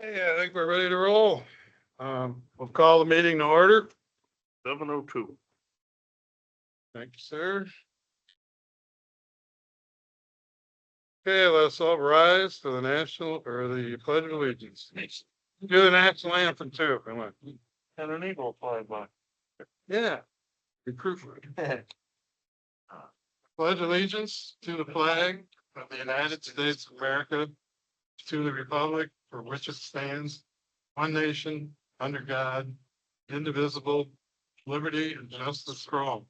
Hey, I think we're ready to roll. We'll call the meeting to order. 7:02. Thank you, sir. Okay, let's all rise to the national or the pledge of allegiance. Do the national anthem too. Come on. And an eagle fly by. Yeah. Be proof. Pledge allegiance to the flag of the United States of America, to the republic for which it stands, one nation, under God, indivisible, liberty and justice for all.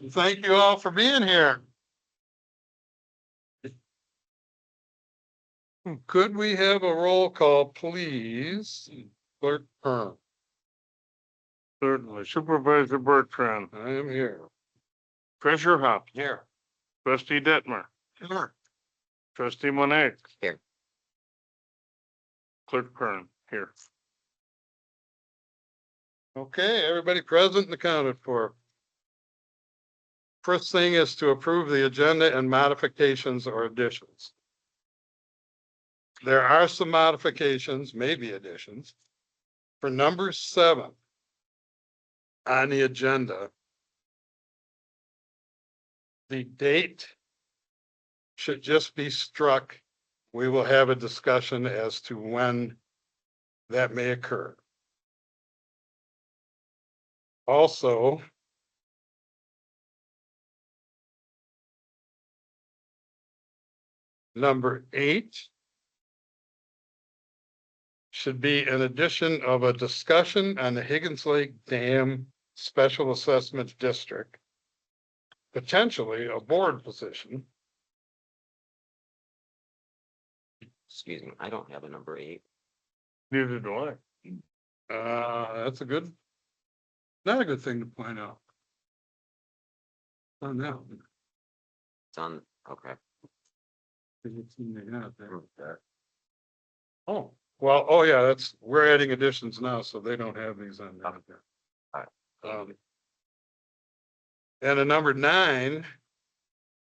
Thank you all for being here. Could we have a roll call, please? Clerk Perm, Certainly. Supervisor Bertrand, I am here. Treasurer Hop, Here. Trustee Detmer, Here. Trustee Monet. Here. Clerk Kern, here. Okay, everybody present and accounted for. First thing is to approve the agenda and modifications or additions. There are some modifications, maybe additions. For number 7 on the agenda, the date should just be struck. We will have a discussion as to when that may occur. Also, number 8 should be an addition of a discussion on the Higgins Lake Dam Special Assessment District, potentially a board position. Excuse me, I don't have a number 8. Neither do I. That's not a good thing to point out. Oh, no. It's on, okay. Oh, well, oh yeah, we're adding additions now, so they don't have these on there. Alright. And a number 9,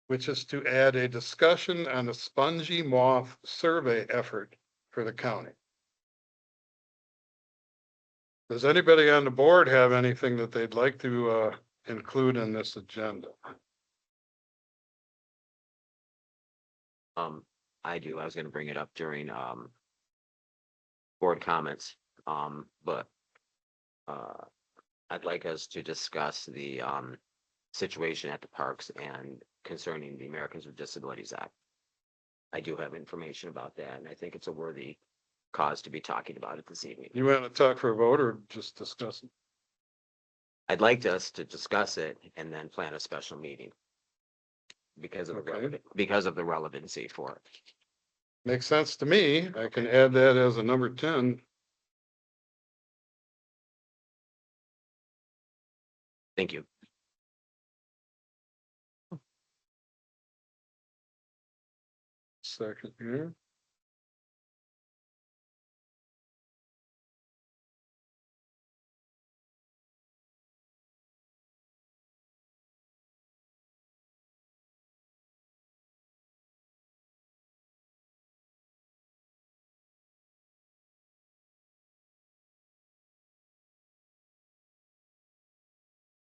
which is to add a discussion on the spongy moth survey effort for the county. Does anybody on the board have anything that they'd like to include in this agenda? I do. I was gonna bring it up during board comments. But I'd like us to discuss the situation at the parks and concerning the Americans with Disabilities Act. I do have information about that, and I think it's a worthy cause to be talking about it this evening. You want to talk for a vote or just discuss it? I'd like us to discuss it and then plan a special meeting because of Okay. because of the relevancy for it. Makes sense to me. I can add that as a number 10. Thank you. Second here.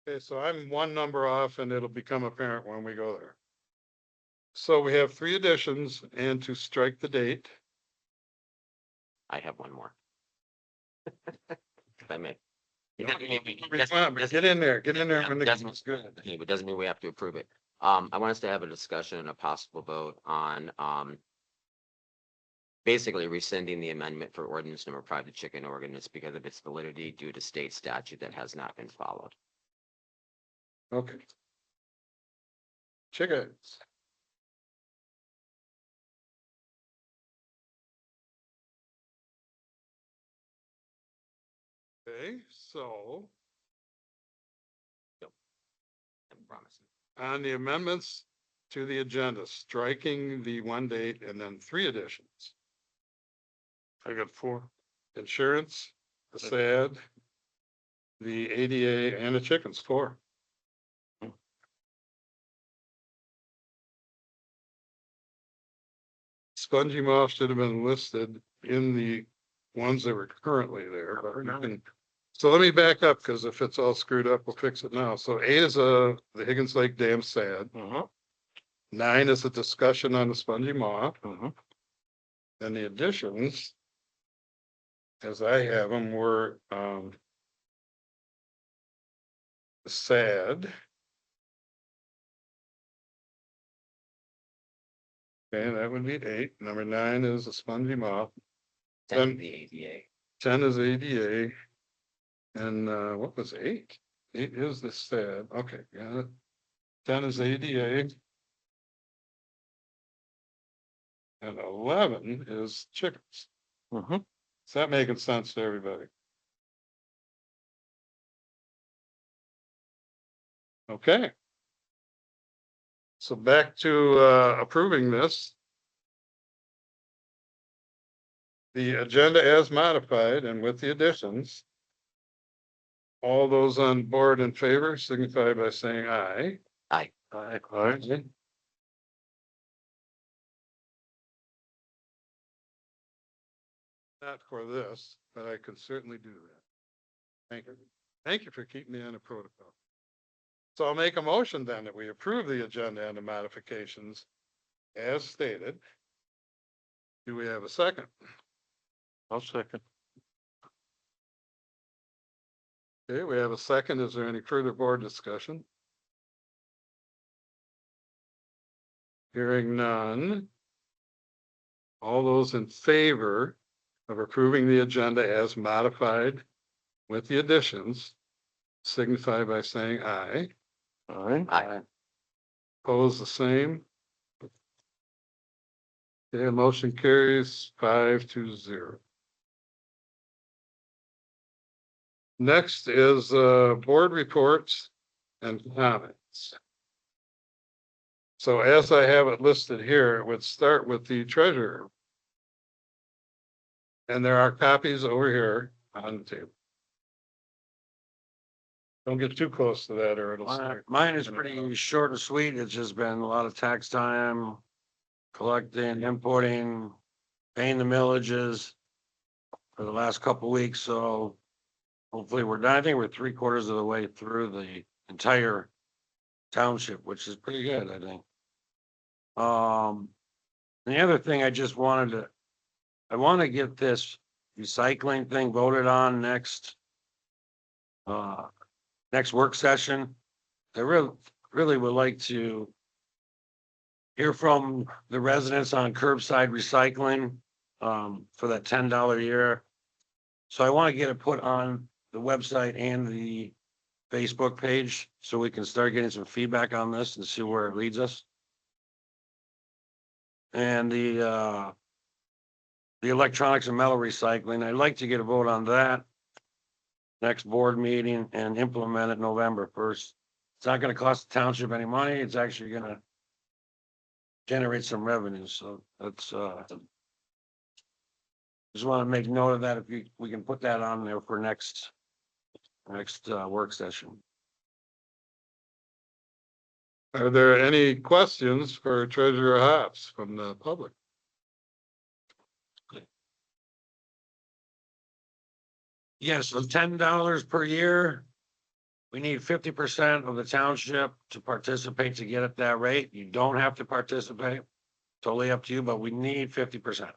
Okay, so I'm one number off and it'll become apparent when we go there. So we have 3 additions and to strike the date. I have one more. If I may. Come on, but get in there when the Doesn't- game's good. Okay, but doesn't mean we have to approve it. I want us to have a discussion and a possible vote on, basically rescinding the amendment for ordinance number 5, the chicken ordinance, because of its validity due to state statute that has not been followed. Okay. Chickens. Okay, so I promise. on the amendments to the agenda, striking the one date and then 3 additions. I got 4. Insurance, the SAD, the ADA and the chickens, 4. Spongy Moth should have been listed in the ones that were currently there. But we can- So let me back up, because if it's all screwed up, we'll fix it now. So 8 is the Higgins Lake Dam SAD. 9 is a discussion on the Spongy Moth. And the additions, as I have them, were SAD. Okay, that would be 8. Number 9 is a Spongy Moth. Then the ADA. 10 is ADA. And what was 8? 8 is the SAD. Okay, got it. 10 is ADA. And 11 is chickens. Is that making sense to everybody? Okay. So back to approving this. The agenda as modified and with the additions. All those on board in favor signify by saying aye. Aye. Aye. Not for this, but I could certainly do that. Thank you. Thank you for keeping me on the protocol. So I'll make a motion then that we approve the agenda and the modifications as stated. Do we have a second? I'll second. Okay, we have a second. Is there any further board discussion? Hearing none. All those in favor of approving the agenda as modified with the additions signify by saying aye. Aye. Opposed, the same. Okay, motion carries 5-0. Next is board reports and comments. So as I have it listed here, it would start with the treasurer. And there are copies over here on the table. Don't get too close to that or it'll start. Mine is pretty short and sweet. It's just been a lot of tax time, collecting, importing, paying the millages for the last couple of weeks. So hopefully we're done. I think we're 3/4 of the way through the entire township, which is pretty good, I think. The other thing I just I want to get this recycling thing voted on next work session. I really would like to hear from the residents on curbside recycling for that $10 a year. So I want to get it put on the website and the Facebook page so we can start getting some feedback on this and see where it leads us. And the electronics and metal recycling, I'd like to get a vote on that next board meeting and implement it November 1st. It's not going to cost the township any money. It's actually going to generate some revenue. So that's just want to make note of that. If we can put that on there for next work session. Are there any questions for Treasurer Hobbs from the public? Yes, so $10 per year. We need 50% of the township to participate to get at that rate. You don't have to participate. Totally up to you, but we need 50%.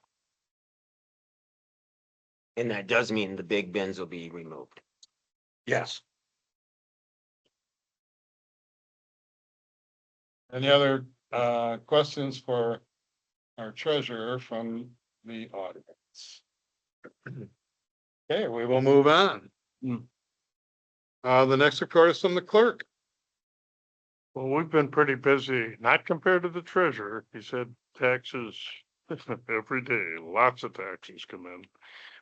And that does mean the big bins will be removed. Yes. Any other questions for our treasurer from the audience? Okay, we will move on. The next report is from the clerk. Well, we've been pretty busy, not compared to the treasurer. He said taxes every day, lots of taxes come in.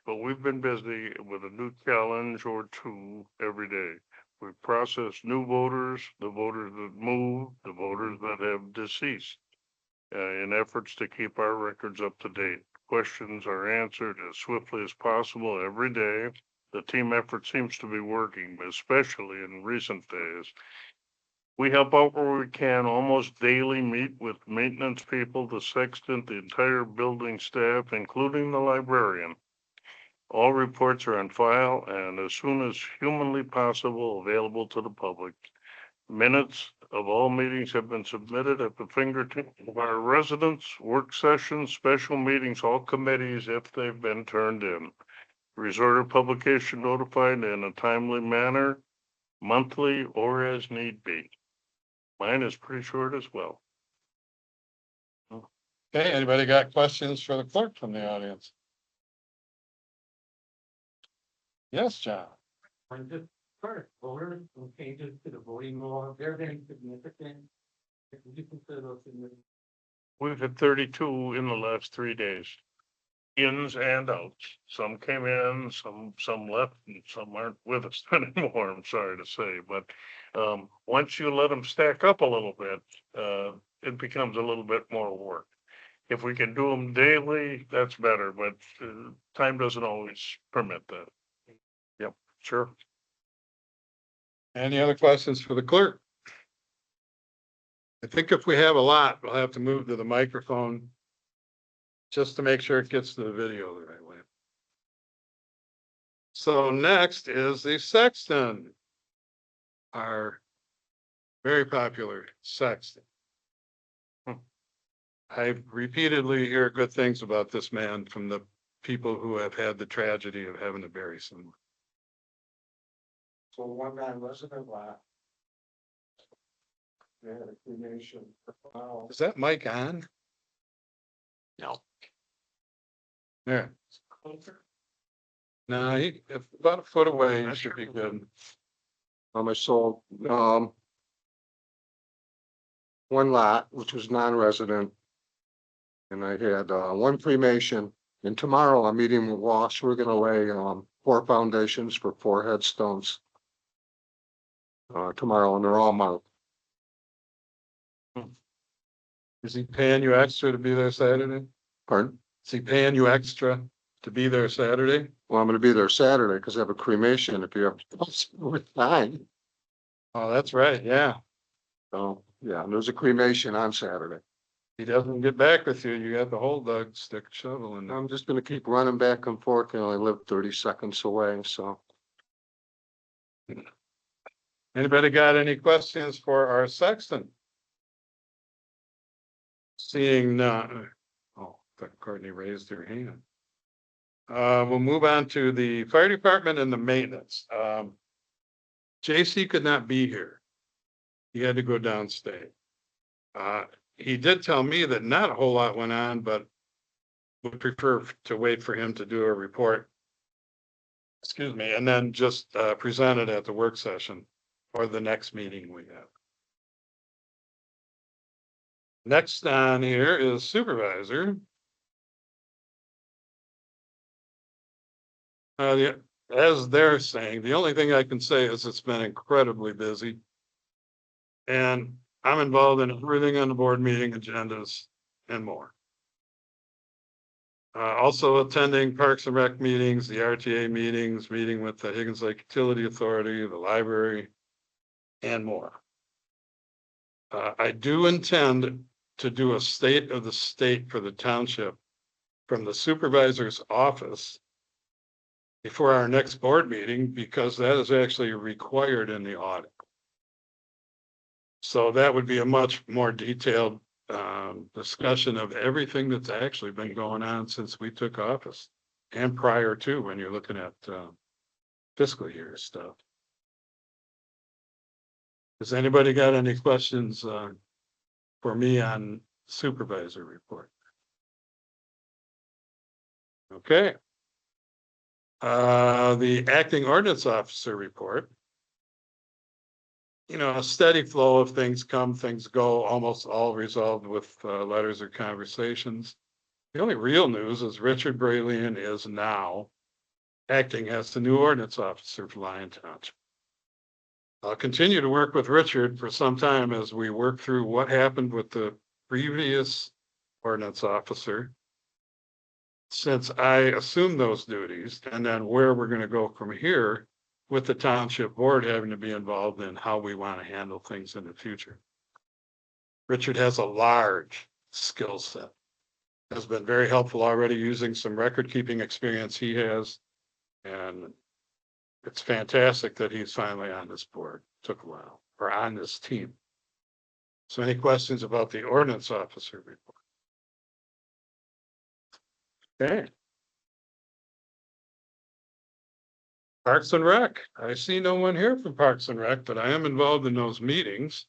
But we've been busy with a new challenge or two every day. We process new voters, the voters that moved, the voters that have deceased, in efforts to keep our records up to date. Questions are answered as swiftly as possible every day. The team effort seems to be working, especially in recent days. We help out where we can, almost daily meet with maintenance people, the sexton, the entire building staff, including the librarian. All reports are on file and as soon as humanly possible, available to the public. Minutes of all meetings have been submitted at the fingertips of our residents, work sessions, special meetings, all committees if they've been turned in. Resort of publication notified in a timely manner, monthly or as need be. Mine is pretty short as well. Okay, anybody got questions for the clerk from the audience? Yes, John. On the first voter changes to the voting law, they're very significant. Would you consider those significant? We've had 32 in the last 3 days. Ins and outs. Some came in, some left, and some aren't with us anymore, I'm sorry to say, but once you let them stack up a little bit, it becomes a little bit more work. If we can do them daily, that's better, but time doesn't always permit that. Yep, sure. Any other questions for the clerk? I think if we have a lot, we'll have to move to the microphone just to make sure it gets to the video the right way. So next is the sexton. Our very popular sexton. I repeatedly hear good things about this man from the people who have had the tragedy of having to bury someone. So one guy resident lot. They had a cremation. Is that mic on? No. Yeah. No, if about a foot away, you should be good. I sold, one lot, which was non-resident. And I had, one cremation, and tomorrow I'm meeting with Ross, we're gonna lay, 4 foundations for 4 headstones. Tomorrow, and they're all marked. Is he paying you extra to be there Saturday? Pardon? Is he paying you extra to be there Saturday? Well, I'm gonna be there Saturday, because I have a cremation if you have with time. Oh, that's right, yeah. So, yeah, there's a cremation on Saturday. He doesn't get back with you, you got the whole dog stick shovel in there. I'm just gonna keep running back and forth, I live 30 seconds away, so. Anybody got any questions for our sexton? Seeing none. Oh, but Courtney raised her hand. We'll move on to the fire department and the maintenance. JC could not be here. He had to go downstate. He did tell me that not a whole lot went on, but would prefer to wait for him to do a report. Excuse me, and then just present it at the work session or the next meeting we have. Next on here is supervisor. As they're saying, the only thing I can say is it's been incredibly busy. And I'm involved in everything on the board meeting agendas and more. Also attending Parks and Rec meetings, the RTA meetings, meeting with the Higgins Lake Utility Authority, the library, and more. I do intend to do a state of the state for the township from the supervisor's office before our next board meeting, because that is actually required in the audit. So that would be a much more detailed discussion of everything that's actually been going on since we took office and prior to, when you're looking at fiscal year stuff. Has anybody got any questions for me on supervisor report? Okay. The acting ordinance officer report. You know, a steady flow of things come, things go, almost all resolved with letters or conversations. The only real news is Richard Braylon is now acting as the new ordinance officer for Lyon Township. I'll continue to work with Richard for some time as we work through what happened with the previous ordinance officer, since I assumed those duties, and then where we're going to go from here with the township board having to be involved in how we want to handle things in the future. Richard has a large skill set. Has been very helpful already using some record keeping experience he has. And it's fantastic that he's finally on this board. Took a while, or on this team. So any questions about the ordinance officer report? Okay. Parks and Rec. I see no one here from Parks and Rec, but I am involved in those meetings.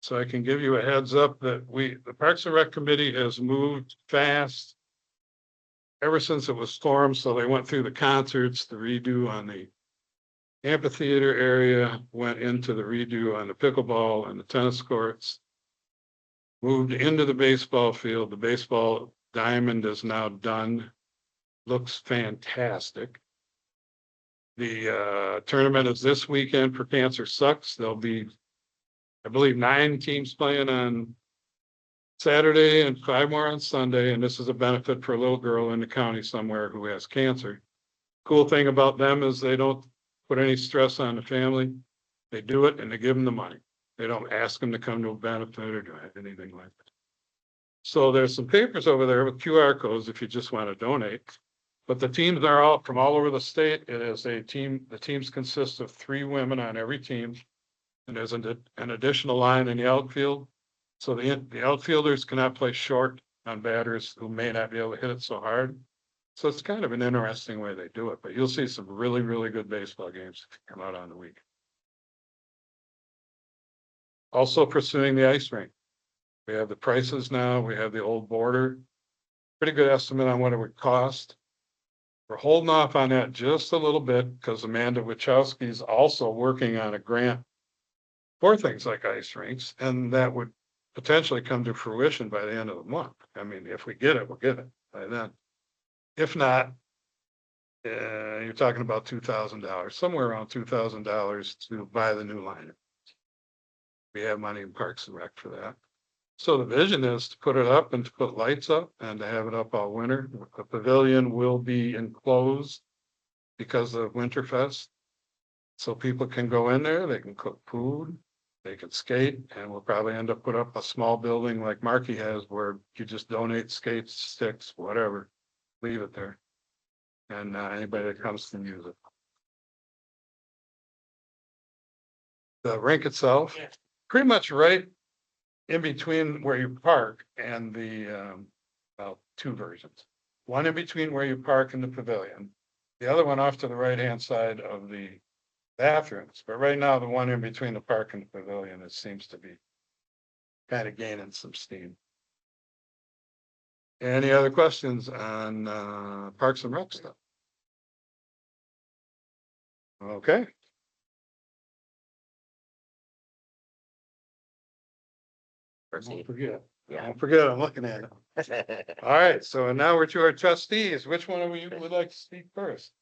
So I can give you a heads up that the Parks and Rec Committee has moved fast ever since it was stormed. So they went through the concerts, the redo on the amphitheater area, went into the redo on the pickleball and the tennis courts, moved into the baseball field. The baseball diamond is now done. Looks fantastic. The tournament is this weekend for Cancer Sucks. There'll be, I believe, 9 teams playing on Saturday and 5 more on Sunday. And this is a benefit for a little girl in the county somewhere who has cancer. Cool thing about them is they don't put any stress on the family. They do it and they give them the money. They don't ask them to come to a benefit or do anything like that. So there's some papers over there with QR codes if you just want to donate. But the teams are all from all over the state. It is a team. The teams consist of 3 women on every team. And there's an additional line in the outfield. So the outfielders cannot play short on batters who may not be able to hit it so hard. So it's kind of an interesting way they do it, but you'll see some really, really good baseball games if you come out on the week. Also pursuing the ice rink. We have the prices now. We have the old border. Pretty good estimate on what it would cost. We're holding off on that just a little bit because Amanda Wachowski is also working on a grant for things like ice rinks, and that would potentially come to fruition by the end of the month. I mean, if we get it, we'll get it by then. If not, you're talking about $2,000, somewhere around $2,000 to buy the new liner. We have money in Parks and Rec for that. So the vision is to put it up and to put lights up and to have it up all winter. The pavilion will be enclosed because of Winterfest. So people can go in there, they can cook food, they can skate, and we'll probably end up put up a small building like Markey has where you just donate skates, sticks, whatever, leave it there. And anybody that comes can use it. The rink itself, pretty much right in between where you park and the, well, 2 versions. One in between where you park and the pavilion. The other one off to the right-hand side of the bathrooms. But right now, the one in between the park and the pavilion, it seems to be kind of gaining some steam. Any other questions on Parks and Rec stuff? Okay. Don't forget. Yeah. Don't forget, I'm looking at it. All right, so now we're to our trustees. Which one of you would like to speak first?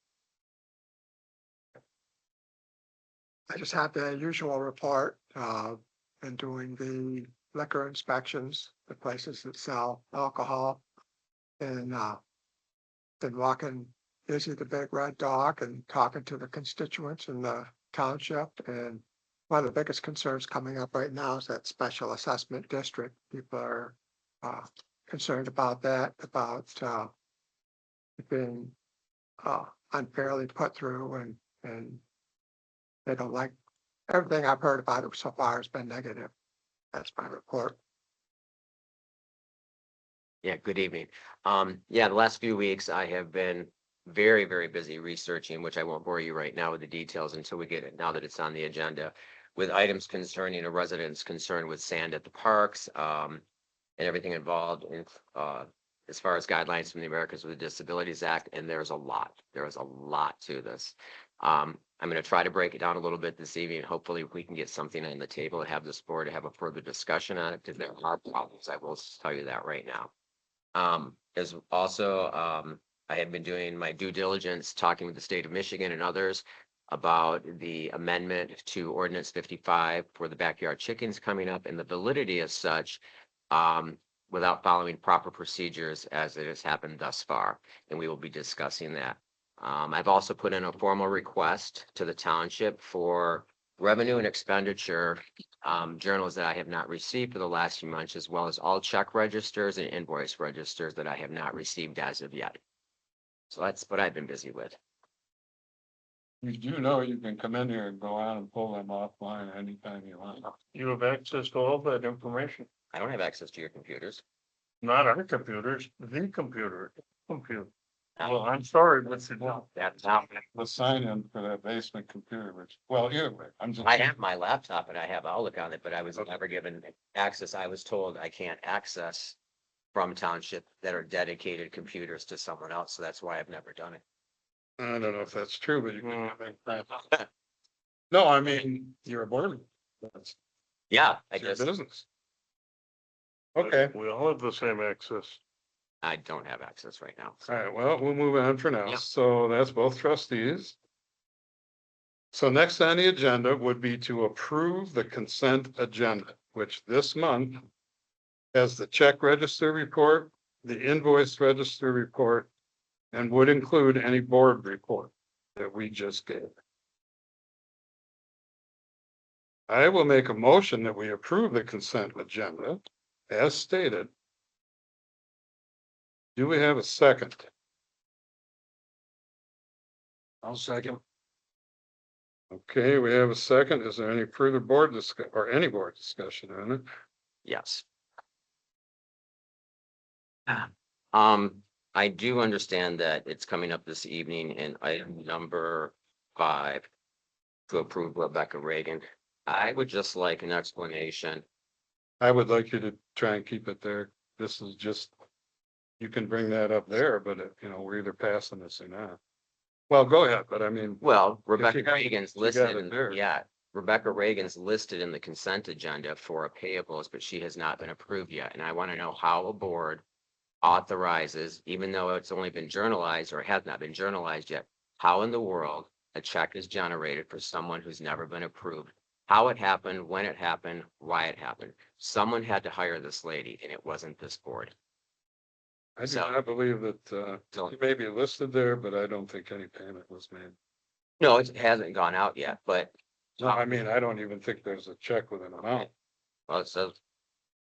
I just have the usual report, been doing the liquor inspections, the places that sell alcohol. And, been walking Izzy the Big Red Dog and talking to the constituents in the township. And one of the biggest concerns coming up right now is that special assessment district. People are, concerned about that, about, being, unfairly put through and they don't like, everything I've heard about it so far has been negative. That's my report. Yeah, good evening. Yeah, the last few weeks I have been very, very busy researching, which I won't bore you right now with the details until we get it, now that it's on the agenda, with items concerning a resident's concern with sand at the parks, and everything involved in, as far as guidelines from the Americans with Disabilities Act, and there is a lot to this. I'm going to try to break it down a little bit this evening. Hopefully we can get something on the table and have this board to have a further discussion on it, because there are problems. I will tell you that right now. There's also, I have been doing my due diligence, talking with the state of Michigan and others about the amendment to Ordinance 55 for the backyard chickens coming up, and the validity as such, without following proper procedures as it has happened thus far. And we will be discussing that. I've also put in a formal request to the township for revenue and expenditure journals that I have not received for the last few months, as well as all check registers and invoice registers that I have not received as of yet. So that's what I've been busy with. You do know you can come in here and go on and pull them offline anytime you want. You have access to all that information, I don't have access to your computers. not our computers, the computer. Um, Well, I'm sorry, but you don't. That's how, The sign in for that basement computer, which, well, either way, I'm just. I have my laptop and I have Outlook on it, but I was never given access. I was told I can't access from township that are dedicated computers to someone else. So that's why I've never done it. I don't know if that's true, but you can make that. No, I mean, you're a board. member. That's Yeah, I your guess business. Okay, We all have the same access. I don't have access right now. all right, well, we'll move on for now. Yeah. So that's both trustees. So next on the agenda would be to approve the consent agenda, which this month has the check register report, the invoice register report, and would include any board report that we just gave. I will make a motion that we approve the consent agenda as stated. Do we have a second? I'll second. Okay, we have a second. Is there any further board or any board discussion on it? Yes. I do understand that it's coming up this evening in item number 5 to approve Rebecca Reagan. I would just like an explanation. I would like you to try and keep it there. This is just, you can bring that up there, but you know, we're either passing this or not. Well, go ahead, but I mean, Well, Rebecca got- Reagan's you got listed, it there. yeah, Rebecca Reagan's listed in the consent agenda for a payables, but she has not been approved yet. And I want to know how a board authorizes, even though it's only been journalized or has not been journalized yet, how in the world a check is generated for someone who's never been approved, how it happened, when it happened, why it happened. Someone had to hire this lady and it wasn't this board. I do So- not believe that, So, it may be listed there, but I don't think any payment was made. no, it hasn't gone out yet, but, No, I mean, I don't even think there's a check with an amount. well, it says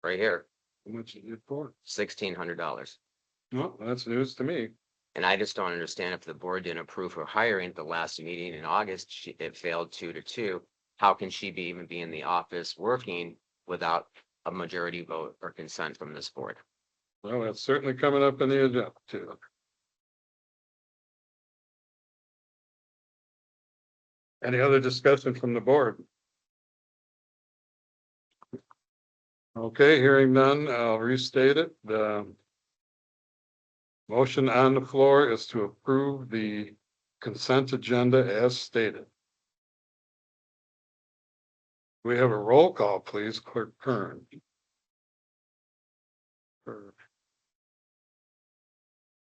right here, How much is it for? $1,600. No, that's news to me. And I just don't understand if the board didn't approve her hiring at the last meeting in August, it failed 2-2. How can she even be in the office working without a majority vote or consent from this board? Well, that's certainly coming up in the agenda too. Any other discussion from the board? Okay, hearing none, I'll restate it. The motion on the floor is to approve the consent agenda as stated. We have a roll call, please, Clerk Kern.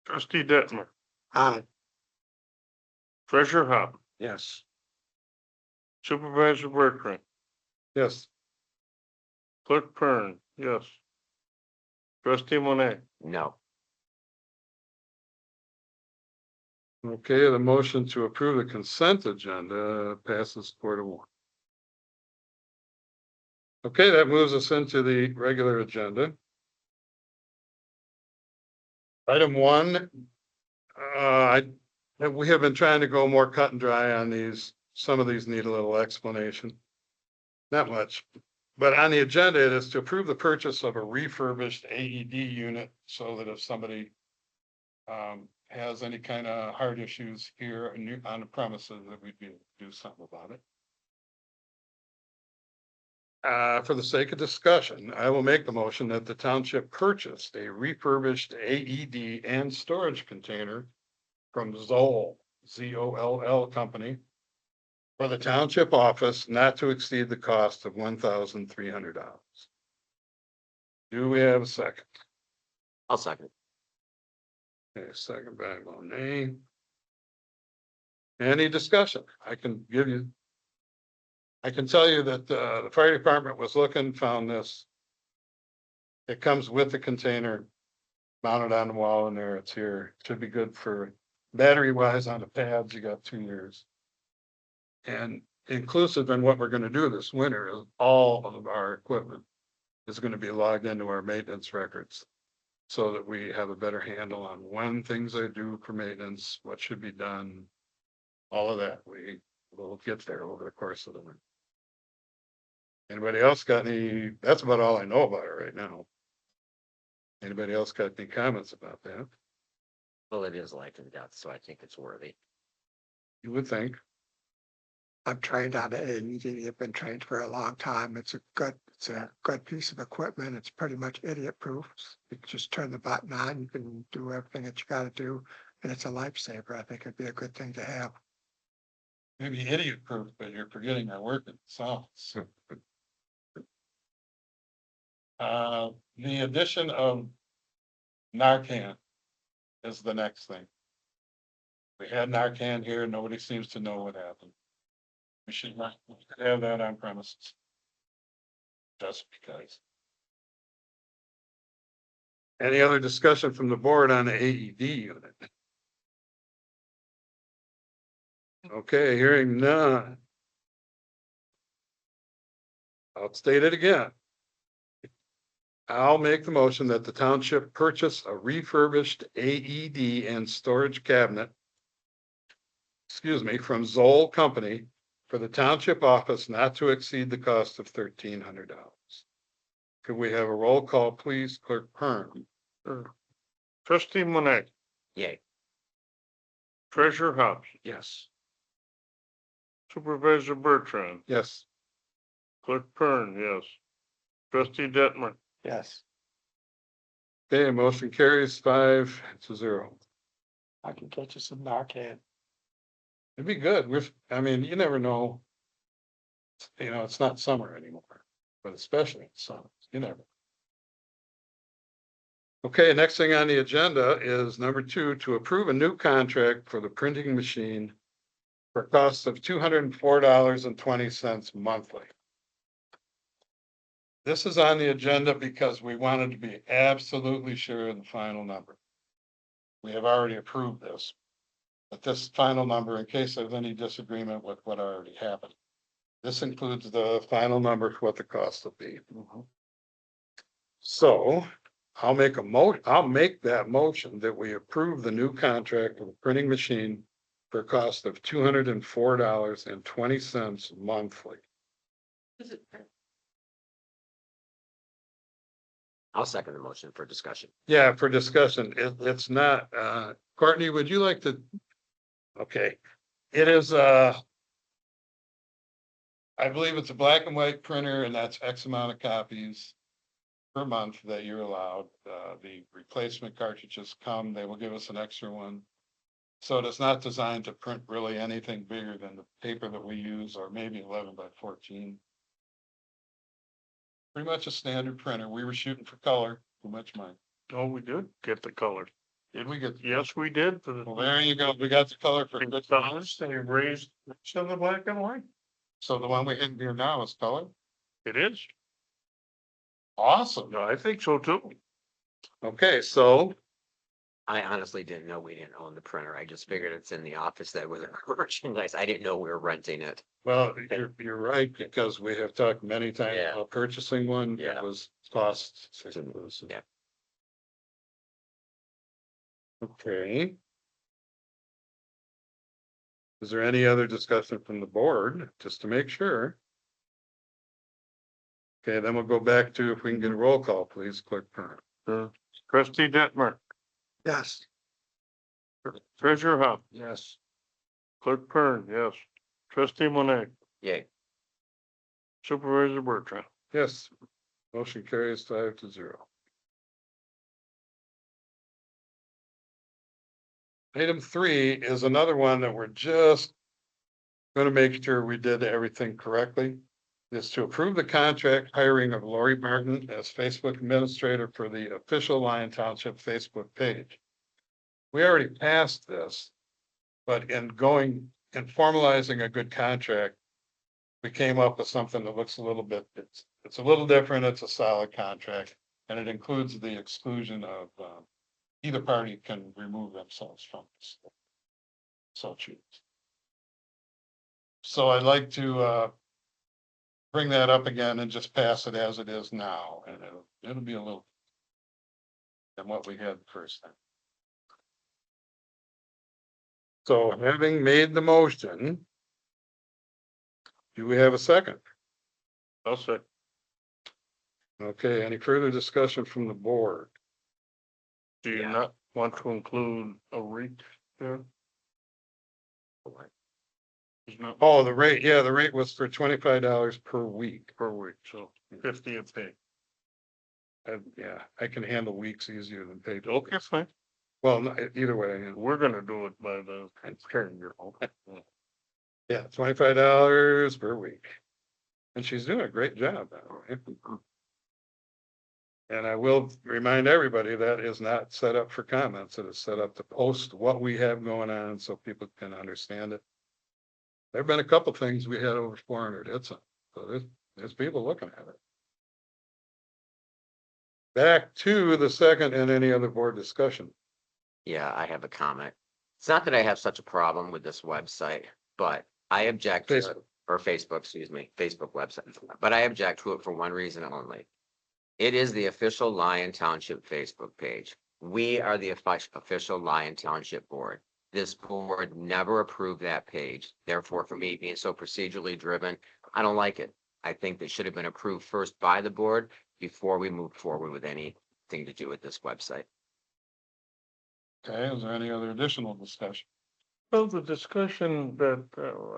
Trustee Detmer, Aye. Treasurer Hop, Yes. Supervisor Bertrand, Yes, Clerk Kern, yes. Trustee Monet, No. okay, the motion to approve the consent agenda passes 4-1. Okay, that moves us into the regular agenda. Item 1, we have been trying to go more cut and dry on these. Some of these need a little explanation. Not much, but on the agenda, it is to approve the purchase of a refurbished AED unit so that if somebody has any kind of heart issues here on the premises, that we'd be able to do something about it. For the sake of discussion, I will make the motion that the township purchased a refurbished AED and storage container from Zoll, ZOLL Company for the township office not to exceed the cost of $1,300. Do we have a second? I'll second. Okay, second by Monet. Any discussion? I can tell you that the fire department was looking, found this. It comes with the container mounted on the wall in there. It's here. Should be good for battery wise on the pads, you got 2 years. And inclusive in what we're gonna do this winter is all of our equipment is gonna be logged into our maintenance records. So that we have a better handle on when things are due for maintenance, what should be done. All of that, we will get there over the course of the winter. Anybody else got any, that's about all I know about it right now. Anybody else got any comments about that? Well, it is life and death, so I think it's worthy. You would think. I'm trained on the AED. I've been trained for a long time. It's a good piece of equipment. It's pretty much idiot proof. You can just turn the button on, you can do everything that you gotta do, and it's a lifesaver. I think it'd be a good thing to have. Maybe idiot proof, but you're forgetting our work itself. The addition of Narcan is the next thing. We had Narcan here, nobody seems to know what happened. We should not have that on premises. Just because. Any other discussion from the board on the AED unit? Okay, hearing none. I'll state it again. I'll make the motion that the township purchase a refurbished AED and storage cabinet. Excuse me, from Zoll Company for the township office not to exceed the cost of $1,300. Could we have a roll call, please, Clerk Kern? Trustee Monet, Yay. Treasurer Hobbs, Yes. Supervisor Bertrand, Yes. Clerk Kern, yes. Trustee Detmer, Yes. Okay, motion carries 5-0. I can get you some Narcan. It'd be good. I mean, you never know. You know, it's not summer anymore, but especially in summer, you never. Okay, next thing on the agenda is number 2, to approve a new contract for the printing machine for a cost of $204.20 monthly. This is on the agenda because we wanted to be absolutely sure of the final number. We have already approved this. But this final number, in case there's any disagreement with what already happened. This includes the final number for what the cost will be. So I'll make that motion that we approve the new contract for the printing machine for a cost of $204.20 monthly. I'll second the motion for discussion. Yeah, for discussion, it's not, Courtney, would you like to? Okay, it is, I believe it's a black and white printer and that's X amount of copies per month that you're allowed. The replacement cartridges come, they will give us an extra one. So it is not designed to print really anything bigger than the paper that we use, or maybe 11x14. Pretty much a standard printer. We were shooting for color, too much money. oh, we did get the color. Did we get? Yes, we did. For Well, the there you go. We got the color for good colors. colors, they raised some of the black and white. So the one we have here now is color. It is. Awesome. No, I think so too. Okay, so I honestly didn't know we didn't own the printer. I just figured it's in the office that was merchandise. I didn't know we were renting it. well, you're right, because we have talked many times Yeah. about purchasing one. Yeah. It was cost. Yeah. Okay. Is there any other discussion from the board, just to make sure? Okay, then we'll go back to, if we can get a roll call, please, Clerk Kern. Trustee Detmer, Yes. Treasurer Hobbs, Yes. Clerk Kern, yes. Trustee Monet, Yay. Supervisor Bertrand. Yes, motion carries 5-0. Item 3 is another one that we're just going to make sure we did everything correctly. Is to approve the contract hiring of Lori Barton as Facebook administrator for the official Lyon Township Facebook page. We already passed this, but in formalizing a good contract, we came up with something that looks a little bit, it's a little different. It's a solid contract, and it includes the exclusion of either party can remove themselves from this. So cheap. So I'd like to, bring that up again and just pass it as it is now, and it'll be a little than what we had the first time. So having made the motion, do we have a second? I'll say, Okay, any further discussion from the board? do you Yeah. not want to include a rate there? It's not Oh, the rate, yeah, the rate was for $25 per week. per week, so 50 a pay. Yeah, I can handle weeks easier than paid. Okay, fine. Well, no, either way, We're gonna do it by the turn, yeah, $25 per week. And she's doing a great job, by the way. And I will remind everybody that is not set up for comments. It is set up to post what we have going on so people can understand it. There've been a couple things we had over 400 hits on, so there's people looking at it. Back to the second and any other board discussion. Yeah, I have a comment. It's not that I have such a problem with this website, but I object to it, Facebook. or Facebook, excuse me, Facebook website, but I object to it for one reason only. It is the official Lyon Township Facebook page. We are the official Lyon Township Board. This board never approved that page. Therefore, for me being so procedurally driven, I don't like it. I think that should have been approved first by the board before we move forward with anything to do with this website. Okay, is there any other additional discussion? Well, the discussion that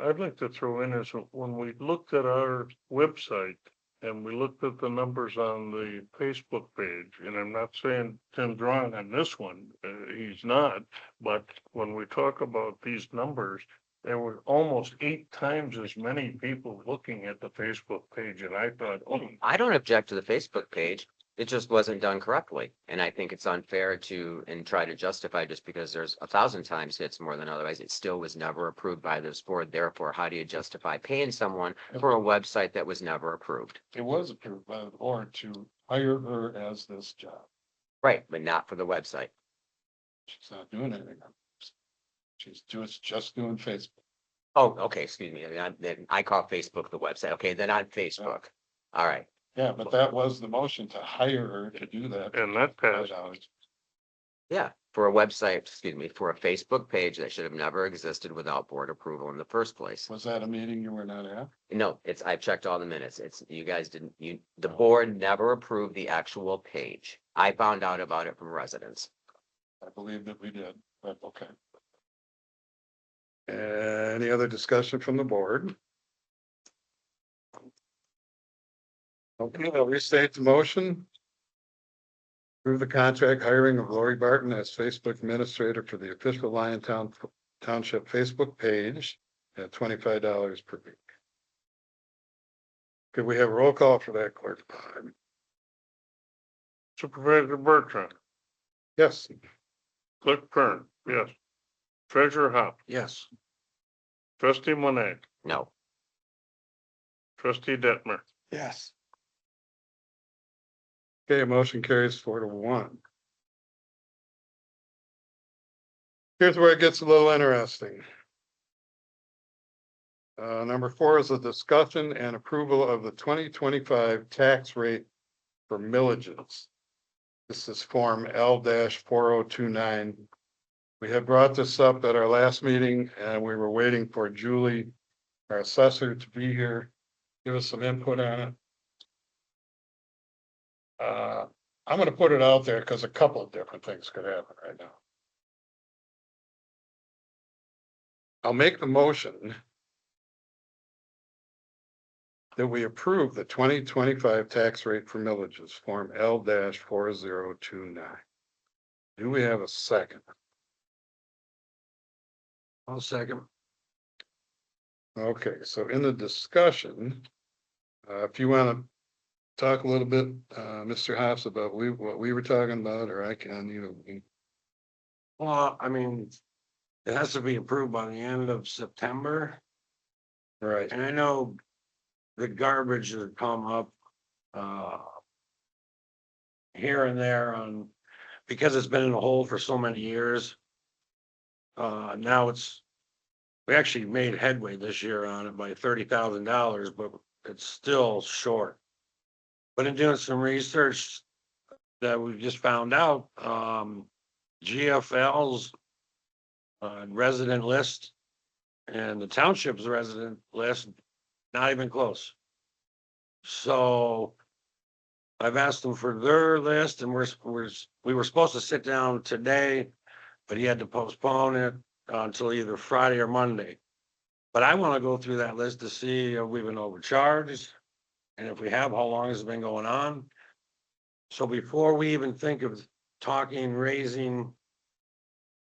I'd like to throw in is when we looked at our website and we looked at the numbers on the Facebook page, and I'm not saying Tim's wrong on this one, he's not, but when we talk about these numbers, there were almost 8 times as many people looking at the Facebook page, and I thought, oh, I don't object to the Facebook page. It just wasn't done correctly. And I think it's unfair to, and try to justify just because there's 1,000 times hits more than otherwise, it still was never approved by this board. Therefore, how do you justify paying someone for a website that was never approved? It was approved by the board to hire her as this job. Right, but not for the website. She's not doing anything. She's just doing Facebook. Oh, okay, excuse me. Then I call Facebook the website. Okay, then on Facebook. All right. Yeah, but that was the motion to hire her to do that. and that passed. Yeah, for a website, excuse me, for a Facebook page that should have never existed without board approval in the first place. Was that a meeting you were not at? No, I've checked all the minutes. You guys didn't, the board never approved the actual page. I found out about it from residents. I believe that we did, but okay. Any other discussion from the board? Okay, I'll restate the motion. Approve the contract hiring of Lori Barton as Facebook administrator for the official Lyon Township Facebook page at $25 per week. Could we have a roll call for that, clerk? Supervisor Bertrand, Yes. Clerk Kern, yes. Treasurer Hop, Yes. Trustee Monet, No, Trustee Detmer, Yes. Okay, motion carries 4-1. Here's where it gets a little interesting. Number 4 is a discussion and approval of the 2025 tax rate for millages. This is Form L-4029. We had brought this up at our last meeting and we were waiting for Julie, our assessor, to be here, give us some input on it. I'm gonna put it out there because a couple of different things could happen right now. I'll make the motion that we approve the 2025 tax rate for millages, Form L-4029. Do we have a second? I'll second. Okay, so in the discussion, if you want to talk a little bit, Mr. Hoffs, about what we were talking about, or I can, Well, I mean, it has to be approved by the end of September. right, And I know the garbage has come up here and there on, because it's been in a hole for so many years. Now it's We actually made headway this year on it by $30,000, but it's still short. But in doing some research that we just found out, GFL's resident list and the township's resident list, not even close. So I've asked them for their list and we were supposed to sit down today, but he had to postpone it until either Friday or Monday. But I want to go through that list to see if we've been overcharged. And if we have, how long has it been going on? So before we even think of talking, raising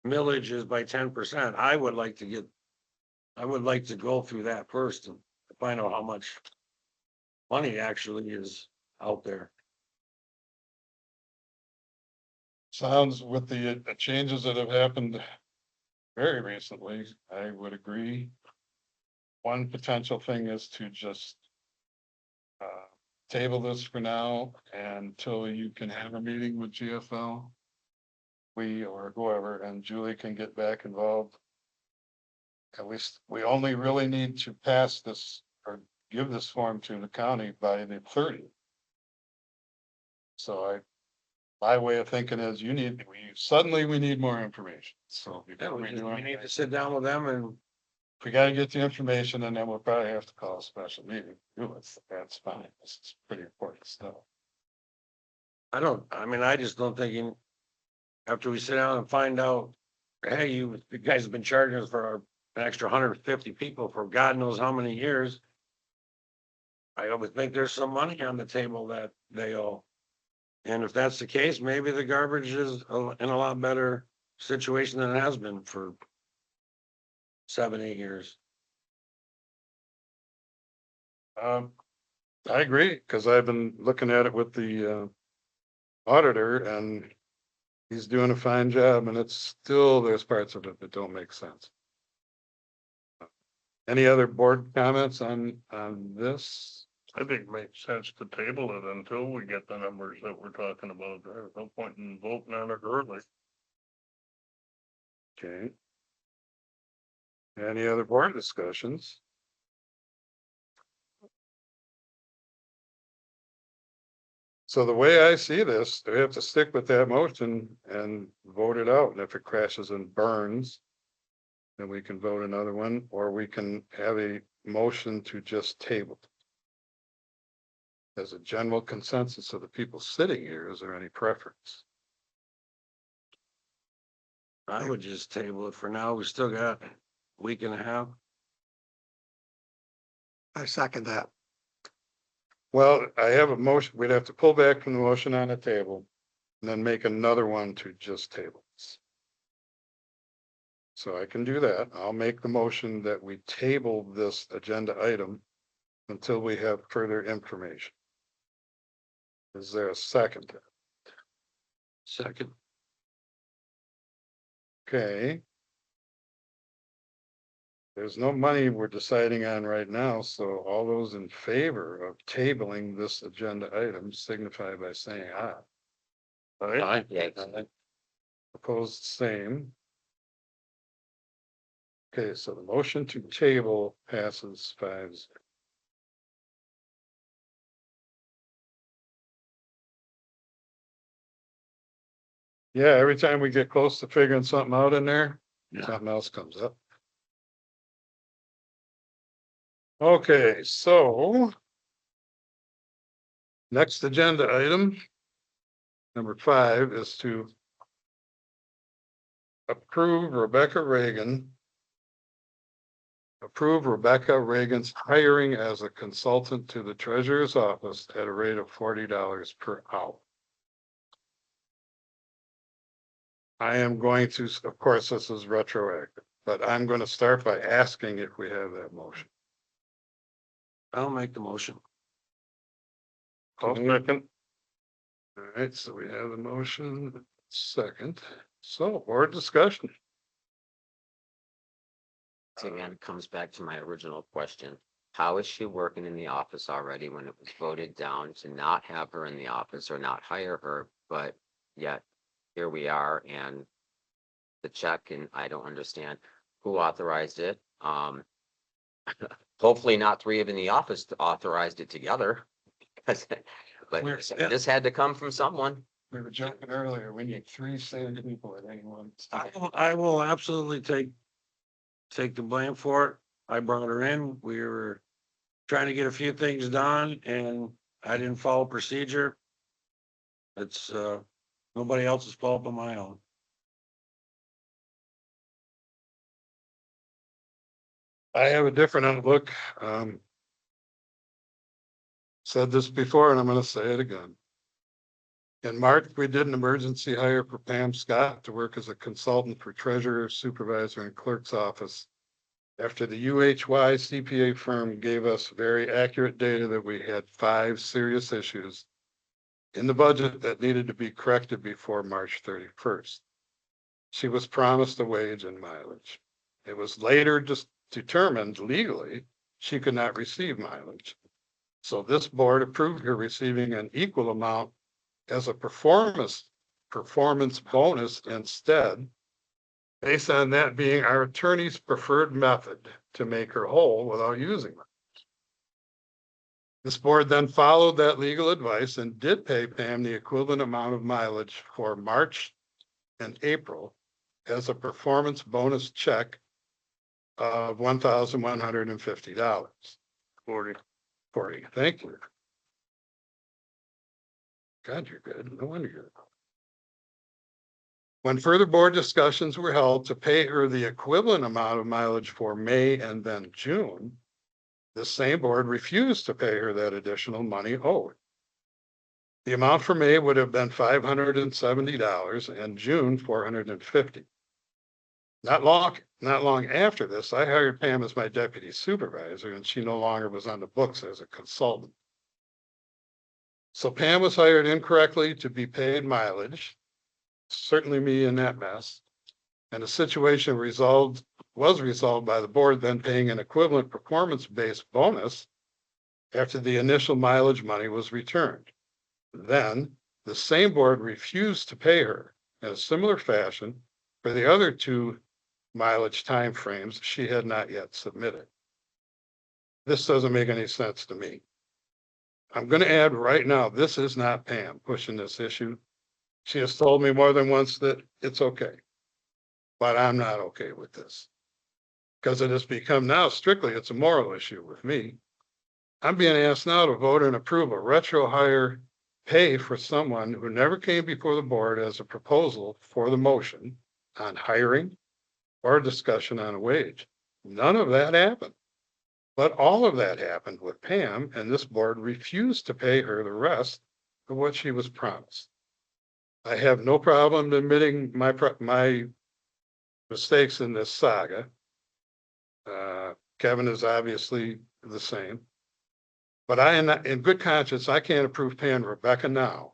millages by 10%, I would like to go through that first and find out how much money actually is out there. Sounds with the changes that have happened very recently, I would agree. One potential thing is to just table this for now until you can have a meeting with GFL. We or whoever, and Julie can get back involved. At least we only really need to pass this or give this form to the county by the 30th. So my way of thinking is we need more information. So Yeah, before we do we need anything, to sit down with them and we gotta get the information and then we'll probably have to call a special meeting. That's fine. This is pretty important stuff. I just don't think after we sit down and find out, hey, you guys have been charging us for an extra 150 people for God knows how many years. I would think there's some money on the table that they owe. And if that's the case, maybe the garbage is in a lot better situation than it has been for 7-8 years. I agree, because I've been looking at it with the auditor and he's doing a fine job and it's still, there's parts of it that don't make sense. Any other board comments on this? I think it makes sense to table it until we get the numbers that we're talking about. There's no point in voting on it early. Okay. Any other board discussions? So the way I see this, we have to stick with that motion and vote it out. And if it crashes and burns, then we can vote another one, or we can have a motion to just table. As a general consensus of the people sitting here, is there any preference? I would just table it for now. We still got a week and a half. I second that. Well, I have a motion, we'd have to pull back from the motion on the table and then make another one to just table this. So I can do that. I'll make the motion that we table this agenda item until we have further information. Is there a second? Second. Okay. There's no money we're deciding on right now, so all those in favor of tabling this agenda item signify by saying aye. Aye. Yeah, Opposed, same. Okay, so the motion to table passes 5-0. Yeah, every time we get close to figuring something out in there, Yeah. something else comes up. Okay, so next agenda item, number 5, is to approve Rebecca Reagan's hiring as a consultant to the treasurer's office at a rate of $40 per hour. I am going to, of course, this is retroactive, but I'm going to start by asking if we have that motion. I'll make the motion. I'll second. All right, so we have the motion, second. So, board discussion. again, it comes back to my original question. How is she working in the office already when it was voted down to not have her in the office or not hire her, but yet here we are and the check, and I don't understand who authorized it. Um, hopefully not three of in the office authorized it together. But this had to come from someone. We were joking earlier, we need 3 sane people at any one time. I will absolutely take the blame for it. I brought her in. We were trying to get a few things done and I didn't follow procedure. It's, nobody else's fault but my own. I have a different outlook. Said this before and I'm gonna say it again. In March, we did an emergency hire for Pam Scott to work as a consultant for treasurer, supervisor and clerk's office. After the UHY CPA firm gave us very accurate data that we had 5 serious issues in the budget that needed to be corrected before March 31st. She was promised a wage and mileage. It was later just determined legally she could not receive mileage. So this board approved her receiving an equal amount as a performance bonus instead, based on that being our attorney's preferred method to make her whole without using them. This board then followed that legal advice and did pay Pam the equivalent amount of mileage for March and April as a performance bonus check of $1,150. 40, thank you. God, you're good. No wonder you're. When further board discussions were held to pay her the equivalent amount of mileage for May and then June, the same board refused to pay her that additional money owed. The amount for May would have been $570 and June $450. Not long after this, I hired Pam as my deputy supervisor and she no longer was on the books as a consultant. So Pam was hired incorrectly to be paid mileage, certainly me in that mess. And the situation was resolved by the board then paying an equivalent performance-based bonus after the initial mileage money was returned. Then the same board refused to pay her in a similar fashion for the other 2 mileage timeframes she had not yet submitted. This doesn't make any sense to me. I'm going to add right now, this is not Pam pushing this issue. She has told me more than once that it's okay, but I'm not okay with this because it has become now strictly, it's a moral issue with me. I'm being asked now to vote and approve a retro hire pay for someone who never came before the board as a proposal for the motion on hiring or a discussion on a wage. None of that happened. But all of that happened with Pam, and this board refused to pay her the rest of what she was promised. I have no problem admitting my mistakes in this saga. Kevin is obviously the same. But in good conscience, I can't approve paying Rebecca now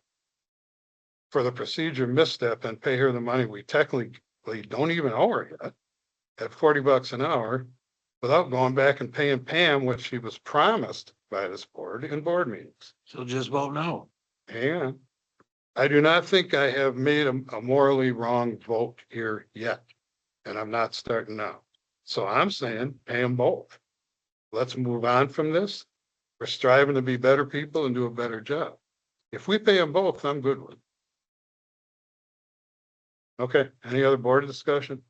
for the procedure misstep and pay her the money we technically don't even owe her yet at $40 an hour, without going back and paying Pam what she was promised by this board in board meetings. So just vote no. Hang on. I do not think I have made a morally wrong vote here yet, and I'm not starting now. So I'm saying pay them both. Let's move on from this. We're striving to be better people and do a better job. If we pay them both, I'm good with it. Okay, any other board discussion?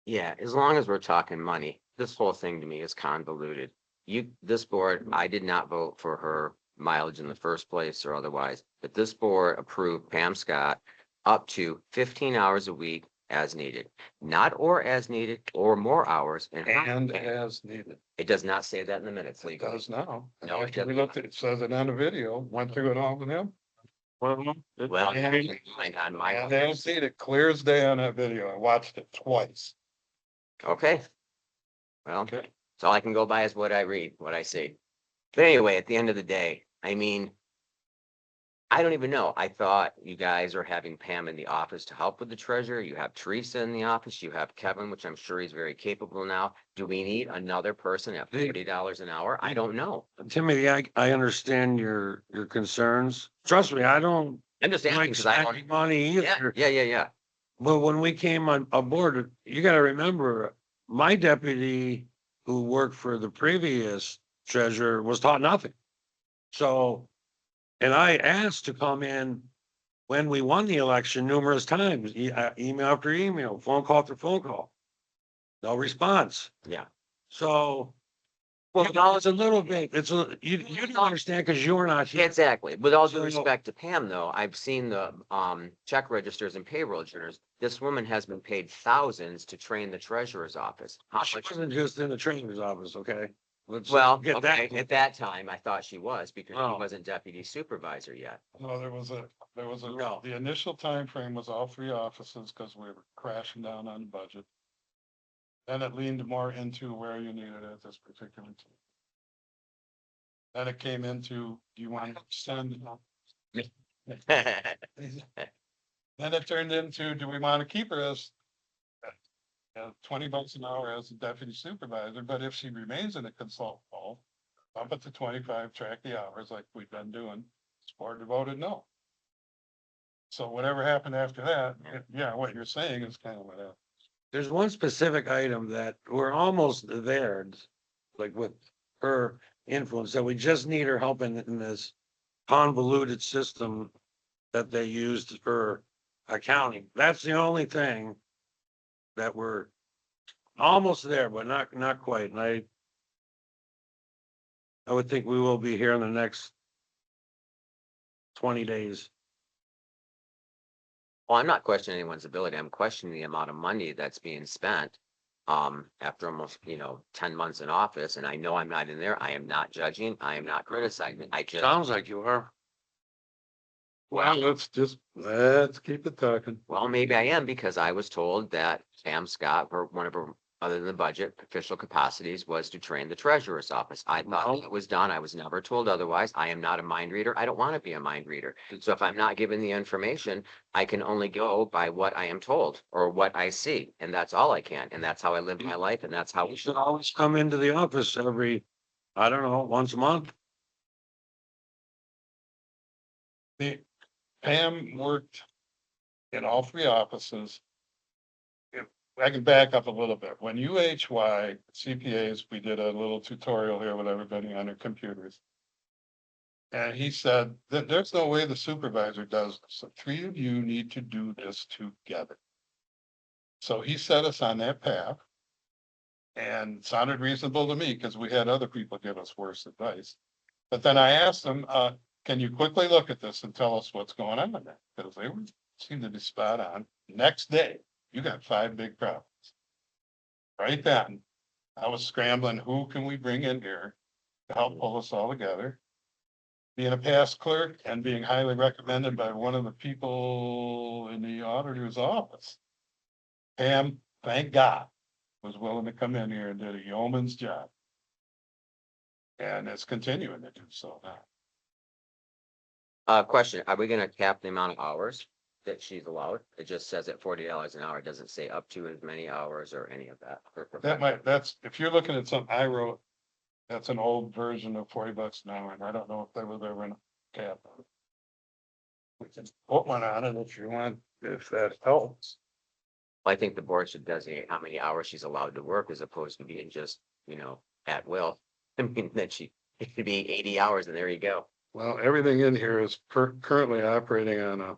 Yeah, as long as we're talking money, this whole thing to me is convoluted. This board, I did not vote for her mileage in the first place or otherwise, but this board approved Pam Scott up to 15 hours a week as needed, not or as needed or more hours. And as needed. It does not say that in the minutes It legally. does now. No, it After we doesn't. looked at it, says it on the video, went through it all with him. Well, Well, And- on my, And as needed, clear as day on that video. I watched it twice. okay. Well, Okay. so all I can go by is what I read, what I see. But anyway, at the end of the day, I mean, I don't even know. I thought you guys are having Pam in the office to help with the treasurer. You have Teresa in the office. You have Kevin, which I'm sure he's very capable now. Do we need another person at $40 an hour? I don't know. Timothy, I understand your concerns. Trust me, I don't I'm just asking like because I spending don't. money Yeah, either. yeah. But when we came on aboard, you gotta remember, my deputy who worked for the previous treasurer was taught nothing. So, and I asked to come in when we won the election numerous times, email after email, phone call after phone call. No response. Yeah. So, Well, you know, it's a little bit, you don't understand because you were not here. exactly. With all due So- respect to Pam, though, I've seen the check registers and payroll journals. This woman has been paid thousands to train the treasurer's office. How She much? wasn't just in the trainer's office, okay? Let's Well, get okay, that. at that time, I thought she was because she Oh. wasn't deputy supervisor yet. No, there was a, No. the initial time frame was all three offices because we were crashing down on the budget. Then it leaned more into where you needed it at this particular time. Then it came into, do you want to extend? Then it turned into, do we want to keep her as 20 bucks an hour as a deputy supervisor, but if she remains in a consultant role, bump it to 25, track the hours like we've been doing, this board voted no. So whatever happened after that, yeah, what you're saying is kind of what happened. There's one specific item that we're almost there, like with her influence, that we just need her help in this convoluted system that they used for accounting. That's the only thing that we're almost there, but not quite. And I would think we will be here in the next 20 days. Well, I'm not questioning anyone's ability. I'm questioning the amount of money that's being spent. After almost, 10 months in office, and I know I'm not in there. I am not judging. I am not criticizing. I just, Sounds like you are. Well, let's keep it talking. well, maybe I am because I was told that Pam Scott, or one of her, other than the budget, official capacities was to train the treasurer's office. I thought No. it was done. I was never told otherwise. I am not a mind reader. I don't want to be a mind reader. So if I'm not given the information, I can only go by what I am told or what I see. And that's all I can. And that's how I live my life. And that's how You we should should. always come into the office every, I don't know, once a month. The Pam worked in all three offices. If I can back up a little bit. When UHY CPAs, we did a little tutorial here with everybody on their computers. And he said that there's no way the supervisor does this. The three of you need to do this together. So he set us on that path. And it sounded reasonable to me because we had other people give us worse advice. But then I asked them, can you quickly look at this and tell us what's going on with that? Because they seemed to be spot on. Next day, you got 5 big problems. Right then, I was scrambling, who can we bring in here to help pull us all together? Being a past clerk and being highly recommended by one of the people in the auditor's office. Pam, thank God, was willing to come in here and did a yeoman's job. And it's continuing to do so now. Question, are we gonna cap the amount of hours that she's allowed? It just says at $40 an hour. It doesn't say up to as many hours or any of that. That's, if you're looking at something I wrote, that's an old version of 40 bucks an hour, and I don't know if there was ever a cap on it. We can put one on it if you want, if that helps. I think the board should designate how many hours she's allowed to work as opposed to being just, at will. I mean, it could be 80 hours and there you go. Well, everything in here is currently operating on a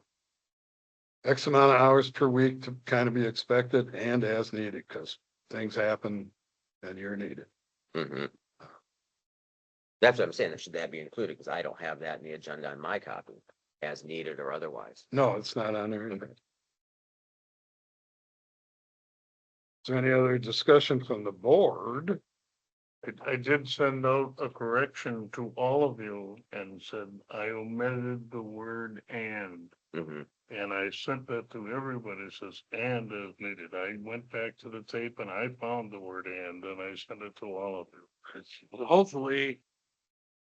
X amount of hours per week to kind of be expected and as needed, because things happen and you're needed. Mhm. That's what I'm saying. Should that be included? Because I don't have that in the agenda on my copy as needed or otherwise. No, it's not on there. Is there any other discussion from the board? I did send out a correction to all of you and said I omitted the word and. Hmm. And I sent that to everybody. It says and as needed. I went back to the tape and I found the word and I sent it to all of you. Hopefully,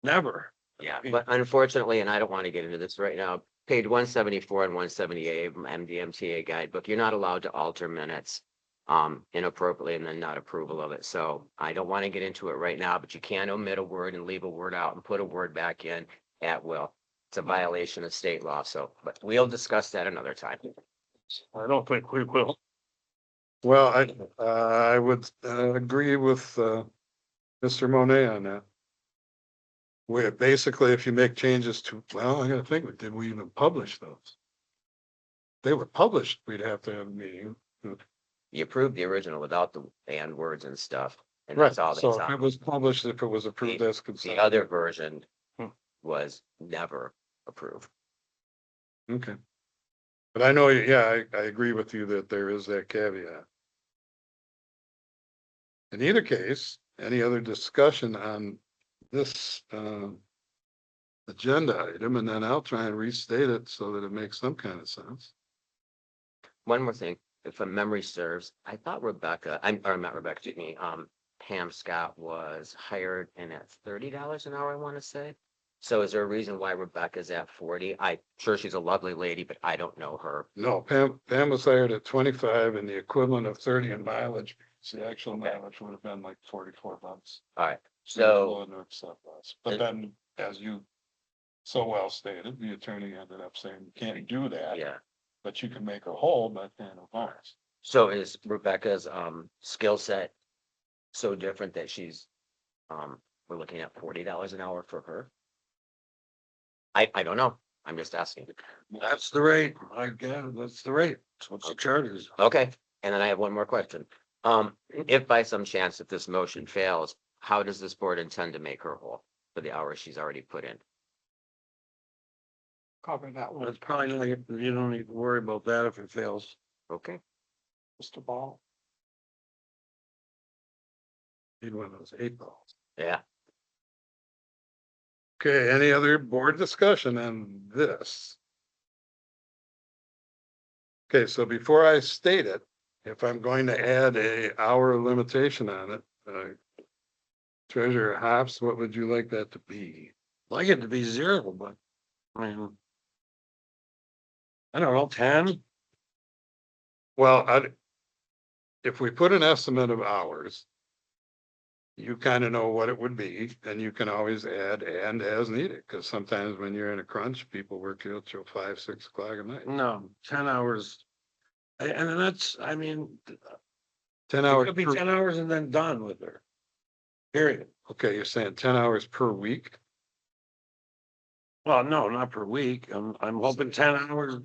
never. Yeah, but unfortunately, and I don't want to get into this right now, page 174 and 178 MDMTA guidebook, you're not allowed to alter minutes inappropriately and then not approval of it. So I don't want to get into it right now, but you can omit a word and leave a word out and put a word back in at will. It's a violation of state law. So, but we'll discuss that another time. I don't think we will. Well, I would, agree with, Mr. Monet on that. Where basically, if you make changes to, well, I gotta think, did we even publish those? They were published, we'd have to have a meeting. You approved the original without the and words and stuff, and Right, that's all they so if saw. it was published, if it was approved as The consent. other version Hmm. was never approved. Okay. But I know, yeah, I agree with you that there is that caveat. In either case, any other discussion on this, agenda item, and then I'll try and restate it so that it makes some kind of sense. One more thing, if my memory serves, I thought Rebecca, or not Rebecca, excuse me, Pam Scott was hired in at $30 an hour, I want to say. So is there a reason why Rebecca's at 40? I'm sure she's a lovely lady, but I don't know her. No, Pam was hired at 25 and the equivalent of 30 in mileage. So the actual mileage would have been like 44 bucks. All right, She was so willing to accept less. But then, as you so well stated, the attorney ended up saying, you can't do that. yeah, But you can make her whole by paying her bonus. so is Rebecca's skill set so different that we're looking at $40 an hour for her? I don't know. I'm just asking. That's the rate. I guess that's the rate. That's what the chart is. Okay, and then I have one more question. If by some chance if this motion fails, how does this board intend to make her whole for the hours she's already put in? Cover that one, It's probably not, you don't need to worry about that if it fails. Okay, Mr. Ball. Need one of those 8 balls. yeah, Okay, any other board discussion on this? Okay, so before I state it, if I'm going to add a hour limitation on it, Treasurer Hops, what would you like that to be? Like it to be 0, but I mean, I don't know, 10. Well, if we put an estimate of hours, you kind of know what it would be, and you can always add and as needed, because sometimes when you're in a crunch, people work till 5, 6 o'clock at night. No, 10 hours. And then that's, I mean, 10 it hours. could be per- 10 hours and then done with her. Period. Okay, you're saying 10 hours per week? Well, no, not per week. I'm hoping 10 hours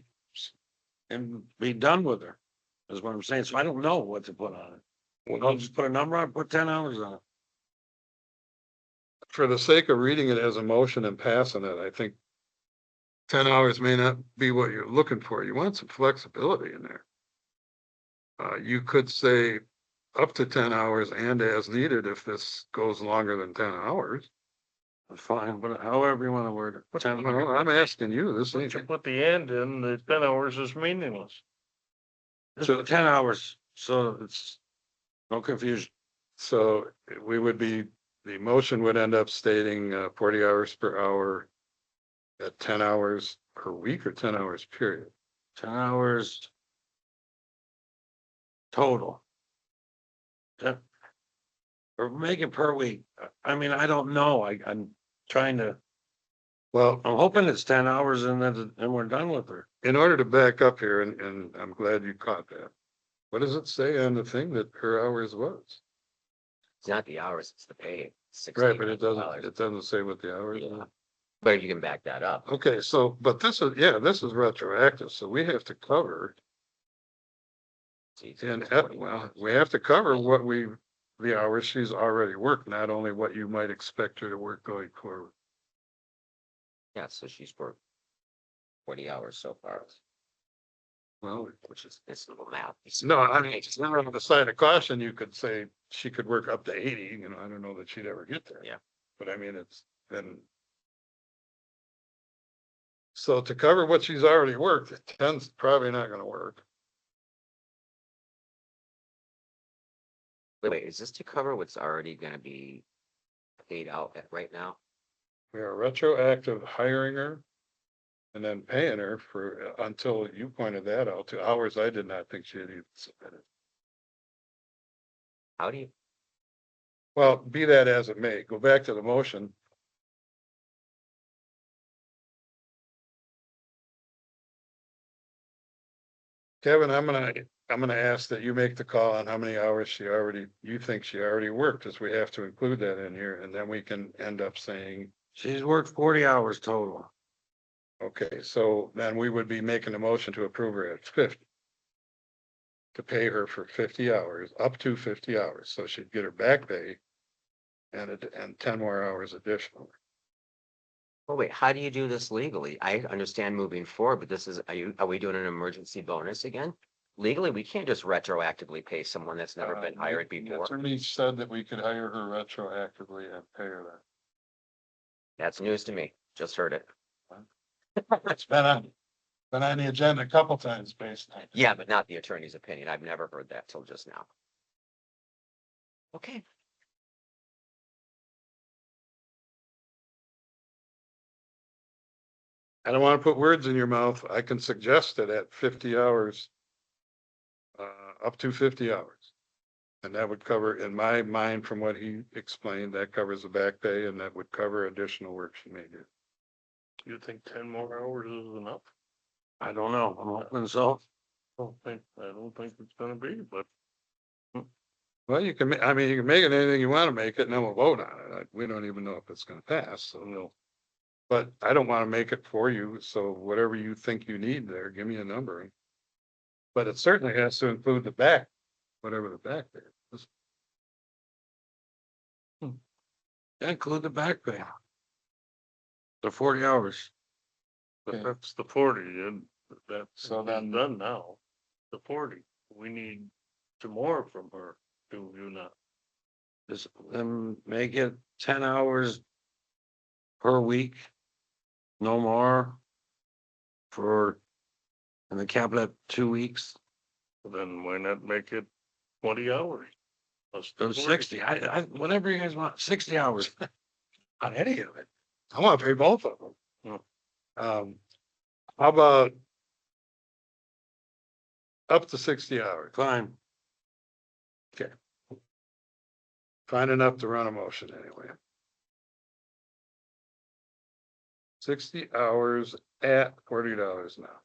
and be done with her. Is what I'm saying. So I don't know what to put on it. I'll just put a number on, put 10 hours on it. For the sake of reading it as a motion and passing it, I think 10 hours may not be what you're looking for. You want some flexibility in there. You could say up to 10 hours and as needed if this goes longer than 10 hours. Fine, but however you want to word it. 10 Well, I'm asking you, this ain't. You put the end in, the 10 hours is meaningless. Just put 10 hours. So it's no confusion. So we would be, the motion would end up stating 40 hours per hour at 10 hours per week or 10 hours period. 10 hours total. Yeah. Or make it per week. I mean, I don't know. I'm trying to, Well, I'm hoping it's 10 hours and then we're done with her. in order to back up here, and I'm glad you caught that. What does it say on the thing that her hours was? it's not the hours, it's the pay. Right, but it $16. doesn't say what the hours Yeah. are. But you can back that up. Okay, so, but this is, yeah, this is retroactive, so we have to cover, and, well, we have to cover what the hours she's already worked, not only what you might expect her to work going forward. Yeah, so she's worked 40 hours so far, Well, which is, it's little math. no, I mean, it's not on the side of caution, you could say she could work up to 80, you know, I don't know that she'd ever get there. Yeah. But I mean, it's been. So to cover what she's already worked, 10's probably not gonna work. Wait, is this to cover what's already gonna be paid out at right now? We are retroactive hiring her. And then paying her for, until you pointed that out, to hours I did not think she had even submitted. How do you, Well, be that as it may, go back to the motion. Kevin, I'm gonna I'm gonna ask that you make the call on how many hours you think she already worked, as we have to include that in here, and then we can end up saying, She's worked 40 hours total. okay, so then we would be making a motion to approve her at 50. To pay her for 50 hours, up to 50 hours, so she'd get her back pay. And 10 more hours additional. Well, wait, how do you do this legally? I understand moving forward, but this is, are we doing an emergency bonus again? Legally, we can't just retroactively pay someone that's never been hired The before. attorney said that we could hire her retroactively and pay her that. That's news to me. Just heard it. It's been on the agenda a couple times based on. Yeah, but not the attorney's opinion. I've never heard that till just now. Okay. I don't want to put words in your mouth. I can suggest it at 50 hours. Up to 50 hours. And that would cover, in my mind, from what he explained, that covers the back pay and that would cover additional work she may do. You think 10 more hours is enough? I don't know. I'm hoping so. I don't think it's gonna be, but Well, you can, I mean, you can make it anything you want to make it and then we'll vote on it. We don't even know if it's going to pass, so no. But I don't want to make it for you, so whatever you think you need there, give me a number. But it certainly has to include the back, whatever the back pay is. Include the back pay. The 40 hours. but Okay. that's the 40 and that's So then- done now. The 40. We need some more from her. Do you not? Just make it 10 hours per week. No more. And the cap it at 2 weeks. Then why not make it 20 hours? Plus the Go 40. 60. Whatever you guys want, 60 hours. On any of it. I want to pay both of them. Hmm. How about up to 60 hours? Fine. Fine enough to run a motion anyway. 60 hours at $40 an hour.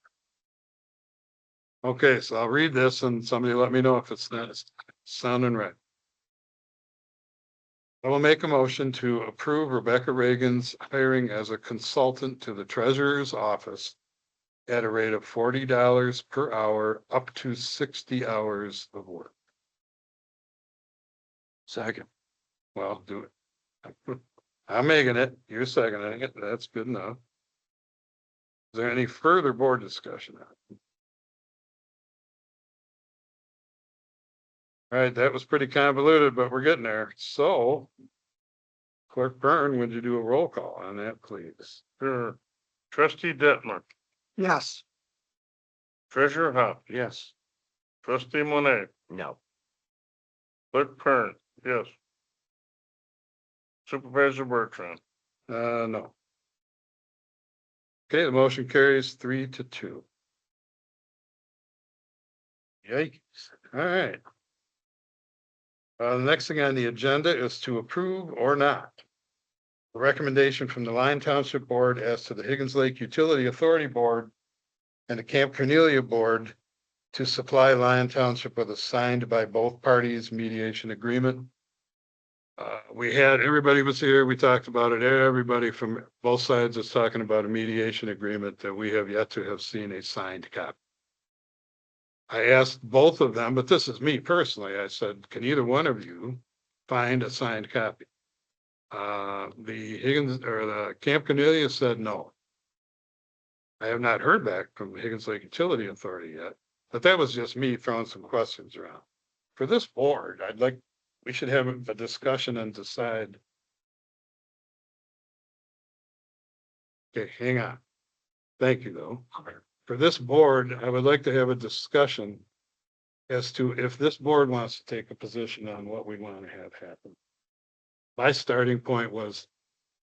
Okay, so I'll read this and somebody let me know if it's not sounding right. I will make a motion to approve Rebecca Reagan's hiring as a consultant to the treasurer's office at a rate of $40 per hour, up to 60 hours of work. Second. Well, do it. I'm making it, you're seconding it, that's good enough. Is there any further board discussion? All right, that was pretty convoluted, but we're getting there, so. Clerk Byrne, would you do a roll call on that, please? Sure. Trustee Detmer, Yes, Treasurer Hop, Yes. Trustee Monet, No. Clerk Kern, yes. Supervisor Bertrand, No. Okay, the motion carries 3-2. Yikes, all right. The next thing on the agenda is to approve or not. The recommendation from the Lyon Township Board as to the Higgins Lake Utility Authority Board and the Camp Cornelia Board to supply Lyon Township with a signed by both parties mediation agreement. Everybody was here, we talked about it, everybody from both sides is talking about a mediation agreement that we have yet to have seen a signed copy. I asked both of them, but this is me personally, I said, can either one of you find a signed copy? The Higgins or the Camp Cornelia said no. I have not heard back from the Higgins Lake Utility Authority yet, but that was just me throwing some questions around. For this board, we should have a discussion and decide. Okay, hang on. Thank you, though. For this board, I would like to have a discussion as to if this board wants to take a position on what we want to have happen. My starting point was,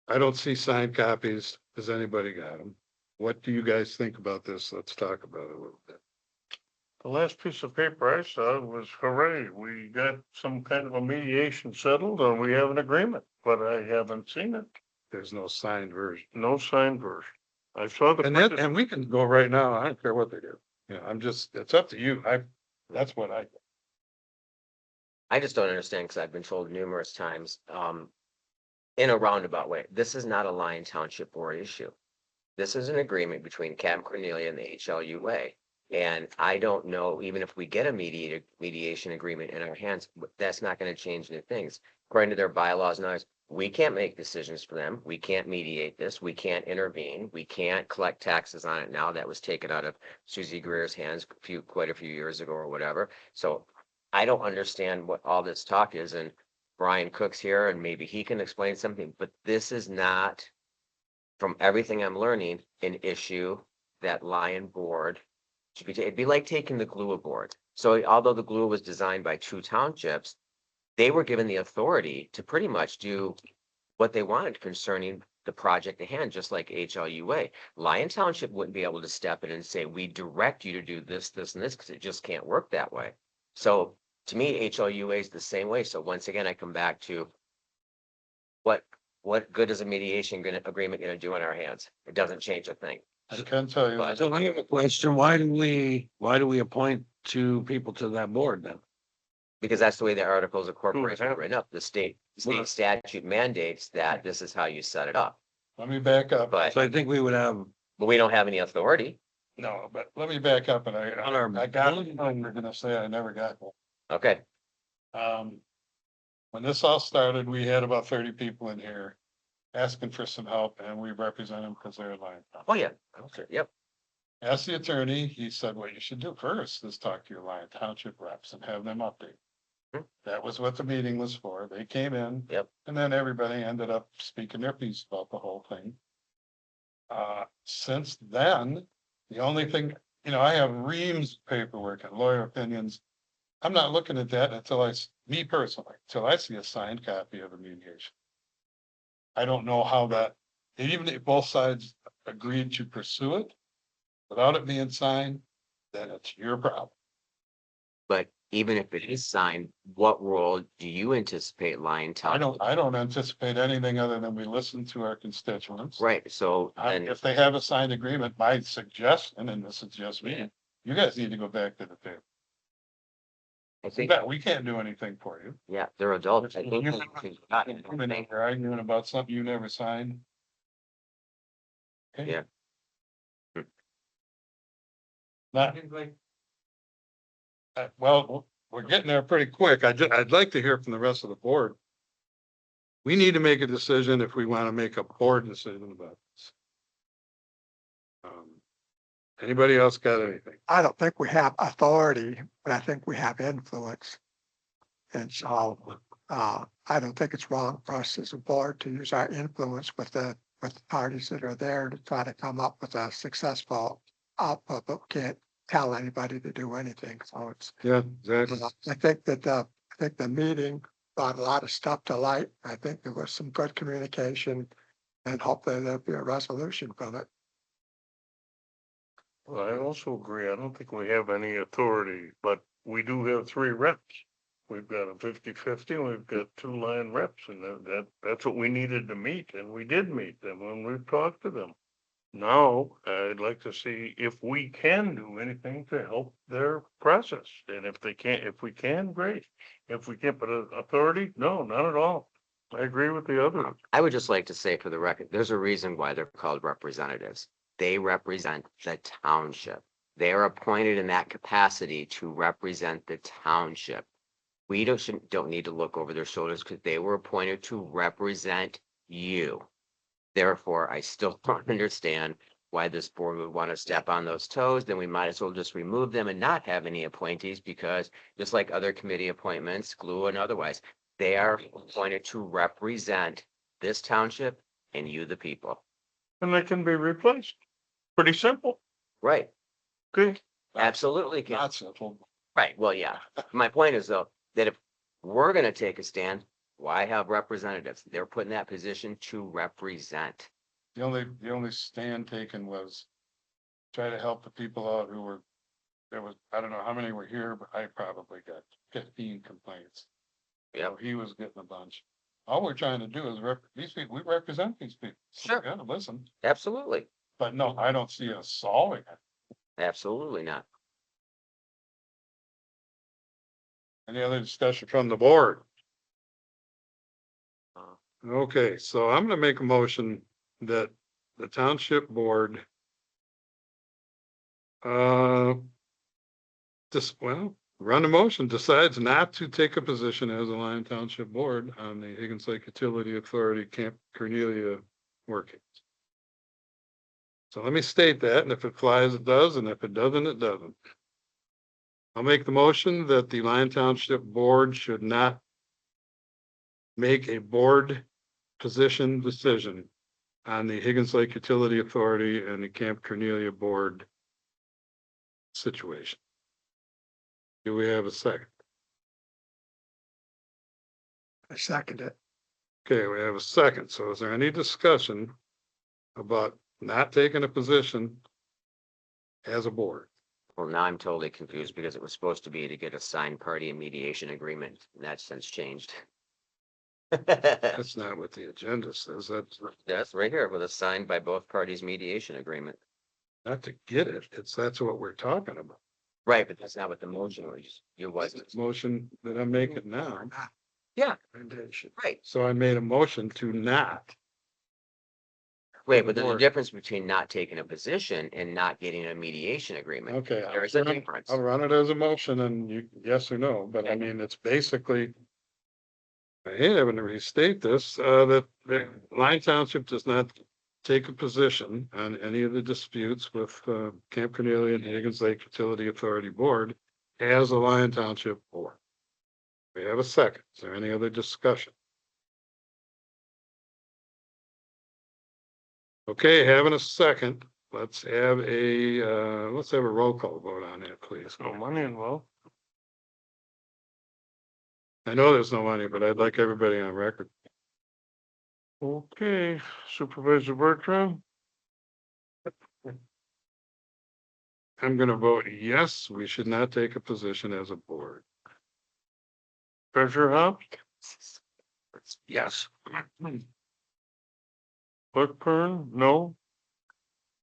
I don't see signed copies. Has anybody got them? What do you guys think about this? Let's talk about it a little bit. the last piece of paper I saw was hooray, we got some kind of a mediation settled and we have an agreement, but I haven't seen it. There's no signed version. No signed version. I saw the. And we can go right now. I don't care what they do. Yeah, it's up to you. That's what I just don't understand, because I've been told numerous times, in a roundabout way, this is not a Lyon Township board issue. This is an agreement between Camp Cornelia and the HLUA. And I don't know, even if we get a mediation agreement in our hands, that's not gonna change any things. According to their bylaws and ours, we can't make decisions for them. We can't mediate this. We can't intervene. We can't collect taxes on it now. That was taken out of Susie Greer's hands quite a few years ago or whatever. So I don't understand what all this talk is, and Brian Cook's here and maybe he can explain something, but this is not, from everything I'm learning, an issue that Lyon board should be, it'd be like taking the GLUA board. So although the GLUA was designed by 2 townships, they were given the authority to pretty much do what they wanted concerning the project at hand, just like HLUA. Lyon Township wouldn't be able to step in and say, we direct you to do this, this, and this, because it just can't work that way. So to me, HLUA is the same way. So once again, I come back to what good is a mediation agreement gonna do in our hands? It doesn't change a thing. I can tell you, But- So I have a question. Why do we appoint 2 people to that board then? Because that's the way the articles of corporation are have- written up. The state Well- statute mandates that this is how you set it up. let me back up. But So I think we would have, we don't have any authority. No, but let me back up and On our- I got it. I'm gonna say I never got one. Okay, When this all started, we had about 30 people in here asking for some help, and we represent them because they're in line. oh yeah, Okay. yep, Asked the attorney, he said, what you should do first is talk to your Lyon Township reps and have them update. Hmm. That was what the meeting was for. They came in. Yep. And then everybody ended up speaking their piece about the whole thing. Since then, the only thing, I have reams of paperwork and lawyer opinions. I'm not looking at that until me personally, until I see a signed copy of the mediation. I don't know how that, even if both sides agreed to pursue it without it being signed, then it's your problem. but even if it is signed, what role do you anticipate Lyon Township? I don't anticipate anything other than we listen to our constituents. Right, so then, If they have a signed agreement, my suggestion, and this is just me, you guys need to go back to the table. I think, We can't do anything for you. yeah, they're adults. I You think. come in here arguing about something you never signed. Okay. Yeah. Not, Things like, well, we're getting there pretty quick. I'd like to hear from the rest of the board. We need to make a decision if we want to make a board decision about this. Anybody else got anything? I don't think we have authority, but I think we have influence. And so, I don't think it's wrong for us as a board to use our influence with the parties that are there to try to come up with a successful output, but we can't tell anybody to do anything. So it's, Yeah, exactly. I think the meeting brought a lot of stuff to light. I think there was some good communication and hopefully there'll be a resolution from it. Well, I also agree. I don't think we have any authority, but we do have 3 reps. We've got a 50-50, and we've got 2 line reps, and that's what we needed to meet, and we did meet them when we talked to them. Now, I'd like to see if we can do anything to help their process, and if we can, great. If we can't, but authority, no, not at all. I agree with the others. I would just like to say for the record, there's a reason why they're called representatives. They represent the township. They are appointed in that capacity to represent the township. We don't need to look over their shoulders because they were appointed to represent you. Therefore, I still don't understand why this board would want to step on those toes. Then we might as well just remove them and not have any appointees, because just like other committee appointments, GLUA and otherwise, they are appointed to represent this township and you, the people. And they can be replaced. Pretty simple. Right, Okay. absolutely can. Not simple. Right, well, yeah. My point is though, that if we're gonna take a stand, why have representatives? They're put in that position to represent. The only stand taken was try to help the people out who were, I don't know how many were here, but I probably got 15 complaints. Yep. He was getting a bunch. All we're trying to do is these people, we represent these people. Sure. Yeah, listen, Absolutely, but no, I don't see us solving it. absolutely not. Any other discussion from the board? Uh. Okay, so I'm gonna make a motion that the township board run a motion, decides not to take a position as a Lyon Township Board on the Higgins Lake Utility Authority Camp Cornelia workings. So let me state that, and if it flies, it does, and if it doesn't, it doesn't. I'll make the motion that the Lyon Township Board should not make a board position decision on the Higgins Lake Utility Authority and the Camp Cornelia Board situation. Do we have a second? I second it. Okay, we have a second. So is there any discussion about not taking a position as a board? Well, now I'm totally confused because it was supposed to be to get a signed party and mediation agreement, and that's since changed. That's not what the agenda says. That's right here with a signed by both parties mediation agreement. Not to get it. That's what we're talking about. Right, but that's not what the motion was. You wasn't. Motion that I'm making now. Yeah, Recommendation. right. So I made a motion to not. Wait, but there's a Board. difference between not taking a position and not getting a mediation agreement. Okay. There is a difference. I'll run it as a motion and you, yes or no, but I mean, it's basically. I hate having to restate this, that Lyon Township does not take a position on any of the disputes with, Camp Cornelia and Higgins Lake Utility Authority Board as a Lyon Township board. We have a second. Is there any other discussion? Okay, having a second, let's have a roll call vote on that, please. No money involved. I know there's no money, but I'd like everybody on record. Okay, Supervisor Bertrand, I'm gonna vote yes, we should not take a position as a board. Treasurer Hobbs, Yes. Clerk Kern, no.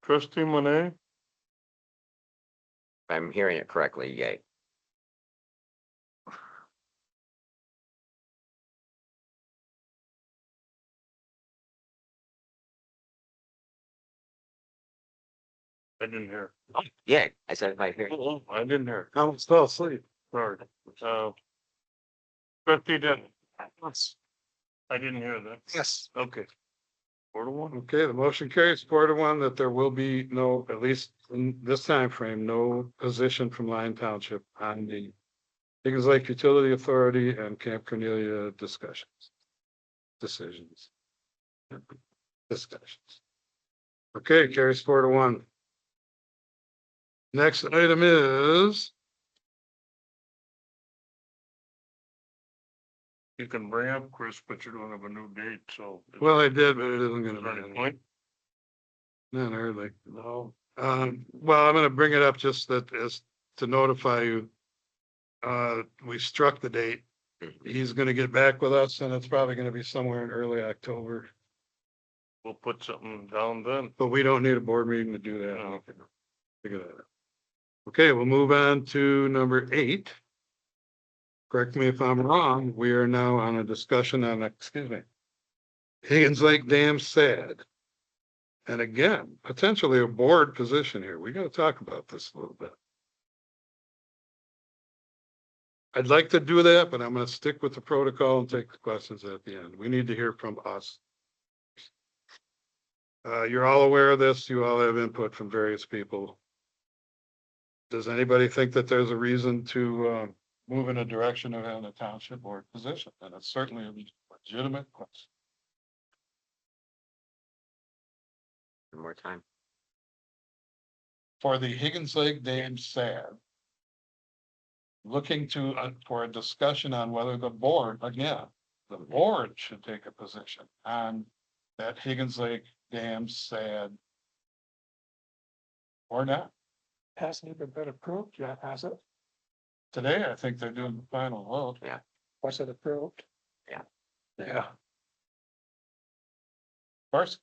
Trustee Monet, If I'm hearing it correctly, yay. I didn't hear. Yeah, I said if I hear. I didn't hear. I'm still asleep. Sorry. Trustee Denton. I didn't hear that. Yes. Okay. 4-1. Okay, the motion carries 4-1 that there will be no, at least in this time frame, no position from Lyon Township on the Higgins Lake Utility Authority and Camp Cornelia decisions. Discussions. Okay, carries 4-1. Next item is, You can bring up Chris, but you don't have a new date, so. well, I did, but it isn't Is there gonna any be, point? not hardly. No. Well, I'm gonna bring it up just that as to notify you. We struck the date. He's gonna get back with us and it's probably gonna be somewhere in early October, We'll put something down then. but we don't need a board meeting to do that. No. We can figure that out. Okay, we'll move on to number 8. Correct me if I'm wrong. We are now on a discussion on, Higgins Lake Dam SAD. And again, potentially a board position here. We gotta talk about this a little bit. I'd like to do that, but I'm gonna stick with the protocol and take the questions at the end. We need to hear from us. You're all aware of this. You all have input from various people. Does anybody think that there's a reason to, move in a direction of having a township board position? And it's certainly a legitimate question. One more time. For the Higgins Lake Dam SAD. Looking to, for a discussion on whether the board, again, the board should take a position on that Higgins Lake Dam SAD. Or not. Hasn't even been approved yet, has it? Today, I think they're doing the final vote. Was it approved? Yeah. First,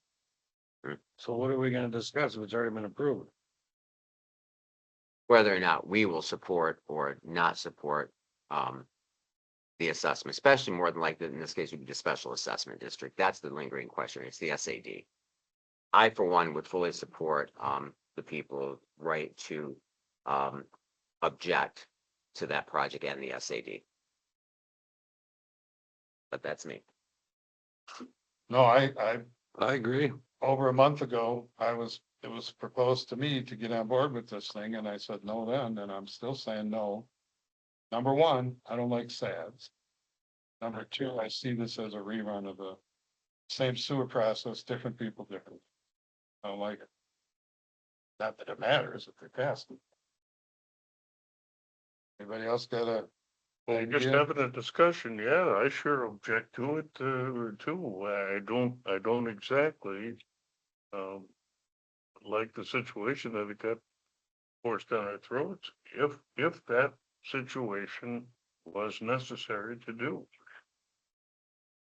So what are we gonna discuss if it's already been approved? Whether or not we will support or not support, the assessment, especially more than likely in this case would be the special assessment district. That's the lingering question. It's the SAD. I, for one, would fully support the people's right to object to that project and the SAD. But that's me. No, I, I agree. over a month ago, it was proposed to me to get on board with this thing, and I said no then, and I'm still saying no. Number one, I don't like SADs. Number two, I see this as a rerun of the same sewer process, different people, different. I don't like it. Not that it matters if they pass it. Anybody else got a? Well, just idea? having a discussion, yeah, I sure object to it, too. I don't exactly, um, like the situation that it got forced down our throats, if that situation was necessary to do.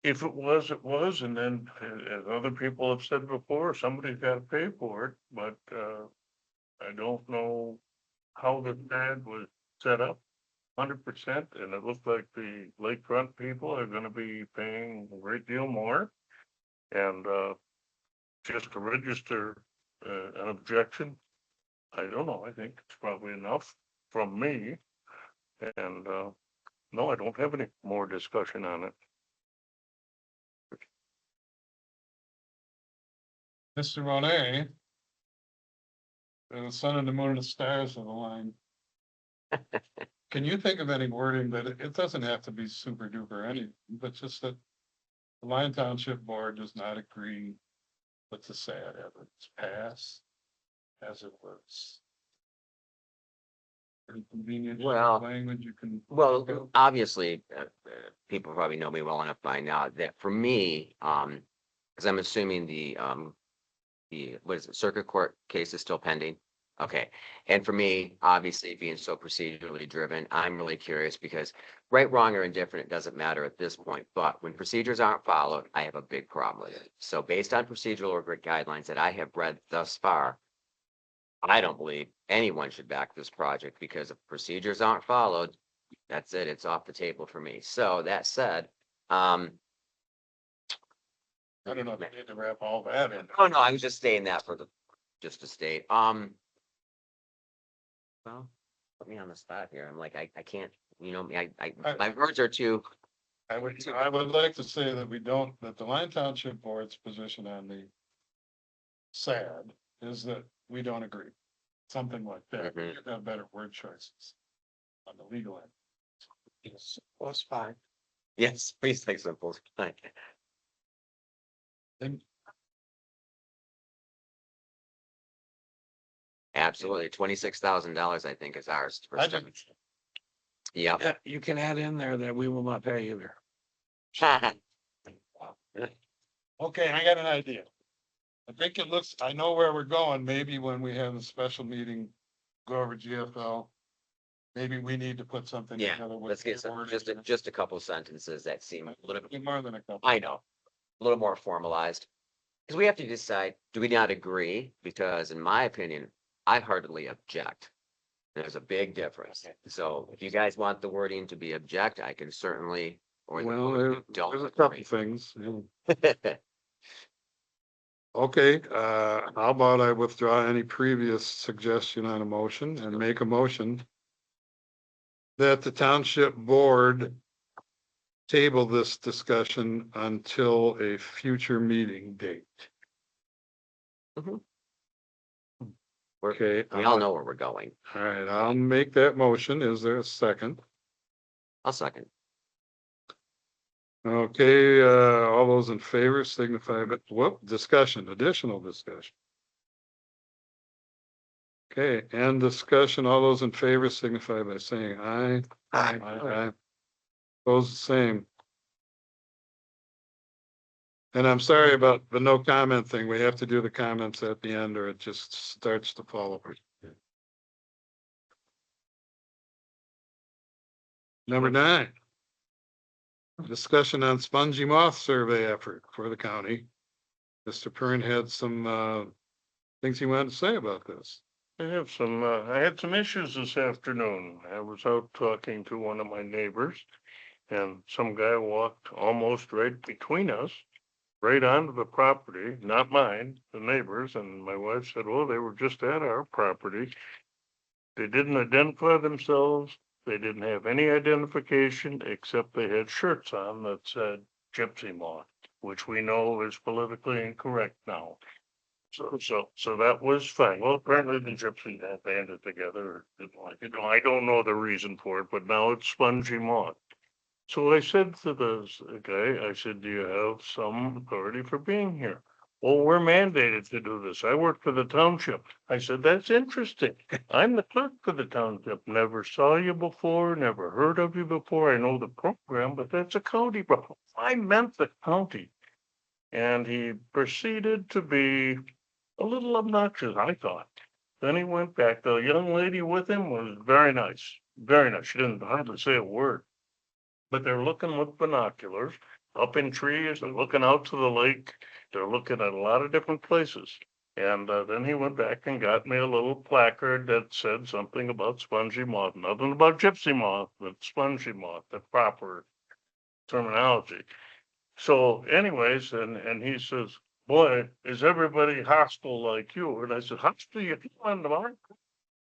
If it was, it was, and then, as other people have said before, somebody's gotta pay for it, but, I don't know how the pad was set up 100%, and it looks like the lakefront people are gonna be paying a great deal more. And, just to register, an objection, I don't know, I think it's probably enough from me. And, no, I don't have any more discussion on it. Mr. Monet. The sun and the moon and the stars of the line. Can you think of any wording that it doesn't have to be super duper anything, but just that the Lyon Township Board does not agree with the SAD as it's passed as it was. Pretty convenient Well- language you can. Well, obviously, people probably know me well enough by now that for me, because I'm assuming what is it, circuit court case is still pending? Okay, and for me, obviously, being so procedurally driven, I'm really curious because right, wrong, or indifferent, it doesn't matter at this point, but when procedures aren't followed, I have a big problem with it. So based on procedural or guidelines that I have read thus far, I don't believe anyone should back this project because if procedures aren't followed, that's it, it's off the table for me. So that said, I don't know if you need to wrap all that in. oh no, I was just saying that just to state, well, put me on the spot here. I'm like, I can't, you know, my words are too, I would like to say that that the Lyon Township Board's position on the SAD is that we don't agree. Something like that. We Mhm. should have better word choices on the legal end. Yes, that's fine. yes, please take simple. And Absolutely, $26,000, I think, is ours. For I start. just, Yep. Yeah, you can add in there that we will not pay either. okay, I got an idea. I think it looks, I know where we're going. Maybe when we have a special meeting, go over GFL. Maybe we need to put something Yeah, together with. let's get some, wording. just a couple sentences that seem a little bit, More than a couple. I know, a little more formalized. Because we have to decide, do we not agree? Because in my opinion, I heartily object. There's a big difference. So if you guys want the wording to be object, I can certainly, or the Well, wording don't there's a couple agree. things. Yeah. Okay, how about I withdraw any previous suggestion on a motion and make a motion that the township board table this discussion until a future meeting date. Okay. We all know where we're going. All right, I'll make that motion. Is there a second? I'll second. Okay, all those in favor signify, but additional discussion. Okay, and discussion, all those in favor signify by saying aye. Aye. Aye. Opposed, the same. And I'm sorry about the no comment thing. We have to do the comments at the end or it just starts to fall apart. Number 9. Discussion on spongy moth survey effort for the county. Mr. Pern had some things he wanted to say about this. I had some issues this afternoon. I was out talking to one of my neighbors. and some guy walked almost right between us, right onto the property, not mine, the neighbors, and my wife said, well, they were just at our property. They didn't identify themselves. They didn't have any identification except they had shirts on that said Gypsy Moth, which we know is politically incorrect now. So that was fine. Well, apparently the gypsies had banded together. Or didn't like it. I don't know the reason for it, but now it's Spongy Moth. So I said to the guy, I said, do you have some authority for being here? Well, we're mandated to do this. I work for the township. I said, that's interesting. I'm the clerk for the township. Never saw you before, never heard of you before. I know the program, but that's a county problem. I meant the county. And he proceeded to be a little obnoxious, I thought. Then he went back. The young lady with him was very nice, very nice. She didn't hardly say a word. But they're looking with binoculars up in trees, they're looking out to the lake, they're looking at a lot of different places. And then he went back and got me a little placard that said something about spongy moth, nothing about gypsy moth, but spongy moth, the proper terminology. So anyways, and he says, boy, is everybody hostile like you? And I said, hostile, you come on the market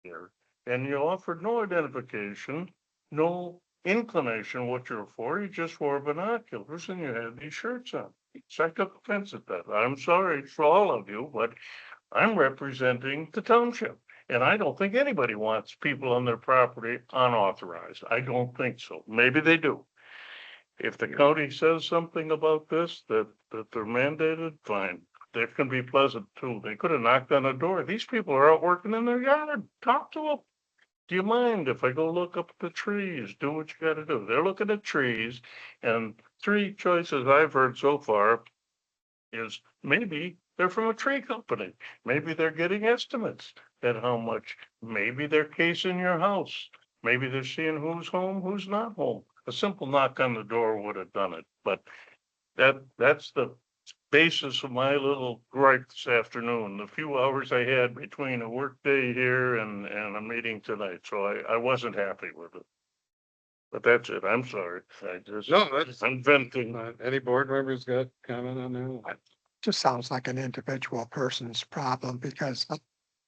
here. And you offered no identification, no inclination what you're for. You just wore binoculars and you had these shirts on. So I took offense at that. I'm sorry for all of you, but I'm representing the township. And I don't think anybody wants people on their property unauthorized. I don't think so. Maybe they do. If the county says something about this, that they're mandated, fine. That can be pleasant too. They could have knocked on a door. These people are out working in their yard. Talk to them. Do you mind if I go look up at the trees? Do what you gotta do. They're looking at trees, and three choices I've heard so far is maybe they're from a tree company. Maybe they're getting estimates at how much. Maybe they're casing your house. Maybe they're seeing who's home, who's not home. A simple knock on the door would have done it, but that's the basis of my little gripe this afternoon, the few hours I had between a work day here and a meeting tonight, so I wasn't happy with it. But that's it, I'm sorry, I just, No, that's, I'm venting. any board members got comment on that? Just sounds like an individual person's problem because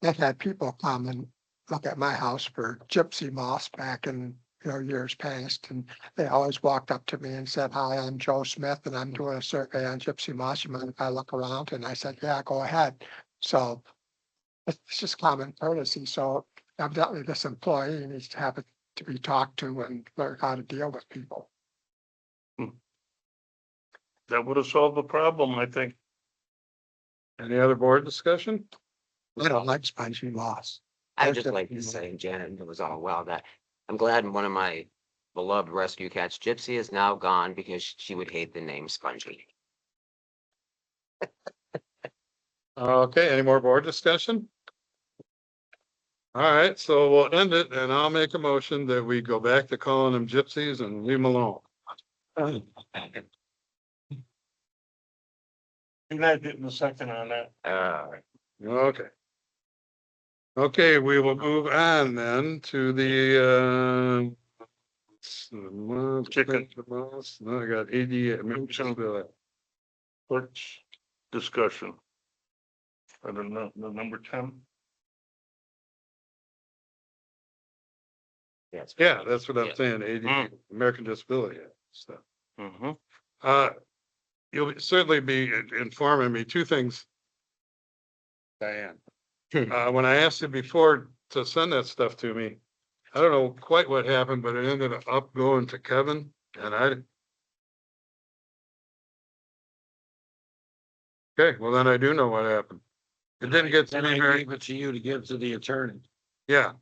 I've had people come and look at my house for gypsy moths back in, years past. And they always walked up to me and said, hi, I'm Joe Smith and I'm doing a survey on gypsy moths. You mind if I look around? And I said, yeah, go ahead. So it's just common courtesy. So evidently this employee needs to have it to be talked to and learn how to deal with people. That would have solved the problem, I think. Any other board discussion? I don't like spongy moths. I would There's just like to different- say, Janet, it was all well that I'm glad one of my beloved rescue cats, Gypsy, is now gone because she would hate the name Spongy. Okay, any more board discussion? All right, so we'll end it and I'll make a motion that we go back to calling them gypsies and leave them alone. You're not getting a second on that. Okay. Okay, we will move on then to the, Chicken. No, I got 80. Clerk's discussion. I don't know, the number 10. Yes. Yeah, that's what I'm Yeah. saying, AD, American Disability Act stuff. Mm-hmm. You'll certainly be informing me two things. Diane, when I asked you before to send that stuff to me, I don't know quite what happened, but it ended up going to Kevin and I. Okay, well then I do know what happened. It didn't get to Then me I very, gave it to you to give to the attorney. yeah.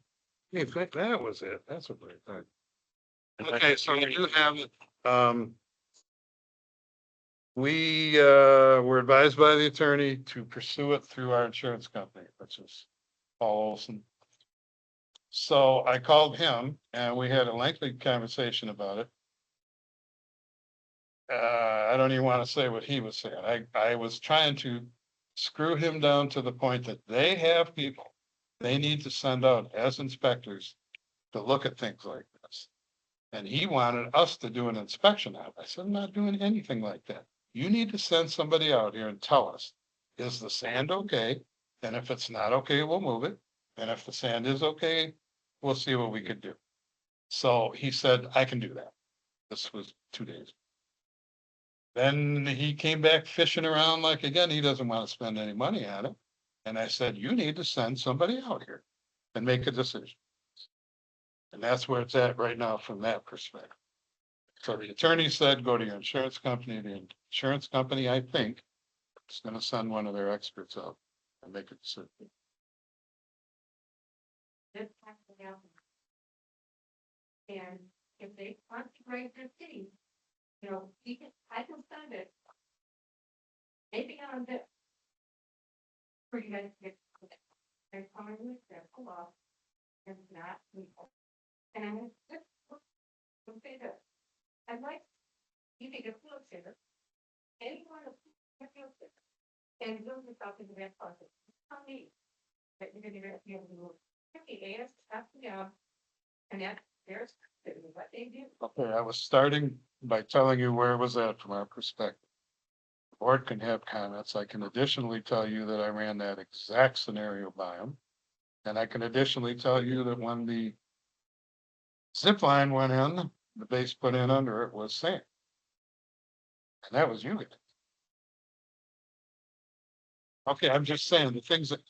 In fact, that was it. That's what I thought. Okay, so I do have it. We were advised by the attorney to pursue it through our insurance company, which is Paul Olson. So I called him and we had a lengthy conversation about it. I don't even want to say what he was saying. I was trying to screw him down to the point that they have people they need to send out as inspectors to look at things like this. And he wanted us to do an inspection on it. I said, I'm not doing anything like that. You need to send somebody out here and tell us, is the sand okay? And if it's not okay, we'll move it. And if the sand is okay, we'll see what we could do. So he said, I can do that. This was 2 days. Then he came back fishing around like, again, he doesn't want to spend any money on it. And I said, you need to send somebody out here and make a decision. And that's where it's at right now from that perspective. So the attorney said, go to your insurance company. The insurance company, I think, is gonna send one of their experts out and make a decision. This has to happen. And if they want to raise their fee, you know, I can send it. Maybe on this. For you guys to get. They're coming with their law. And it's not legal. And I'm just, we'll say this. I'd like, you think a field sitter. Anyone who's a field sitter. And build yourself into that closet. Tell me. That you're gonna be able to move. Okay, AS, that's the job. And that, there's what they do. Okay, I was starting by telling you where it was at from our perspective. The board can have comments. I can additionally tell you that I ran that exact scenario by them. And I can additionally tell you that when the zip line went in, the base put in under it was sand. And that was you guys. Okay, I'm just saying the things that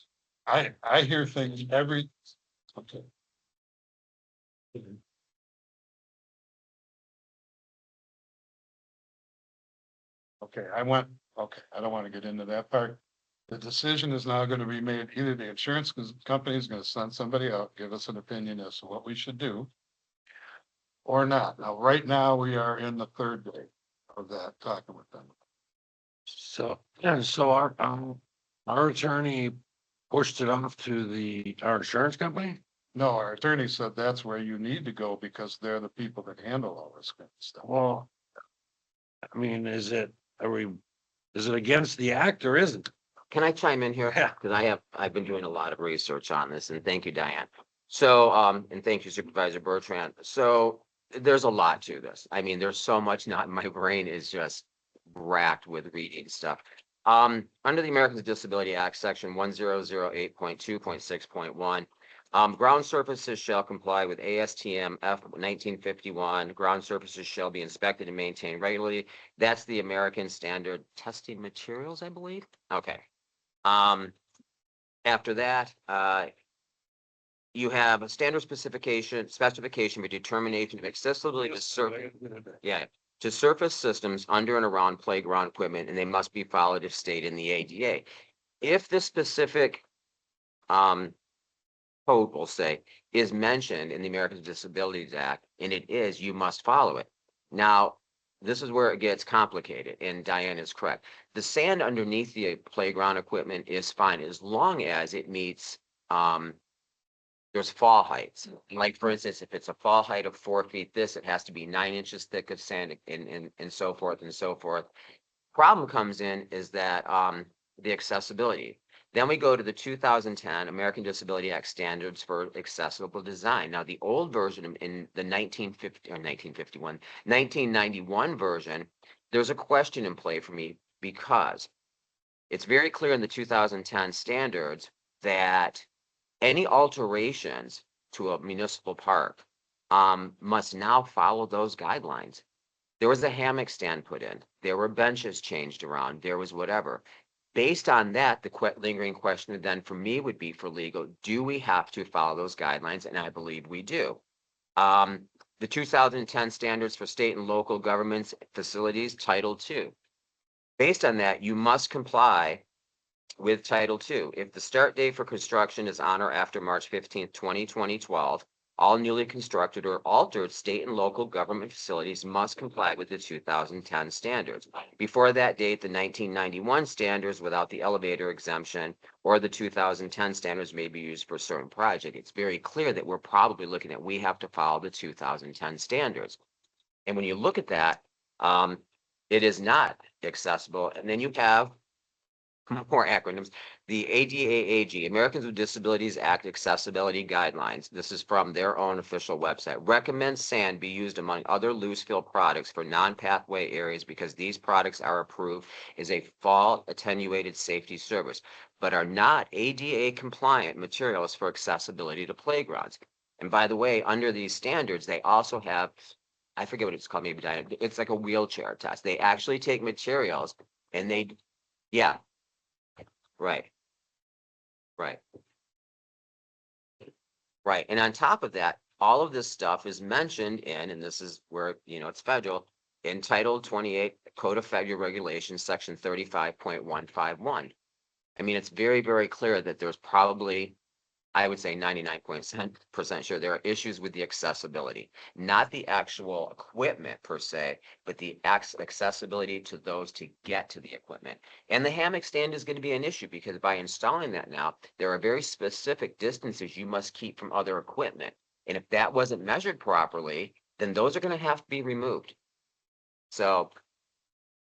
I hear things every, okay. Okay, I don't want to get into that part. The decision is now going to be made, either the insurance company is going to send somebody out, give us an opinion as to what we should do. Or not. Now, right now, we are in the third day of that, talking with them. So, yeah, so our attorney pushed it off to our insurance company? No, our attorney said that's where you need to go because they're the people that handle all this kind of stuff. Well, I mean, is it against the act or isn't? Can I chime in here? Yeah. Because I've been doing a lot of research on this, and thank you, Diane. So, and thank you Supervisor Bertrand. So there's a lot to this. I mean, there's so much, not my brain is just racked with reading stuff. Under the Americans with Disability Act, section 1008.2.6.1, ground surfaces shall comply with ASTM F 1951. Ground surfaces shall be inspected and maintained regularly. That's the American Standard Testing Materials, I believe. Okay. After that, you have a standard specification for determination of accessibility to surface systems under and around playground equipment, and they must be followed if stated in the ADA. If the specific code, will say, is mentioned in the Americans with Disabilities Act, and it is, you must follow it. Now, this is where it gets complicated, and Diane is correct. The sand underneath the playground equipment is fine as long as it meets there's fall heights. Like for instance, if it's a fall height of 4 feet, it has to be 9 inches thick of sand and so forth and so forth. Problem comes in is that the accessibility. Then we go to the 2010 American Disability Act standards for accessible design. Now, the old version in the 1991 version, there's a question in play for me because it's very clear in the 2010 standards that any alterations to a municipal park must now follow those guidelines. There was a hammock stand put in. There were benches changed around. There was whatever. Based on that, the lingering question then for me would be for legal, do we have to follow those guidelines? And I believe we do. The 2010 standards for state and local governments facilities, Title II. Based on that, you must comply with Title II. If the start date for construction is on or after March 15th, 2012, all newly constructed or altered state and local government facilities must comply with the 2010 standards. Before that date, the 1991 standards without the elevator exemption or the 2010 standards may be used for a certain project. It's very clear that we're probably looking at we have to follow the 2010 standards. And when you look at that, it is not accessible. And then you have more acronyms. The ADAAG, Americans with Disabilities Act Accessibility Guidelines, this is from their own official website, recommends sand be used among other loose fill products for non-pathway areas because these products are approved as a fault attenuated safety service, but are not ADA compliant materials for accessibility to playgrounds. And by the way, under these standards, they also have, I forget what it's called, maybe Diana, it's like a wheelchair test. They actually take materials and they, yeah, right. Right. Right. And on top of that, all of this stuff is mentioned in, and this is where, it's federal, in Title 28 Code of Federal Regulations, Section 35.151. I mean, it's very, very clear that there's probably, I would say 99% sure there are issues with the accessibility, not the actual equipment per se, but the accessibility to those to get to the equipment. And the hammock stand is going to be an issue because by installing that now, there are very specific distances you must keep from other equipment. And if that wasn't measured properly, then those are going to have to be removed. So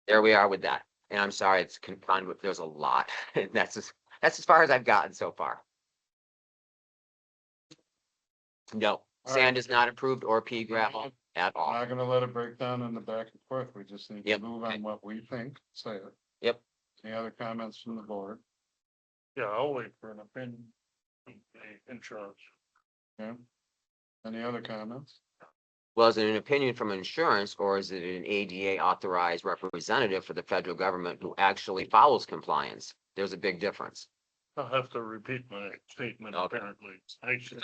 there we are with that. And I'm sorry, it's confined with, there's a lot. That's as far as I've gotten so far. No, All sand right. is not approved or pea gravel at I'm all. not gonna let it break down in the back and forth. We just need to Yep. move on what we think, say it. Yep. Any other comments from the board? Yeah, I'll wait for an opinion. from the Insurance. Yeah. Any other comments? Well, is it an opinion from insurance or is it an ADA authorized representative for the federal government who actually follows compliance? There's a big difference. I'll have to repeat my statement Okay. apparently. I should,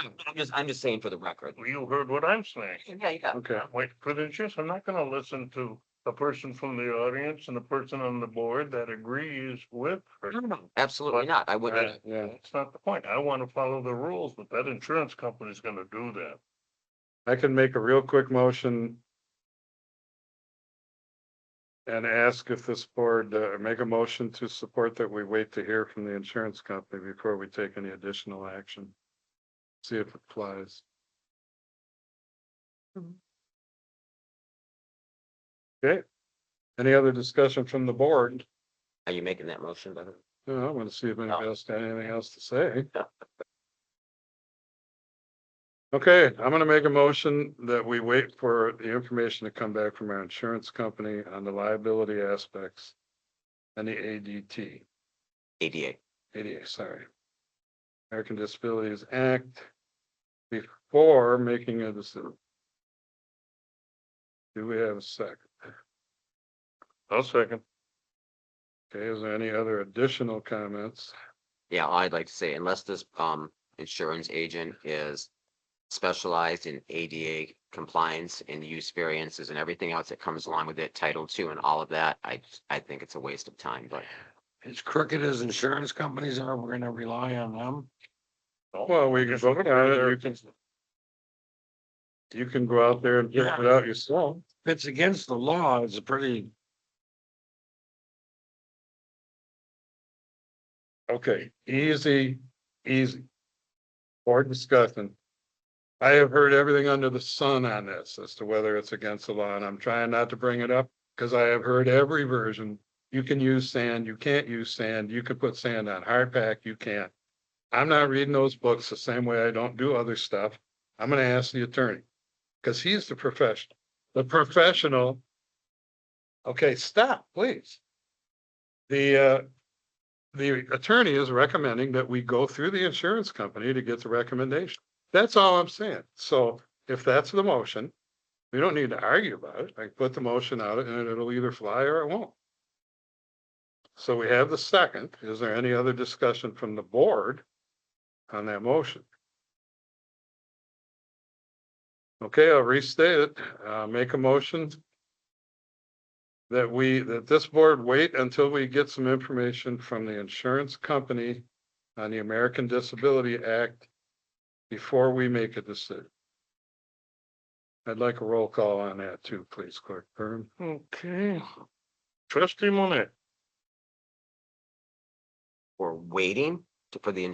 I'm just saying for the record. well, you heard what I'm saying. Yeah. Okay, I'm waiting for the insurance. I'm not gonna listen to a person from the audience and a person on the board that agrees with her. No, absolutely not. I wouldn't. yeah. That's not the point. I want to follow the rules, but that insurance company's gonna do that. I can make a real quick motion and ask if this board, make a motion to support that we wait to hear from the insurance company before we take any additional action. See if it flies. Okay. Any other discussion from the board? Are you making that motion, by the way? No, I want to see if anybody else got anything else to say. Okay, I'm gonna make a motion that we wait for the information to come back from our insurance company on the liability aspects and the ADA. ADA, sorry. American Disabilities Act before making a decision. Do we have a second? I'll second. Okay, is there any other additional comments? Yeah, I'd like to say unless this insurance agent is specialized in ADA compliance and use variances and everything else that comes along with it, Title II and all of that, I think it's a waste of time, but As crooked as insurance companies are, we're gonna rely on them. Well, we can vote on it. You can go out there and figure it out yourself. If it's against the law, it's a pretty, Okay, easy. Board discussion. I have heard everything under the sun on this as to whether it's against the law, and I'm trying not to bring it up because I have heard every version. You can use sand, you can't use sand, you can put sand on hard pack, you can't. I'm not reading those books the same way I don't do other stuff. I'm gonna ask the attorney, because he's the professional. The professional. Okay, stop, please. The attorney is recommending that we go through the insurance company to get the recommendation. That's all I'm saying. So if that's the motion, we don't need to argue about it. I can put the motion out and it'll either fly or it won't. So we have the second. Is there any other discussion from the board on that motion? Okay, I'll restate it. Make a motion that this board wait until we get some information from the insurance company on the American Disability Act before we make a decision. I'd like a roll call on that too, please, Clerk Byrne. Okay. Trustee Monet, we're waiting for the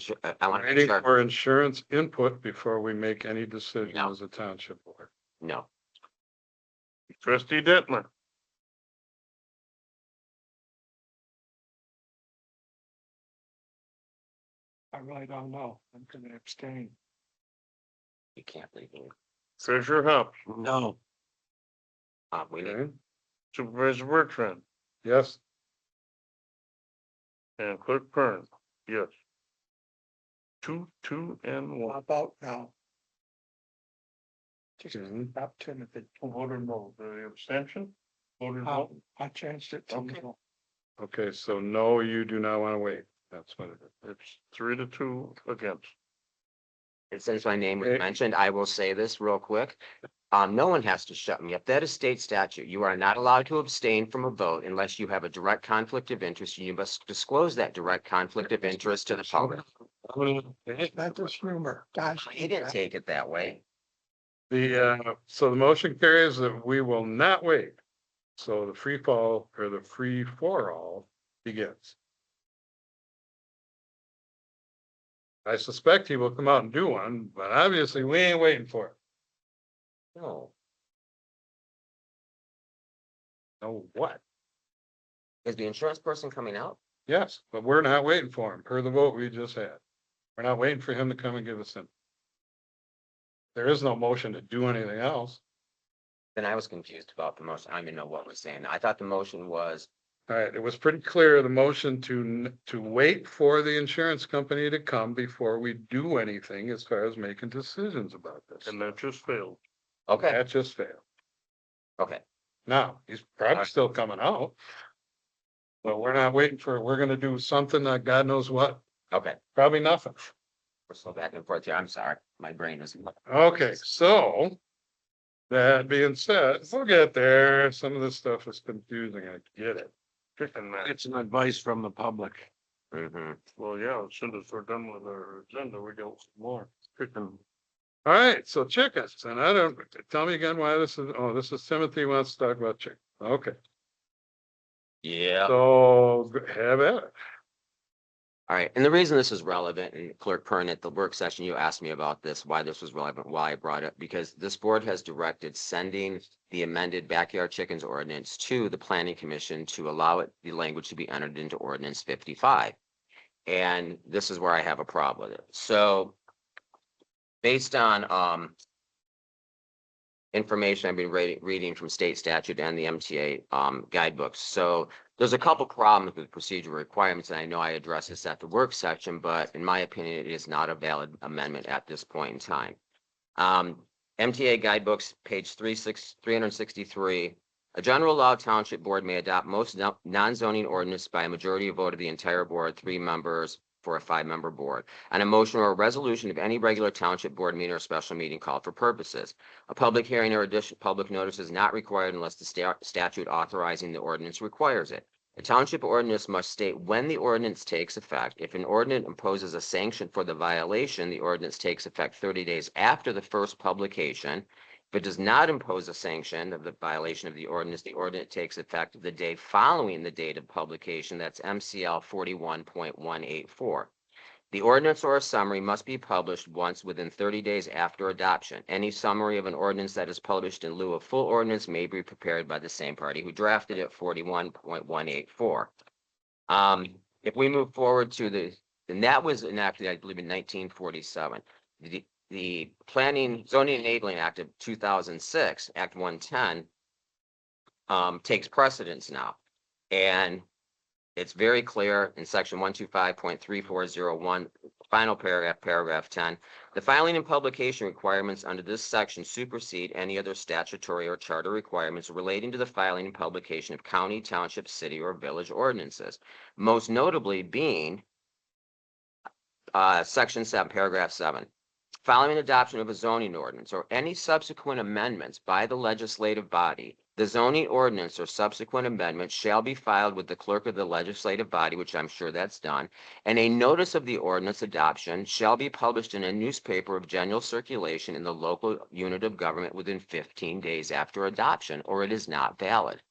I want to make Waiting sure. for insurance input before we make any decision No. as a township board. No, trustee Detmer, really don't know. I'm gonna abstain. You can't legally. Treasurer Hump, No, We need, okay. Supervisor Bertrand Yes, and Clerk Kern, yes. Two, and How one. about now? Just Okay. opportunity. Voted no, the abstention? Voted no? I changed it to Okay. no. Okay, so no, you do not want to wait. That's what it is. It's 3-2 against. and since my name was Okay. mentioned, I will say this real quick. No one has to shut me up. That is state statute. You are not allowed to abstain from a vote unless you have a direct conflict of interest. You must disclose that direct conflict of interest to the public. That's just rumor, guys. He didn't take it that way. So the motion carries that we will not wait. So the free fall or the free for all begins. I suspect he will come out and do one, but obviously we ain't waiting for it. No, No what? is the insurance person coming out? Yes, but we're not waiting for him per the vote we just had. We're not waiting for him to come and give us in. There is no motion to do anything else. Then I was confused about the motion. I don't even know what we're saying. I thought the motion was, All right, it was pretty clear, the motion to wait for the insurance company to come before we do anything as far as making decisions about this. And that just failed. okay, That just failed. okay, Now, he's probably still coming out. But we're not waiting for, we're gonna do something that God knows what, okay. probably nothing. We're still back and forth here. I'm sorry. My brain is. Okay, so. That being said, we'll get there. Some of this stuff is confusing. I get it. Chicken man. get some advice from the public. Mhm. Well, yeah, as soon as we're done with our agenda, we go some more. Chicken. All right, so chickens, and I don't, tell me again why this is, oh, this is Timothy wants to talk about chicken. Okay, Yeah. so have at it. All right, and the reason this is relevant, and Clerk Kern, at the work session, you asked me about this, why this was relevant, why I brought it, because this board has directed sending the amended backyard chickens ordinance to the planning commission to allow it, the language to be entered into ordinance 55. And this is where I have a problem with it. So based on information I've been reading from state statute and the MTA guidebooks. So there's a couple problems with procedural requirements, and I know I addressed this at the work section, but in my opinion, it is not a valid amendment at this point in time. MTA guidebooks, page 363, a general law township board may adopt most non-zoning ordinance by a majority vote of the entire board, 3 members for a 5-member board, and a motion or a resolution of any regular township board meeting or special meeting called for purposes. A public hearing or additional public notice is not required unless the statute authorizing the ordinance requires it. A township ordinance must state when the ordinance takes effect. If an ordinance imposes a sanction for the violation, the ordinance takes effect 30 days after the first publication. If it does not impose a sanction of the violation of the ordinance takes effect the day following the date of publication. That's MCL 41.184. The ordinance or a summary must be published once within 30 days after adoption. Any summary of an ordinance that is published in lieu of full ordinance may be prepared by the same party who drafted it, 41.184. If we move forward to and that was enacted, I believe, in 1947. The Planning, Zoning Enabling Act of 2006, Act 110, takes precedence now. And it's very clear in section 125.3401, final paragraph, paragraph 10. The filing and publication requirements under this section supersede any other statutory or charter requirements relating to the filing and publication of county, township, city, or village ordinances. Most notably being section 7, paragraph 7. Following adoption of a zoning ordinance or any subsequent amendments by the legislative body, the zoning ordinance or subsequent amendment shall be filed with the clerk of the legislative body, which I'm sure that's done, and a notice of the ordinance adoption shall be published in a newspaper of general circulation in the local unit of government within 15 days after adoption, or it is not valid.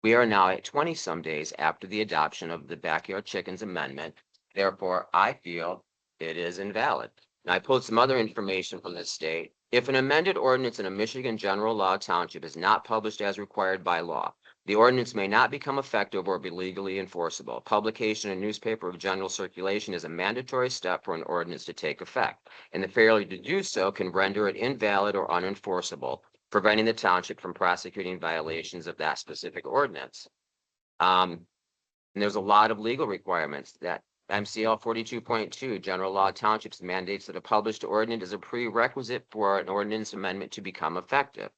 We are now at 20-some days after the adoption of the Backyard Chickens Amendment. Therefore, I feel it is invalid. Now, I pulled some other information from the state. If an amended ordinance in a Michigan general law township is not published as required by law, The ordinance may not become effective or be legally enforceable. Publication in newspaper of general circulation is a mandatory step for an ordinance to take effect, and the failure to do so can render it invalid or unenforceable, preventing the township from prosecuting violations of that specific ordinance. And there's a lot of legal requirements that MCL 42.2, General Law of Townships, mandates that a published ordinance is a prerequisite for an ordinance amendment to become effective.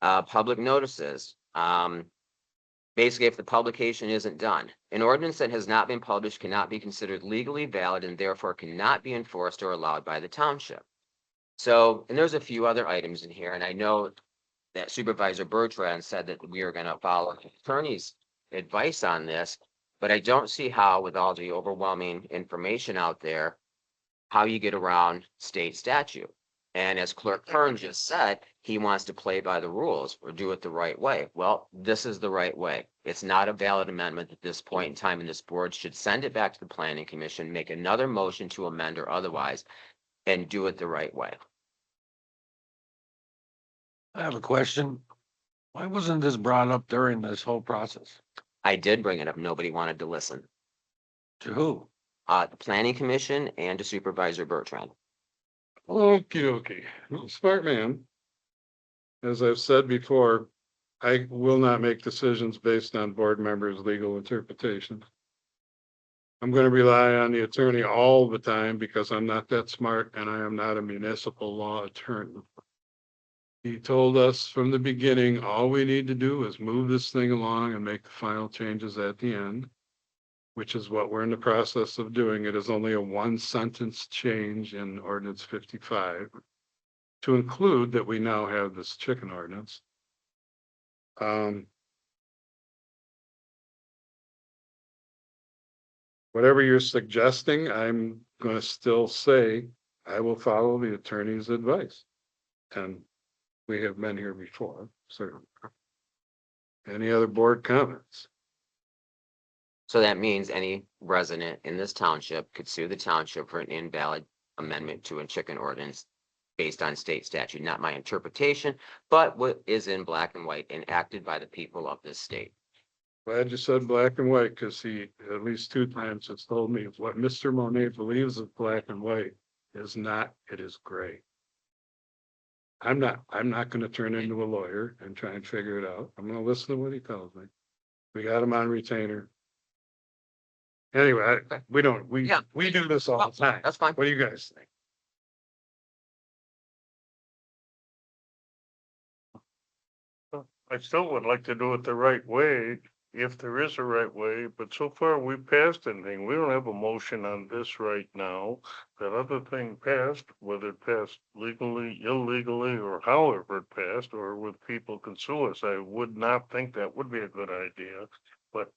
Public notices. Basically, if the publication isn't done, an ordinance that has not been published cannot be considered legally valid and therefore cannot be enforced or allowed by the township. So, and there's a few other items in here, and I know that Supervisor Bertrand said that we are going to follow the attorney's advice on this, but I don't see how, with all the overwhelming information out there, how you get around state statute. And as Clerk Kern just said, he wants to play by the rules or do it the right way. Well, this is the right way. It's not a valid amendment at this point in time, and this board should send it back to the Planning Commission, make another motion to amend or otherwise, and do it the right way. I have a question. Why wasn't this brought up during this whole process? I did bring it up. Nobody wanted to listen. To who? The Planning Commission and to Supervisor Bertrand. Okey dokey. Smart man. As I've said before, I will not make decisions based on board members' legal interpretation. I'm going to rely on the attorney all the time because I'm not that smart and I am not a municipal law attorney. He told us from the beginning, all we need to do is move this thing along and make the final changes at the end, which is what we're in the process of doing. It is only a one sentence change in ordinance 55 to include that we now have this chicken ordinance. Whatever you're suggesting, I'm going to still say I will follow the attorney's advice. And we have been here before, certainly. Any other board comments? So that means any resident in this township could sue the township for an invalid amendment to a chicken ordinance based on state statute, not my interpretation, but what is in black and white enacted by the people of this state. Glad you said black and white, because he at least 2 times has told me what Mr. Monet believes of black and white is not, it is gray. I'm not going to turn into a lawyer and try and figure it out. I'm going to listen to what he tells me. We got him on retainer. Anyway, we do this all the time. That's fine. What do you guys think? I still would like to do it the right way, if there is a right way, but so far we passed anything. We don't have a motion on this right now. That other thing passed, whether it passed legally, illegally, or however it passed, or with people can sue us. I would not think that would be a good idea, but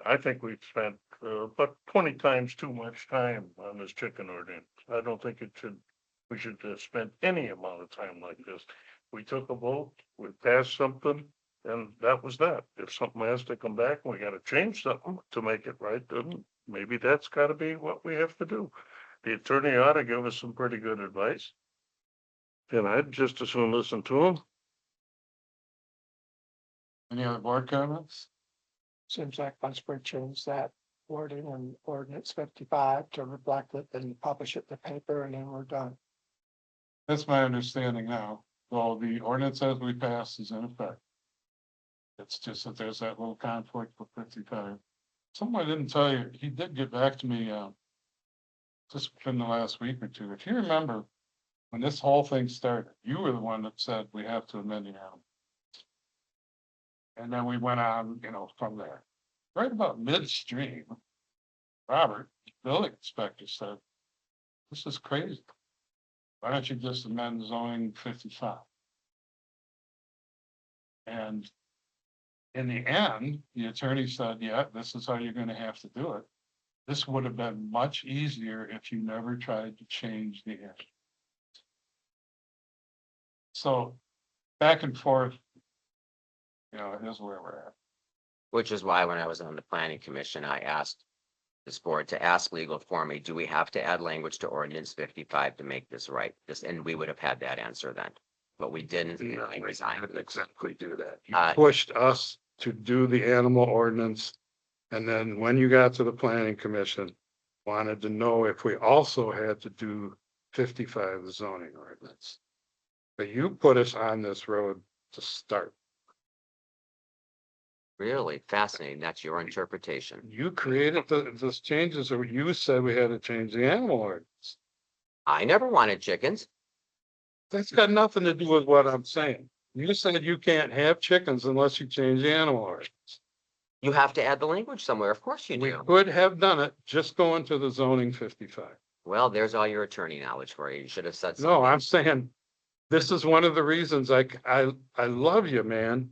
I think we've spent about 20 times too much time on this chicken ordinance. I don't think we should spend any amount of time like this. We took a vote, we passed something, and that was that. If something has to come back and we gotta change something to make it right, then maybe that's gotta be what we have to do. The attorney ought to give us some pretty good advice. And I'd just as soon listen to him. Any other board comments? Seems like once we change that wording in ordinance 55 to reflect it and publish it in the paper, and then we're done. That's my understanding now. Well, the ordinance as we pass is in effect. It's just that there's that little conflict with 55. Someone didn't tell you, he did get back to me, just within the last week or two. If you remember, when this whole thing started, you were the one that said we have to amend the animal. And then we went on, from there. Right about midstream, Robert, building inspector, said, this is crazy. Why don't you just amend zoning 55? And in the end, the attorney said, yeah, this is how you're going to have to do it. This would have been much easier if you never tried to change the end. So back and forth, is where we're at. Which is why when I was on the Planning Commission, I asked this board to ask legal for me, do we have to add language to ordinance 55 to make this right? And we would have had that answer then, but we didn't. No, I resigned. exactly do that. You Uh, pushed us to do the animal ordinance. And then when you got to the planning commission, wanted to know if we also had to do 55, the zoning ordinance. But you put us on this road to start. Really fascinating. That's your interpretation. You created those changes, or you said we had to change the animal ordinance. I never wanted chickens. That's got nothing to do with what I'm saying. You said you can't have chickens unless you change the animal ordinance. You have to add the language somewhere. Of course you We do. could have done it, just going to the zoning 55. Well, there's all your attorney knowledge for you. You should have said No, something. I'm saying, this is one of the reasons I love you, man.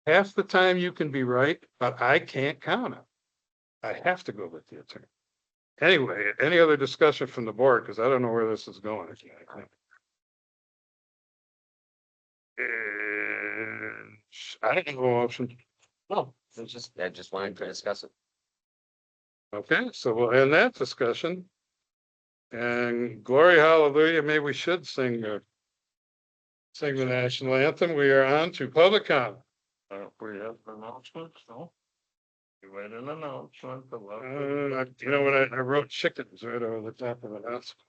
Half the time you can be right, but I can't count it. I have to go with the attorney. Anyway, any other discussion from the board? Because I don't know where this is going. And I don't have a motion. No, it's just, I just wanted to discuss it. Okay, so we'll end that discussion. And glory hallelujah, maybe we should sing the national anthem. We are on to public comment. We have announcements, no? You made an announcement. You know what, I wrote chickens right over the top of the announcement.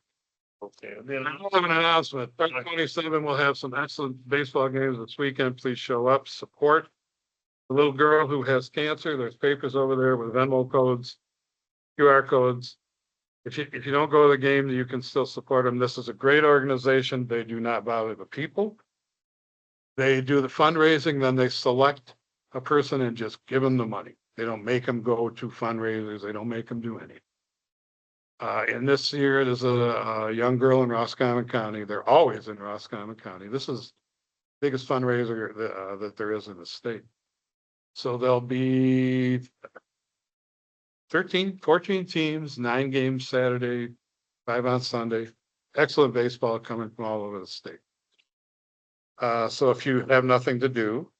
Okay. I don't have an announcement. 27 will have some excellent baseball games this weekend. Please show up, support the little girl who has cancer. There's papers over there with Venmo codes, QR codes. If you don't go to the game, you can still support them. This is a great organization. They do not bother the people. They do the fundraising, then they select a person and just give them the money. They don't make them go to fundraisers. They don't make them do anything. And this year, there's a young girl in Roscommon County. They're always in Roscommon County. This is the biggest fundraiser that there is in the state. So there'll be 14 teams, 9 games Saturday, 5 on Sunday. Excellent baseball coming from all over the state. So if you have nothing to do,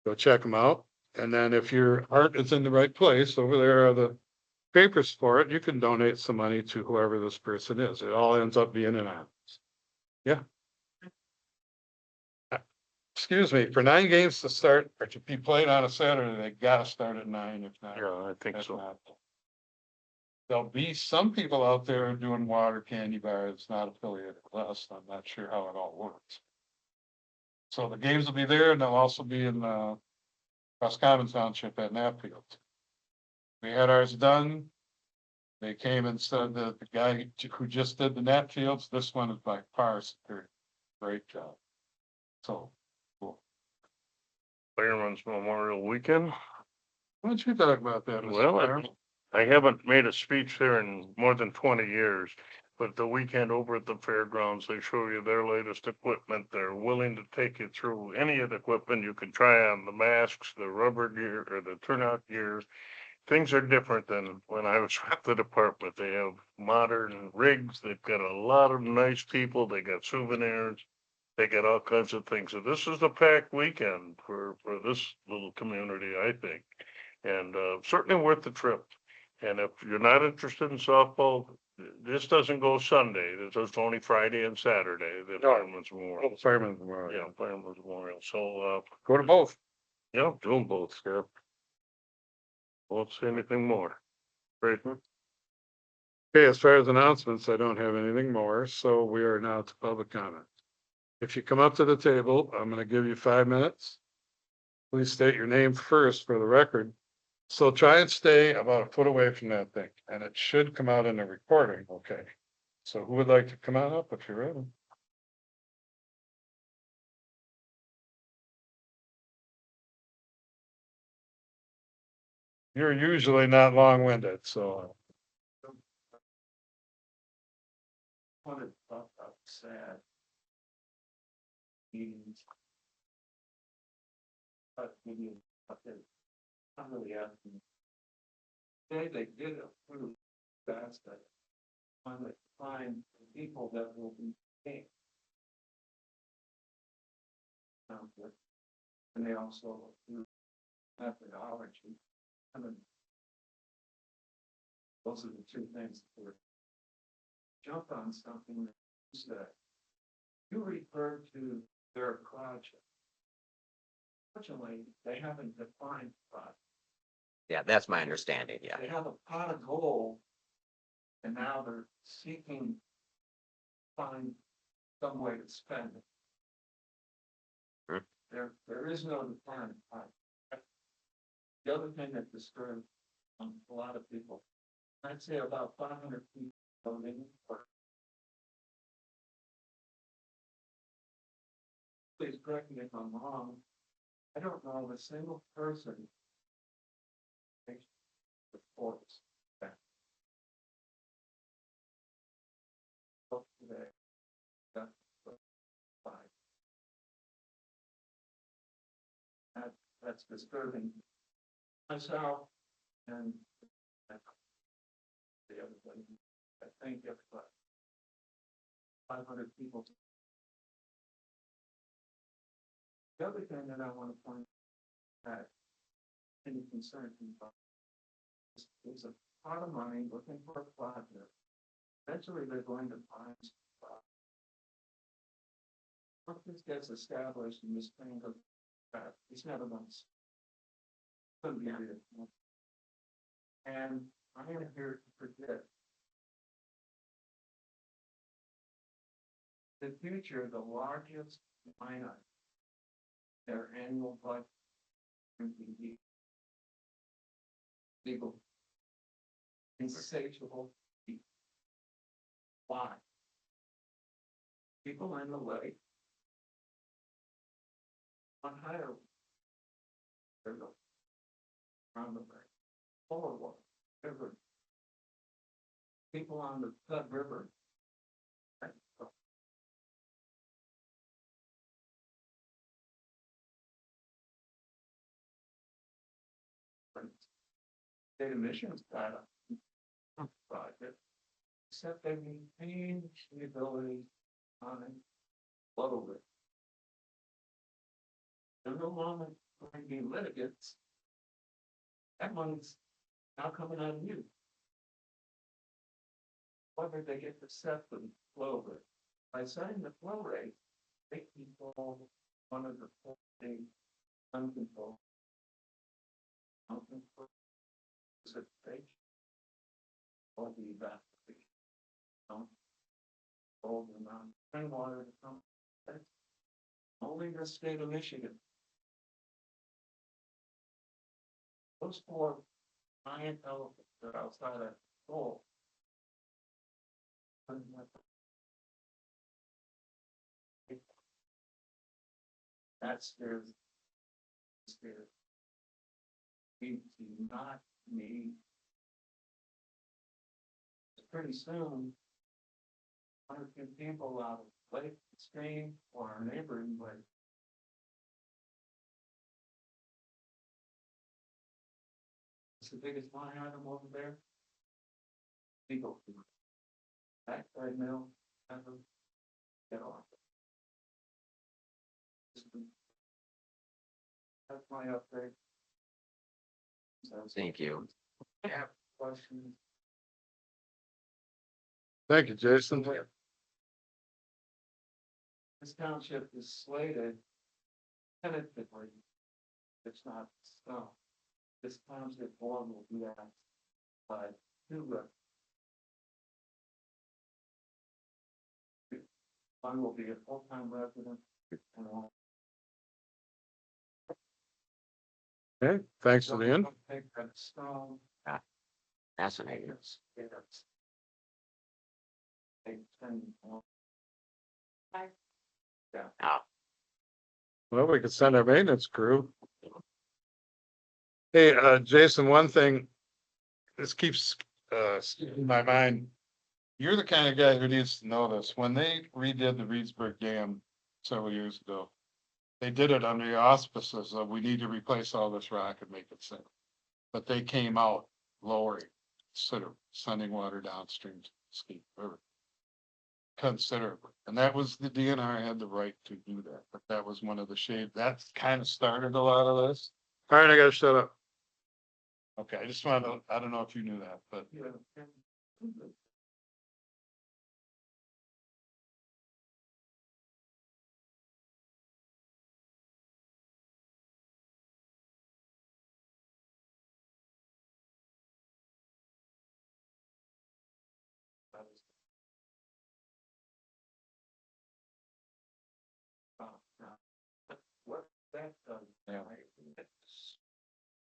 go check them out. And then if your heart is in the right place, over there are the papers for it. You can donate some money to whoever this person is. It all ends up being anonymous. Yeah. Excuse me, for 9 games to start or to be played on a Saturday, they gotta start at 9 if not. Yeah, I think that's so. not- There'll be some people out there doing water candy bars, not affiliated with us. I'm not sure how it all works. So the games will be there and they'll also be in Roscommon Township at Napfield. We had ours done. They came and said that the guy who just did the Napfields, this one is by far superior. Great job. So, cool. Fireman's Memorial Weekend. Why don't you talk about that? Mr. Well, Farrell? I haven't made a speech there in more than 20 years, but the weekend over at the fairgrounds, they show you their latest equipment. They're willing to take you through any of the equipment. You can try on the masks, the rubber gear, or the turnout gear. Things are different than when I was at the department. They have modern rigs. They've got a lot of nice people. They got souvenirs. They got all kinds of things. So this is a packed weekend for this little community, I think. And certainly worth the trip. And if you're not interested in softball, this doesn't go Sunday. This is only Friday and Saturday, the No. Fireman's Memorial. Fireman's Memorial. Yeah, Fireman's Memorial. So, Go to both. yeah, do them both, yeah. Won't say anything more. Great. Okay, as far as announcements, I don't have anything more, so we are now to public comment. If you come up to the table, I'm gonna give you 5 minutes. Please state your name first for the record. So try and stay about a foot away from that thing, and it should come out in the recording, okay? So who would like to come on up if you're ready? You're usually not long-winded, so. What is sad. Meetings. But maybe, I'm really asking. They did approve that, but finally find people that will be paid. And they also approve methodology. I mean, those are the 2 things that were jump on something that you referred to their project. Fortunately, they haven't defined pot. Yeah, that's my understanding, yeah. They have a pot of gold. And now they're seeking, find some way to spend it. Hmm. There is no defined pot. The other thing that disturbs a lot of people, I'd say about 500 people voting for. Please correct me if I'm wrong. I don't know of a single person. That supports that. Vote today. That's fine. That's disturbing myself and the other thing. I think if 500 people. The other thing that I want to point out, any concern about is a pot of money looking for a project. Eventually, they're going to find. Once this gets established and this thing goes back, it's never going to. Couldn't be it. And I am here to predict. The future, the largest line item, their annual budget. Would be legal. Insatiable. Why? People in the way. On higher. There you go. Around the way. Full of water. River. People on the Flood River. Right? State emissions data. Project. Except they maintain the ability on flow rate. They're no longer going to be litigants. That money's now coming out of you. Whether they get to set the flow rate. By setting the flow rate, they control one of the 4 things uncontrolled. Uncontrolled precipitation. Or the evaporation. Don't hold the amount of rainwater to come. That's only the state of Michigan. Those 4 giant elephants that are outside that hole. That's their spirit. We do not need. Pretty soon. 100 people out of Lake Stream or our neighboring lake. It's the biggest line item over there. Legal. Backside mill, ever get off. That's my update. Thank you. Have questions? Thank you, Jason. This township is slated tentatively. It's not so. This township board will be asked by 2 reps. One will be a full-time resident and one. Okay, thanks for the end. Take that stone. Fascinating. It's. They send. Oh, Well, we could send our maintenance crew. Hey, Jason, one thing. This keeps, in my mind. You're the kind of guy who needs to know this. When they redid the Reedsburg Dam several years ago. They did it under the auspices of we need to replace all this rock and make it safe. But they came out lowering, consider sending water downstream to the Skeet River. Considerably, and that was the DNR had the right to do that, but that was one of the shades that kind of started a lot of this. All right, I gotta shut up. Okay, I just wanted to, I don't know if you knew that, but. Yeah. that done. Yeah.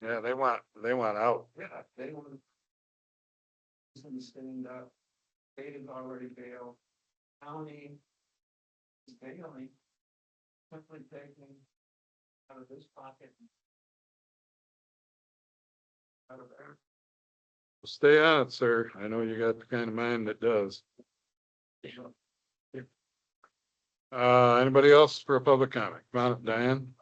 Yeah, they want out. Yeah, they want. Somebody stand up, state has already bailed, county is bailing, simply taking out of this pocket. Out of there. Stay on it, sir. I know you got the kind of mind that does. Anybody else for a public comment? Come on up, Diane.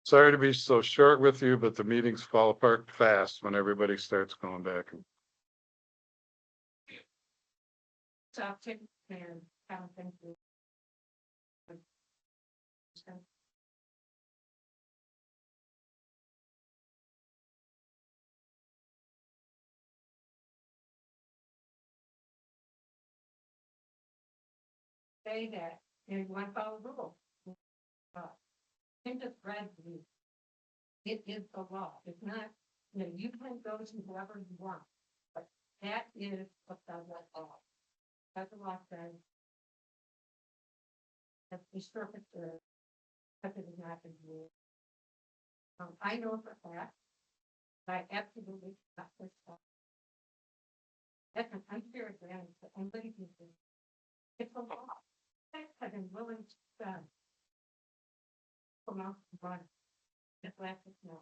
Sorry to be so short with you, but the meetings fall apart fast when everybody starts going back. Sept and I don't think we. Say that, and one follow the rule. Just read the. It is the law, it's not, you can go to whoever you want, but that is what the law. That's the law says. That's the surface, that it is not the rule. I know for a fact, I absolutely not this stuff. That's an unfair advantage that anybody can do. It's a law. I've been willing to spend. From out the run. Just last us know.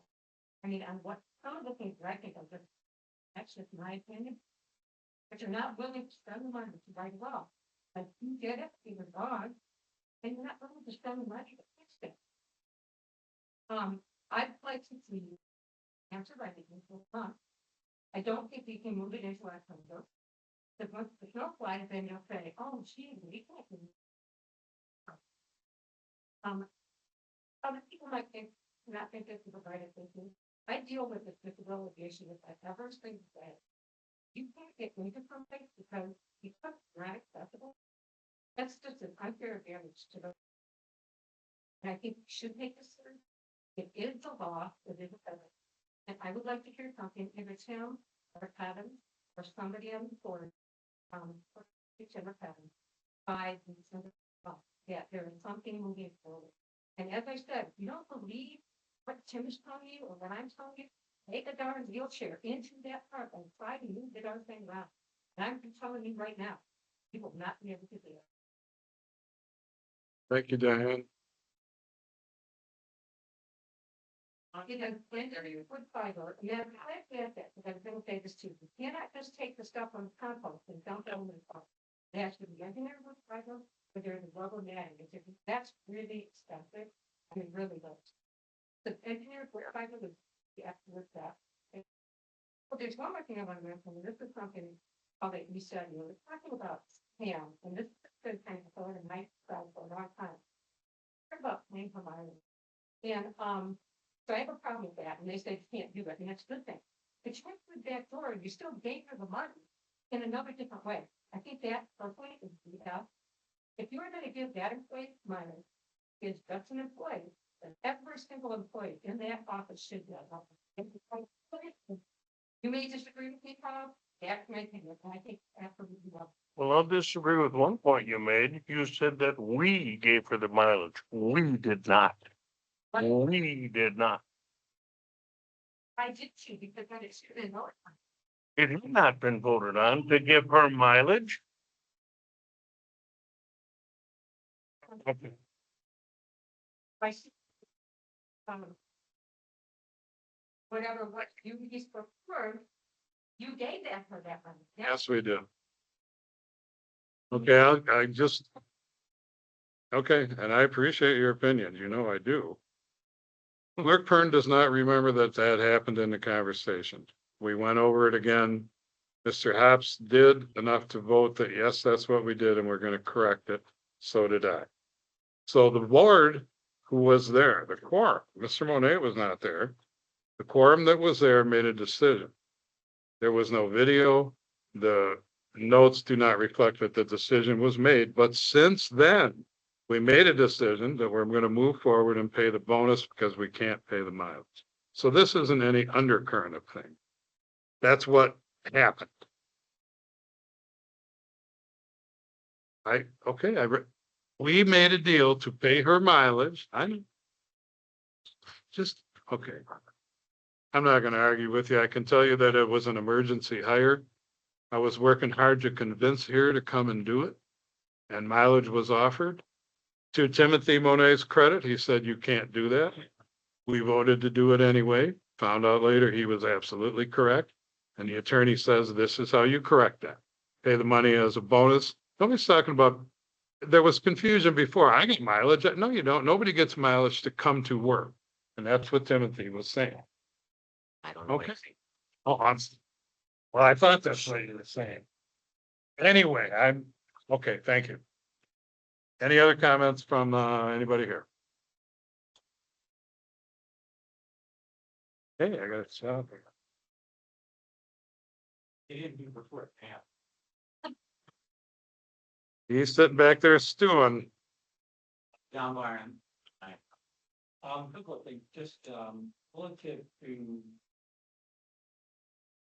I mean, on what, some of the things that I think are just, that's just my opinion. But you're not willing to spend the money to write it off. Like you get it, you were gone, and you're not willing to spend the money to fix it. I'd like to see you answer writing into a month. I don't think we can move it into our condo. Because once the snow flies, then you'll say, oh, gee, we can't do it. Other people might think, not think this is the right thing. I deal with this disability issue if I ever think that you can't get into something because it's not accessible. That's just an unfair advantage to the. And I think we should take this seriously. It is the law, it is a federal. And I would like to hear something, if it's him or Kevin or somebody on the board, or whichever Kevin, by the law, that there is something moving forward. And as I said, you don't believe what Tim is telling you or what I'm telling you, take a darn wheelchair into that park and try to move the darn thing around. And I'm telling you right now, you will not be able to do it. Thank you, Diane. Because when you put fiber, and then I get that, because I was gonna say this too, you cannot just take the stuff on compost and dump it on the farm. It has to be engineered with fiber, but there's a rubber matting, that's really expensive, I mean, really low. The engineered with fiber is the absolute best. But there's one more thing I want to mention, and this is something, that you said, you were talking about Pam, and this has been kind of thought in my style for a long time. What about paying for mileage? And, so I have a problem with that, and they say you can't do it, and that's a good thing. But you went through the back door, and you still gave her the money in another different way. I think that personally is the best. If you were gonna give that employee money, is just an employee, then every single employee in that office should get it. You may disagree with me, Tom, that's my opinion, and I think absolutely well. Well, I'll disagree with one point you made. You said that we gave her the mileage. We did not. We did not. I did too, because I didn't know it. It had not been voted on to give her mileage. Okay. I see. Whatever, what you just preferred, you gave that for that money. Yeah. Yes, we do. Okay, I just. Okay, and I appreciate your opinion. You know I do. Clerk Pern does not remember that happened in the conversation. We went over it again. Mr. Hops did enough to vote that yes, that's what we did, and we're gonna correct it. So did I. So the board who was there, the quorum, Mr. Monet was not there. The quorum that was there made a decision. There was no video. The notes do not reflect that the decision was made, but since then, we made a decision that we're going to move forward and pay the bonus because we can't pay the mileage. So this isn't any undercurrent of thing. That's what happened. Okay, We made a deal to pay her mileage. I know. Just, okay. I'm not gonna argue with you. I can tell you that it was an emergency hire. I was working hard to convince her to come and do it, and mileage was offered. To Timothy Monet's credit, he said, you can't do that. We voted to do it anyway. Found out later he was absolutely correct. And the attorney says, this is how you correct that. Pay the money as a bonus. Nobody's talking about, there was confusion before. I get mileage. No, you don't. Nobody gets mileage to come to work. And that's what Timothy was saying. I don't know. what Okay. you're saying. Oh, well, I thought that's what you were saying. Anyway, okay, thank you. Any other comments from, anybody here? Hey, I got it set up here. He didn't do before, Pam. He's sitting back there stewing. John Byron. Couple of things, just, relative to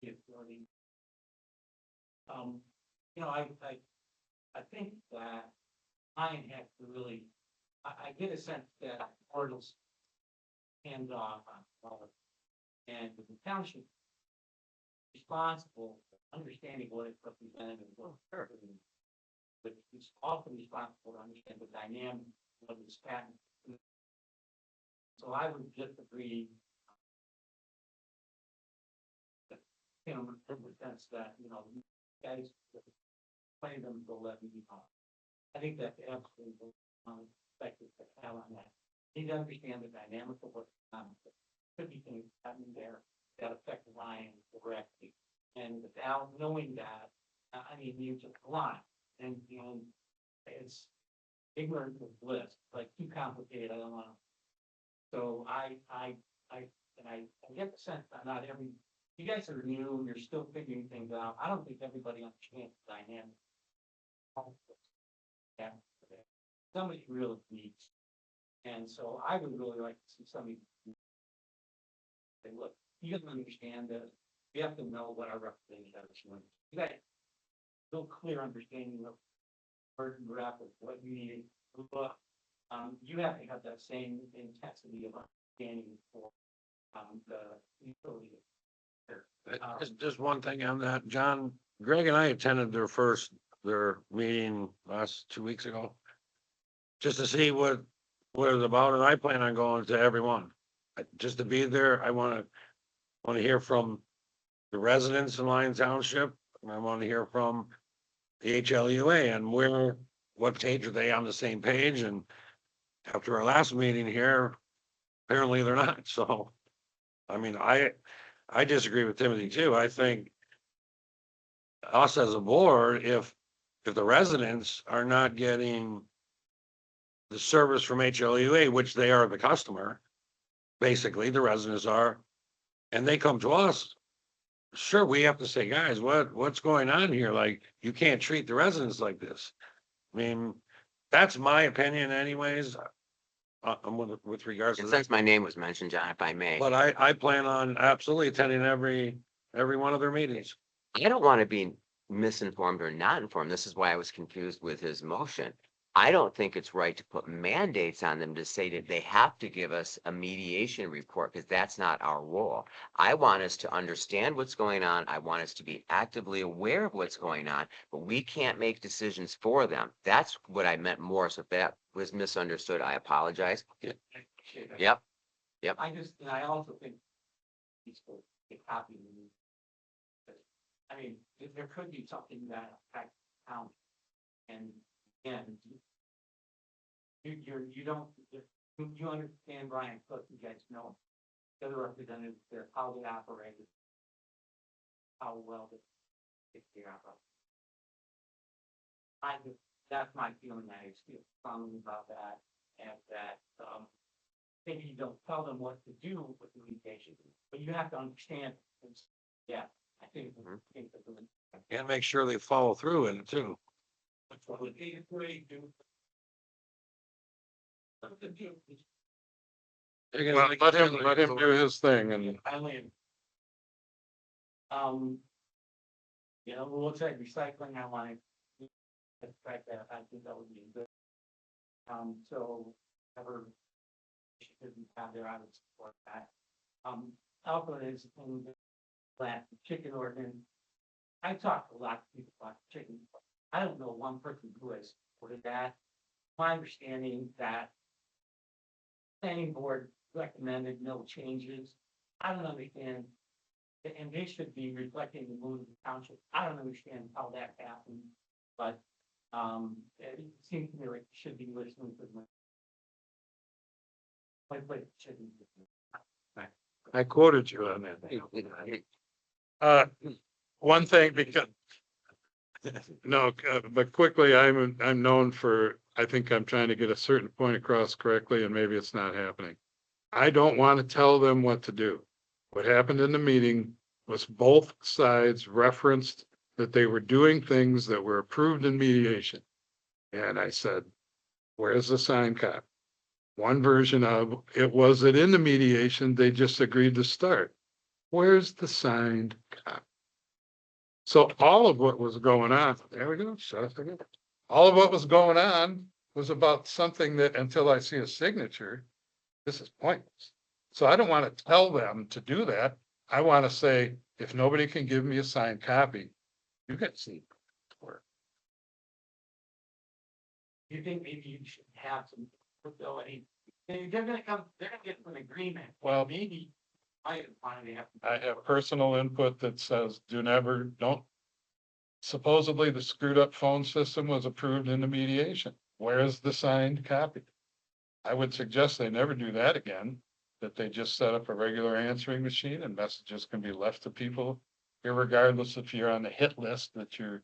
the authority. I think that I have to really, I get a sense that Portals hands off on all of it. And the township responsible, for understanding what it's represented and what it's serving. But it's also responsible to understand the dynamic of this patent. So I would just agree. In the sense that, guys, play them to let me on. I think that's absolutely effective to have on that. Need to understand the dynamic of what's could be things happening there that affect the line directly. And without knowing that, you just lie. And it's ignorance of bliss, like too complicated, I don't want to. So I get the sense that not every, you guys are new, you're still figuring things out. I don't think everybody understands the dynamic. Yeah, somebody really needs. And so I would really like to see somebody say, look, you have to understand this. You have to know what our representation is. You got real clear understanding of burden graph of what you need. But you have to have that same intensity of understanding for the utility. Just one thing on that, John, Greg and I attended their meeting last 2 weeks ago. Just to see what it's about, and I plan on going to everyone. Just to be there, I want to hear from the residents in Lyon Township, and I want to hear from the HLUA and what page are they on the same page? And after our last meeting here, apparently they're not. So, I disagree with Timothy too. I think us as a board, if the residents are not getting the service from HLUA, which they are the customer, basically the residents are, and they come to us, sure, we have to say, guys, what's going on here? Like, you can't treat the residents like this. That's my opinion anyways. With regards to And that. since my name was mentioned, John, if I may, But I plan on absolutely attending every one of their meetings. I don't want to be misinformed or not informed. This is why I was confused with his motion. I don't think it's right to put mandates on them to say that they have to give us a mediation report because that's not our role. I want us to understand what's going on. I want us to be actively aware of what's going on, but we can't make decisions for them. That's what I meant more. So if that was misunderstood, I apologize. Yep. Yep. I also think it's for a copy. There could be something that affects town. And you understand Brian Cook, you guys know the other representatives there, how they operate, how well they take care of. That's my feeling. I feel strongly about that, and that maybe you don't tell them what to do with the communication, but you have to understand. Yeah, I think. And make sure they follow through in it too. Well, let him do his thing and It looks like recycling, I want to. I think that would be good. So ever shouldn't have there, I would support that. Also is in that chicken ordinance. I talked to a lot of people about chicken. I don't know one person who has supported that. My understanding that planning board recommended no changes. I don't understand. And they should be reflecting the mood of the township. I don't understand how that happened, but it seems to me like you should be listening to them. Like chicken. I quoted you on that. One thing, because no, but quickly, I'm known for, I think I'm trying to get a certain point across correctly, and maybe it's not happening. I don't want to tell them what to do. What happened in the meeting was both sides referenced that they were doing things that were approved in mediation. And I said, where's the signed copy? One version of it was that in the mediation, they just agreed to start. Where's the signed copy? So all of what was going on, there we go, shut up again. All of what was going on was about something that until I see a signature, this is pointless. So I don't want to tell them to do that. I want to say, if nobody can give me a signed copy, you can see. You think maybe you should have some ability? They're gonna get an agreement. Well, Maybe I finally have. I have personal input that says, don't. Supposedly the screwed up phone system was approved in the mediation. Where's the signed copy? I would suggest they never do that again, that they just set up a regular answering machine and messages can be left to people, irregardless if you're on the hit list, that you're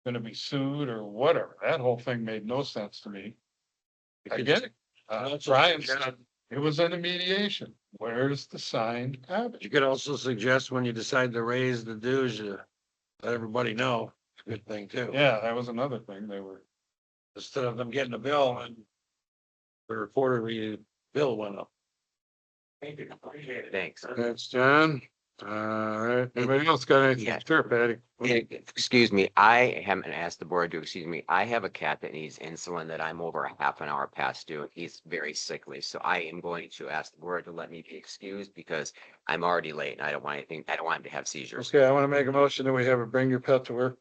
gonna be sued or whatever. That whole thing made no sense to me. Again, Brian said it was in a mediation. Where's the signed copy? You could also suggest when you decide to raise the dues, you let everybody know. It's a good thing too. Yeah, that was another thing. They were, Instead of them getting a bill and the quarterly bill went up. Thank you, appreciate it. Thanks. thanks, John. All right, anybody else got anything? Yeah. Sure, Patty. Excuse me, I haven't asked the board to excuse me. I have a cat that needs insulin that I'm over a half an hour past due. He's very sickly, so I am going to ask the board to let me be excused because I'm already late and I don't want anything, I don't want him to have seizures. Okay, I want to make a motion that we have a bring your pet to work.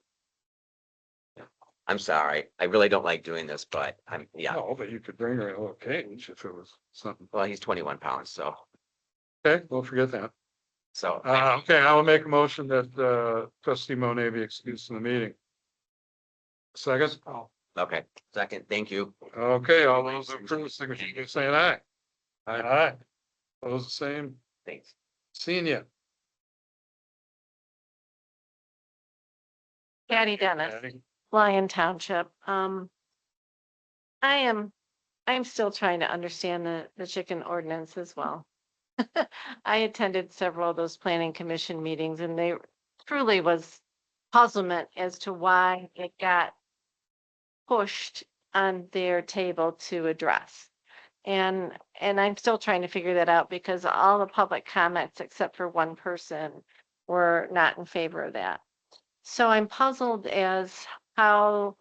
I'm sorry. I really don't like doing this, but yeah. No, but you could bring her in a little cage if it was something. Well, he's 21 pounds, so, Okay, we'll forget that. so. Okay, I will make a motion that, trustee Monet be excused from the meeting. Second? Okay, second, thank you. Okay, all those approve, signature by saying aye. Aye. Those the same, Thanks. seeing you. Patty Dennis, Patty. Lyon Township. I'm still trying to understand the chicken ordinance as well. I attended several of those planning commission meetings and they truly was puzzlement as to why it got pushed on their table to address. And I'm still trying to figure that out because all the public comments, except for one person, were not in favor of that. So I'm puzzled as how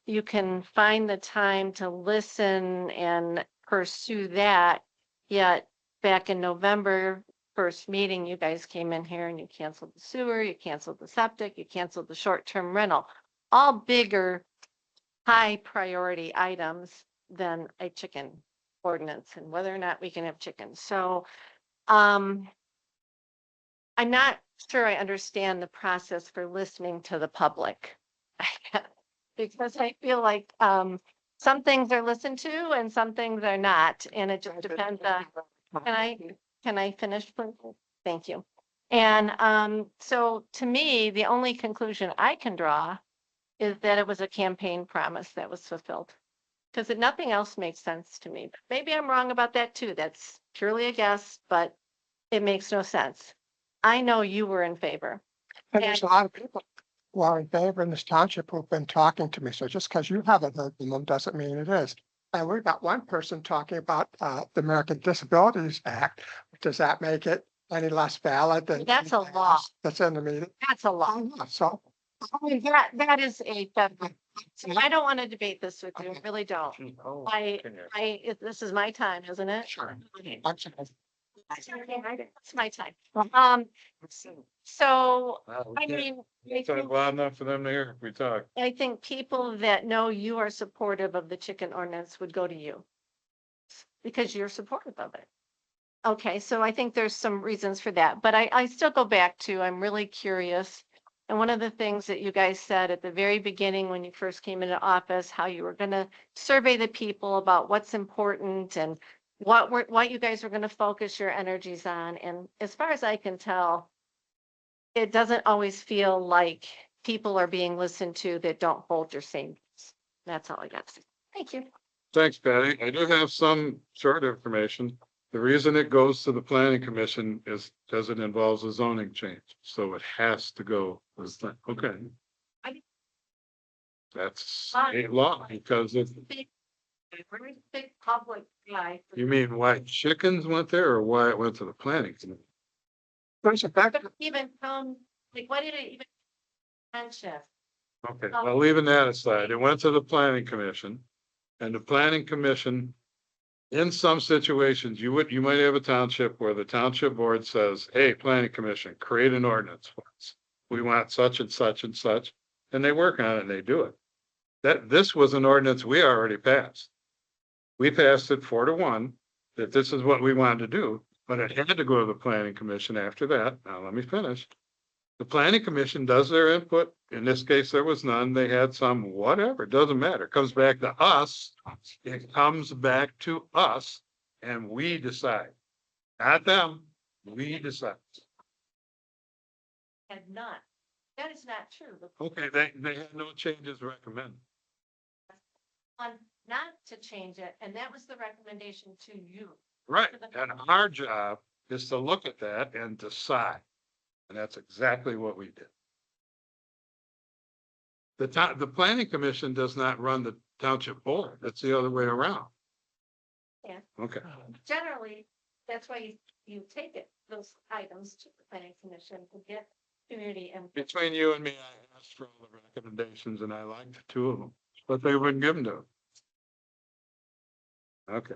you can find the time to listen and pursue that. Yet back in November, first meeting, you guys came in here and you canceled the sewer, you canceled the septic, you canceled the short-term rental, all bigger, high priority items than a chicken ordinance and whether or not we can have chickens. So, I'm not sure I understand the process for listening to the public. Because I feel like some things are listened to and some things are not, and it just depends on, can I finish, please? Thank you. And so to me, the only conclusion I can draw is that it was a campaign promise that was fulfilled. Because nothing else makes sense to me. Maybe I'm wrong about that too. That's purely a guess, but it makes no sense. I know you were in favor. And there's a lot of people who are in favor in this township who've been talking to me. So just because you haven't heard from them doesn't mean it is. And we've got one person talking about the American Disabilities Act. Does that make it any less valid than? That's a anything law. else that's in the meeting? That's a law. So I mean, that is a federal I don't want to debate this with you, I really don't. Oh, I, okay. this is my time, isn't it? Sure. Okay. I'm sorry. It's my time. So, Wow, I we can't- mean, It's not loud enough for them to hear if we talk. I think people that know you are supportive of the chicken ordinance would go to you. Because you're supportive of it. Okay, so I think there's some reasons for that, but I still go back to, I'm really curious. And one of the things that you guys said at the very beginning, when you first came into office, how you were gonna survey the people about what's important and what you guys were gonna focus your energies on. And as far as I can tell, it doesn't always feel like people are being listened to that don't hold your same views. That's all I got to say. Thank you. Thanks, Patty. I do have some short information. The reason it goes to the planning commission is because it involves a zoning change, so it has to go. Okay. That's a law because it's, Very big public guy. you mean why chickens went there or why it went to the planning commission? There's a fact, Even like, why did it even mention? Okay, well, leaving that aside, it went to the planning commission. And the planning commission, in some situations, you might have a township where the township board says, hey, planning commission, create an ordinance for us. We want such and such and such, and they work on it and they do it. This was an ordinance we already passed. We passed it 4-1, that this is what we wanted to do, but it had to go to the planning commission after that. Now, let me finish. The planning commission does their input. In this case, there was none. They had some, whatever, it doesn't matter. It comes back to us. It comes back to us and we decide. Not them, we decide. And none. That is not true. The Okay, they had no changes recommended. one not to change it, and that was the recommendation to you. Right, and our job is to look at that and decide. And that's exactly what we did. The planning commission does not run the township board. That's the other way around. Yeah. Okay, Generally, that's why you take it, those items to the planning commission to get community input. between you and me, I asked for all the recommendations and I liked 2 of them, but they wouldn't give them to them. Okay.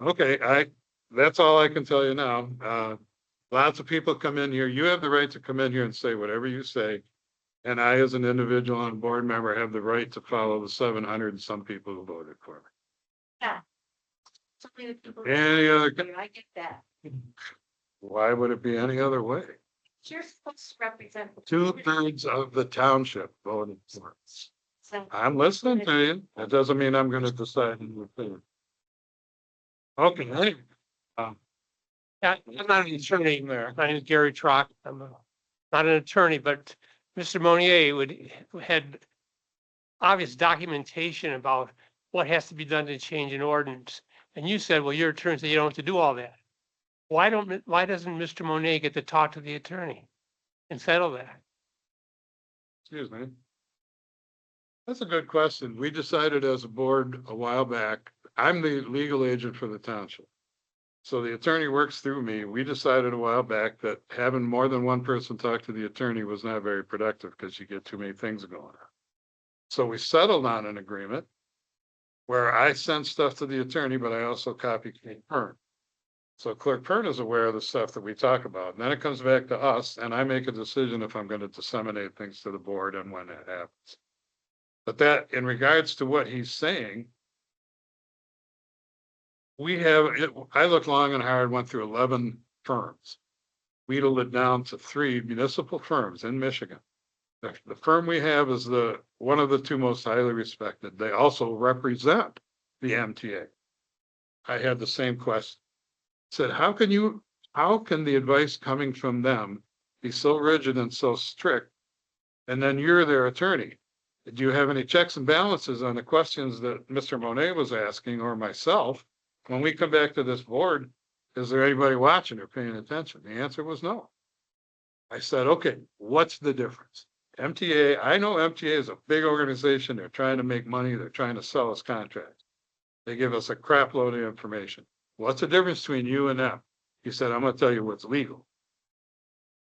Okay, that's all I can tell you now. Lots of people come in here. You have the right to come in here and say whatever you say. And I, as an individual and board member, have the right to follow the 700 and some people who voted for me. Yeah. So many people. Any other, I get that. why would it be any other way? You're supposed to represent. the 2/3 of the township voted for it. So, I'm listening to you. That doesn't mean I'm gonna decide in your favor. Okay, anyway, Yeah, I'm not an attorney. My name is Gary Trock. Not an attorney, but Mr. Monier had obvious documentation about what has to be done to change an ordinance. And you said, well, your attorney said you don't have to do all that. Why doesn't Mr. Monier get to talk to the attorney and settle that? excuse me. That's a good question. We decided as a board a while back, I'm the legal agent for the township. So the attorney works through me. We decided a while back that having more than one person talk to the attorney was not very productive because you get too many things going on. So we settled on an agreement where I send stuff to the attorney, but I also copy Clerk Pern. So Clerk Pern is aware of the stuff that we talk about. And then it comes back to us and I make a decision if I'm going to disseminate things to the board and when that happens. But that, in regards to what he's saying, I looked long and hard, went through 11 firms. Wheedled it down to 3 municipal firms in Michigan. The firm we have is one of the 2 most highly respected. They also represent the MTA. I had the same question. Said, how can the advice coming from them be so rigid and so strict? And then you're their attorney. Do you have any checks and balances on the questions that Mr. Monet was asking or myself? When we come back to this board, is there anybody watching or paying attention? The answer was no. I said, okay, what's the difference? MTA, I know MTA is a big organization. They're trying to make money. They're trying to sell us contracts. They give us a crap load of information. What's the difference between you and them? He said, I'm going to tell you what's legal.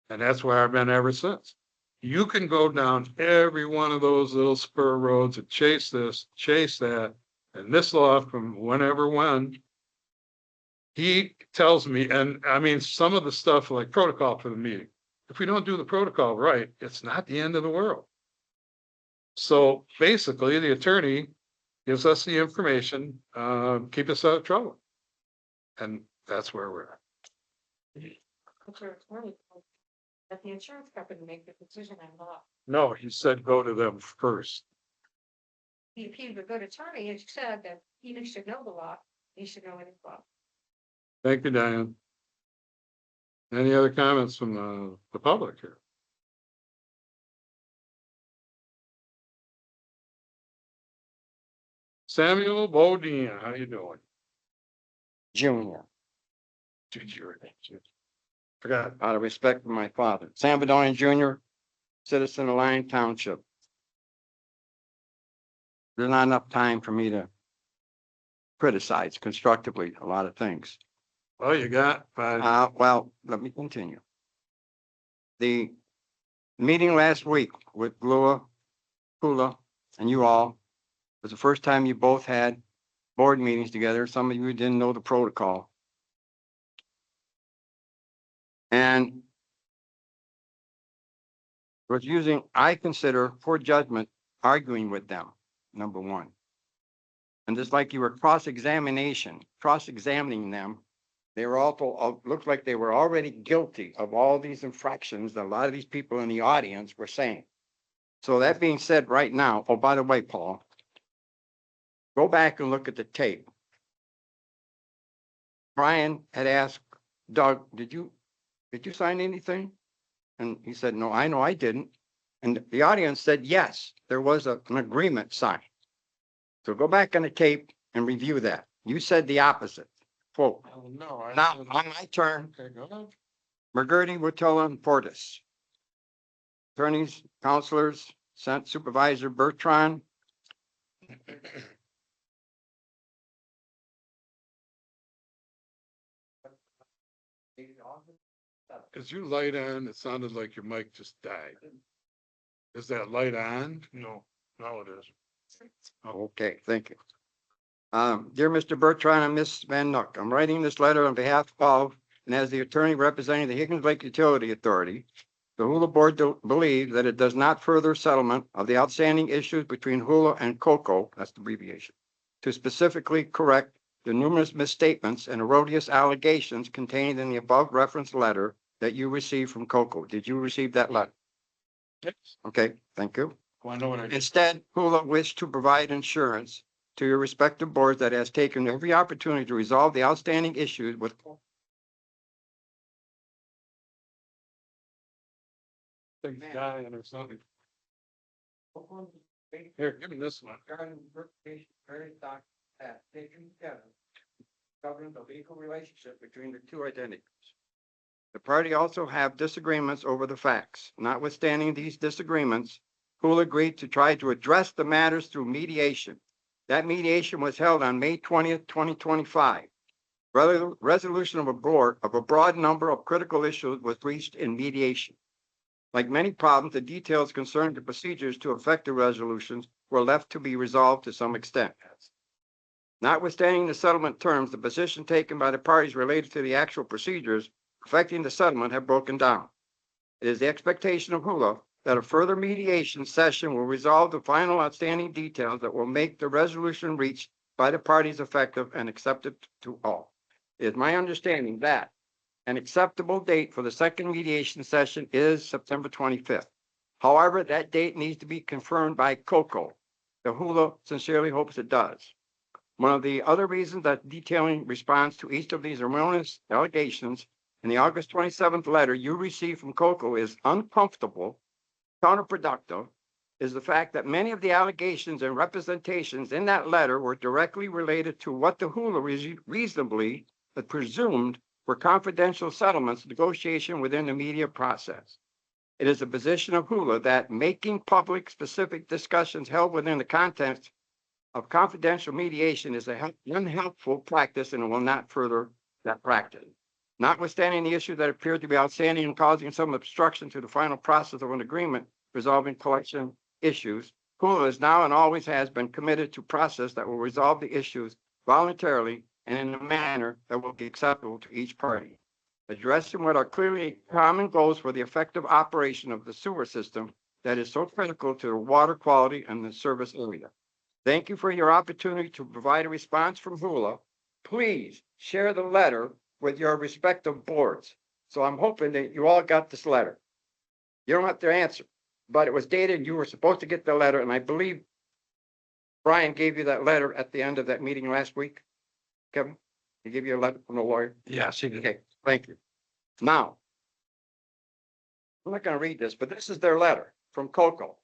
And that's where I've been ever since. You can go down every one of those little spur roads and chase this, chase that, and this law from whenever when. He tells me, and I mean, some of the stuff like protocol for the meeting. If we don't do the protocol right, it's not the end of the world. So basically, the attorney gives us the information, keep us out of trouble. And that's where we're at. Let the insurance company make the decision on law. No, he said go to them first. If he's a good attorney, as you said, that he should know the law, he should know any law. Thank you, Diane. Any other comments from the public here? Samuel Bodine, how you doing? Junior, Did you? Forgot. out of respect for my father. Sam Bedonian Junior, citizen of Lyon Township. There's not enough time for me to criticize constructively a lot of things. Well, you got 5. Well, let me continue. The meeting last week with Glua, Kula, and you all was the first time you both had board meetings together. Some of you didn't know the protocol. And was using, I consider, poor judgment arguing with them, number one. And just like you were cross-examining them, they were also, looked like they were already guilty of all these infractions that a lot of these people in the audience were saying. So that being said right now, oh, by the way, Paul, go back and look at the tape. Brian had asked Doug, did you sign anything? And he said, no, I know I didn't. And the audience said, yes, there was an agreement signed. So go back on the tape and review that. You said the opposite. Quote. Oh, no, Now, on my turn, Okay, go ahead. McGurty, Wotella, and Portis. Attorneys, counselors, sent Supervisor Bertrand. Is your light on? It sounded like your mic just died. Is that light on? No, now it is. Okay, thank you. Dear Mr. Bertrand and Ms. Van Nook, I'm writing this letter on behalf of and as the attorney representing the Higgins Lake Utility Authority. The Hula Board believes that it does not further settlement of the outstanding issues between Hula and COCO, that's the abbreviation, to specifically correct the numerous misstatements and erroneous allegations contained in the above referenced letter that you received from COCO. Did you receive that letter? Yes. Okay, thank you. Well, I know what I did. Instead, Hula wished to provide insurance to your respective boards that has taken every opportunity to resolve the outstanding issues with Things dying or something. Here, give me this one. Governing the legal relationship between the two identities. The party also have disagreements over the facts. Notwithstanding these disagreements, Hula agreed to try to address the matters through mediation. That mediation was held on May 20th, 2025. Resolution of a broad number of critical issues was reached in mediation. Like many problems, the details concerning the procedures to effect the resolutions were left to be resolved to some extent. Notwithstanding the settlement terms, the position taken by the parties related to the actual procedures affecting the settlement have broken down. It is the expectation of Hula that a further mediation session will resolve the final outstanding details that will make the resolution reached by the parties effective and accepted to all. It is my understanding that an acceptable date for the second mediation session is September 25th. However, that date needs to be confirmed by COCO. The Hula sincerely hopes it does. One of the other reasons that detailing response to each of these erroneous allegations in the August 27th letter you received from COCO is uncomfortable, counterproductive, is the fact that many of the allegations and representations in that letter were directly related to what the Hula reasonably but presumed were confidential settlements negotiation within the media process. It is the position of Hula that making public specific discussions held within the context of confidential mediation is a unhelpful practice and will not further that practice. Notwithstanding the issues that appear to be outstanding and causing some obstruction to the final process of an agreement resolving collection issues, Hula is now and always has been committed to process that will resolve the issues voluntarily and in a manner that will be acceptable to each party, addressing what are clearly common goals for the effective operation of the sewer system that is so critical to the water quality and the service area. Thank you for your opportunity to provide a response from Hula. Please share the letter with your respective boards. So I'm hoping that you all got this letter. You don't have to answer, but it was dated. You were supposed to get the letter, and I believe Brian gave you that letter at the end of that meeting last week. Kevin, he gave you a letter from the lawyer? Yes, he did. Okay, thank you. Now, I'm not gonna read this, but this is their letter from Coco.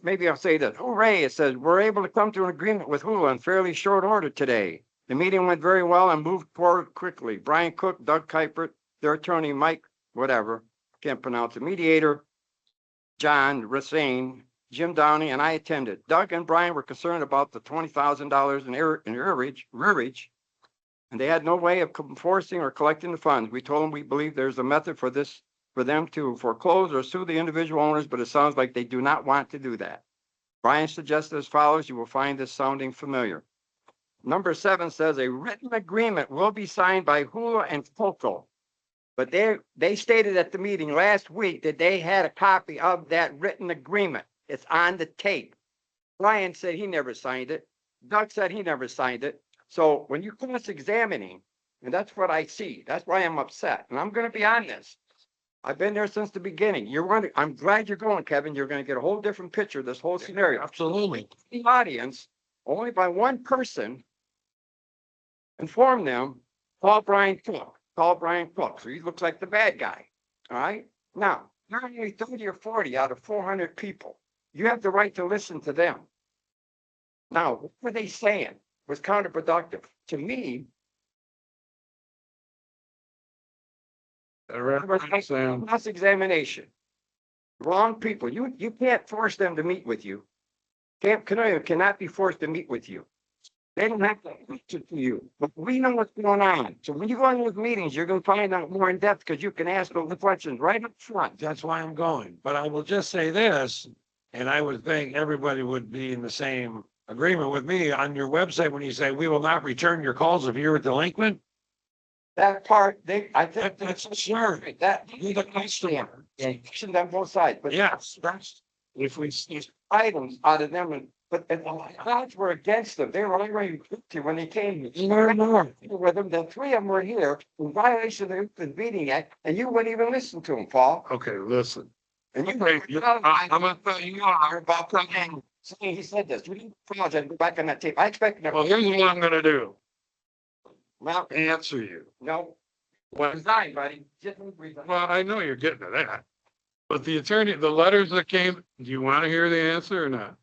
Maybe I'll say this. Hooray, it says, we're able to come to an agreement with Hula in fairly short order today. The meeting went very well and moved forward quickly. Brian Cook, Doug Kuipert, their attorney, Mike, whatever, can't pronounce it, mediator, John Rassane, Jim Downey, and I attended. Doug and Brian were concerned about the $20,000 in rearage, and they had no way of enforcing or collecting the funds. We told them we believe there's a method for this, for them to foreclose or sue the individual owners, but it sounds like they do not want to do that. Brian suggested as follows. You will find this sounding familiar. Number 7 says a written agreement will be signed by Hula and Coco. But they stated at the meeting last week that they had a copy of that written agreement. It's on the tape. Brian said he never signed it. Doug said he never signed it. So when you cross-examining, and that's what I see, that's why I'm upset. And I'm going to be on this. I've been there since the beginning. I'm glad you're going, Kevin. You're going to get a whole different picture of this whole scenario. Absolutely. The audience, only by one person, informed them, call Brian Cook. Call Brian Cook. So he looks like the bad guy. All right. Now, there are only 30 or 40 out of 400 people. You have the right to listen to them. Now, what were they saying was counterproductive to me? Cross-examination. Wrong people. You can't force them to meet with you. Cannot be forced to meet with you. They don't have to answer to you, but we know what's going on. So when you go in those meetings, you're going to find out more in depth because you can ask those questions right up front. That's why I'm going. But I will just say this, and I would think everybody would be in the same agreement with me on your website when you say we will not return your calls if you're a delinquent. That part, I think That's sure. that You're the customer. mentioned on both sides, but Yes, that's, if we see items out of them, but the odds were against them. They were already guilty when they came. more. With them, the 3 of them were here in violation of the Open Meeting Act, and you wouldn't even listen to them, Paul. Okay, listen. And you, I'm gonna tell you are about saying he said this. You didn't apologize. Go back on that tape. I expect never. Well, here's what I'm gonna do. Well, Answer you. no, When, resign, buddy. Just resign. well, I know you're getting to that. But the attorney, the letters that came, do you want to hear the answer or not?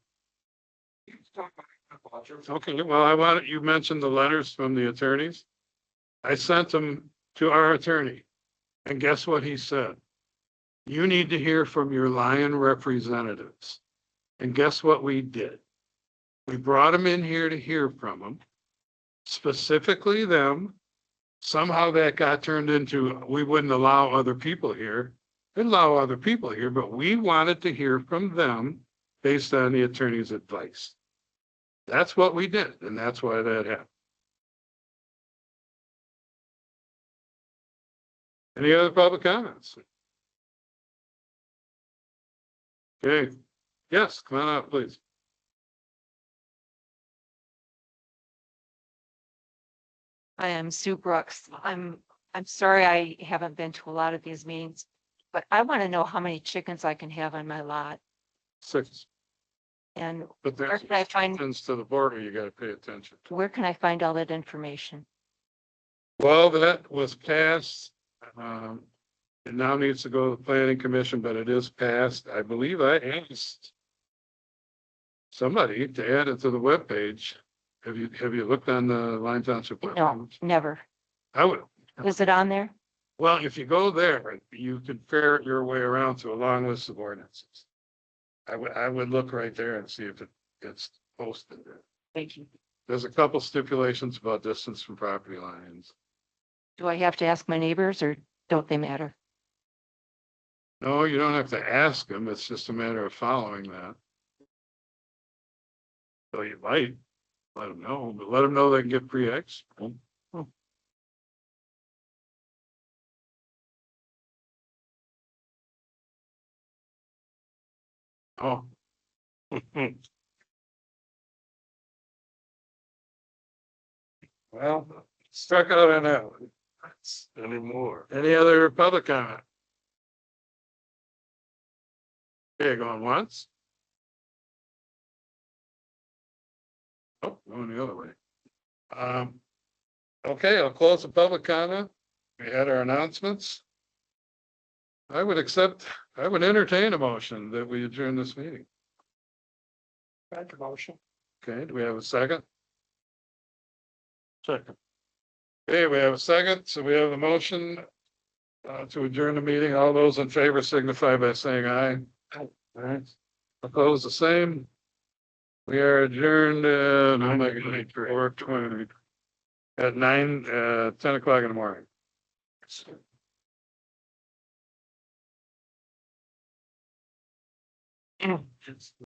Okay, well, you mentioned the letters from the attorneys. I sent them to our attorney. And guess what he said? You need to hear from your Lyon representatives. And guess what we did? We brought them in here to hear from them, specifically them. Somehow that got turned into, we wouldn't allow other people here. We'd allow other people here, but we wanted to hear from them based on the attorney's advice. That's what we did, and that's why that happened. Any other public comments? Okay, yes, come on out, please. Hi, I'm Sue Brooks. I'm sorry I haven't been to a lot of these meetings, but I want to know how many chickens I can have on my lot. 6, And but where that's can I find, to the border, you gotta pay attention to. where can I find all that information? Well, that was passed. It now needs to go to the planning commission, but it is passed. I believe I asked somebody to add it to the webpage. Have you looked on the Lyon Township? No, webpage? never. I would. Is it on there? Well, if you go there, you could ferret your way around to a long list of ordinances. I would look right there and see if it's posted there. Thank you. There's a couple stipulations about distance from property lines. Do I have to ask my neighbors or don't they matter? No, you don't have to ask them. It's just a matter of following that. So you might let them know, but let them know they can get free eggs. Oh, well, struck out on that one. Anymore. Any other public comment? Okay, going once. Oh, going the other way. Okay, I'll close the public comment. We had our announcements. I would entertain a motion that we adjourn this meeting. Make a motion. Okay, do we have a second? Second. Okay, we have a second, so we have a motion to adjourn the meeting. All those in favor signify by saying aye. All right. Opposed, the same. We are adjourned, how am I gonna make it work 20 at 10 o'clock in the morning.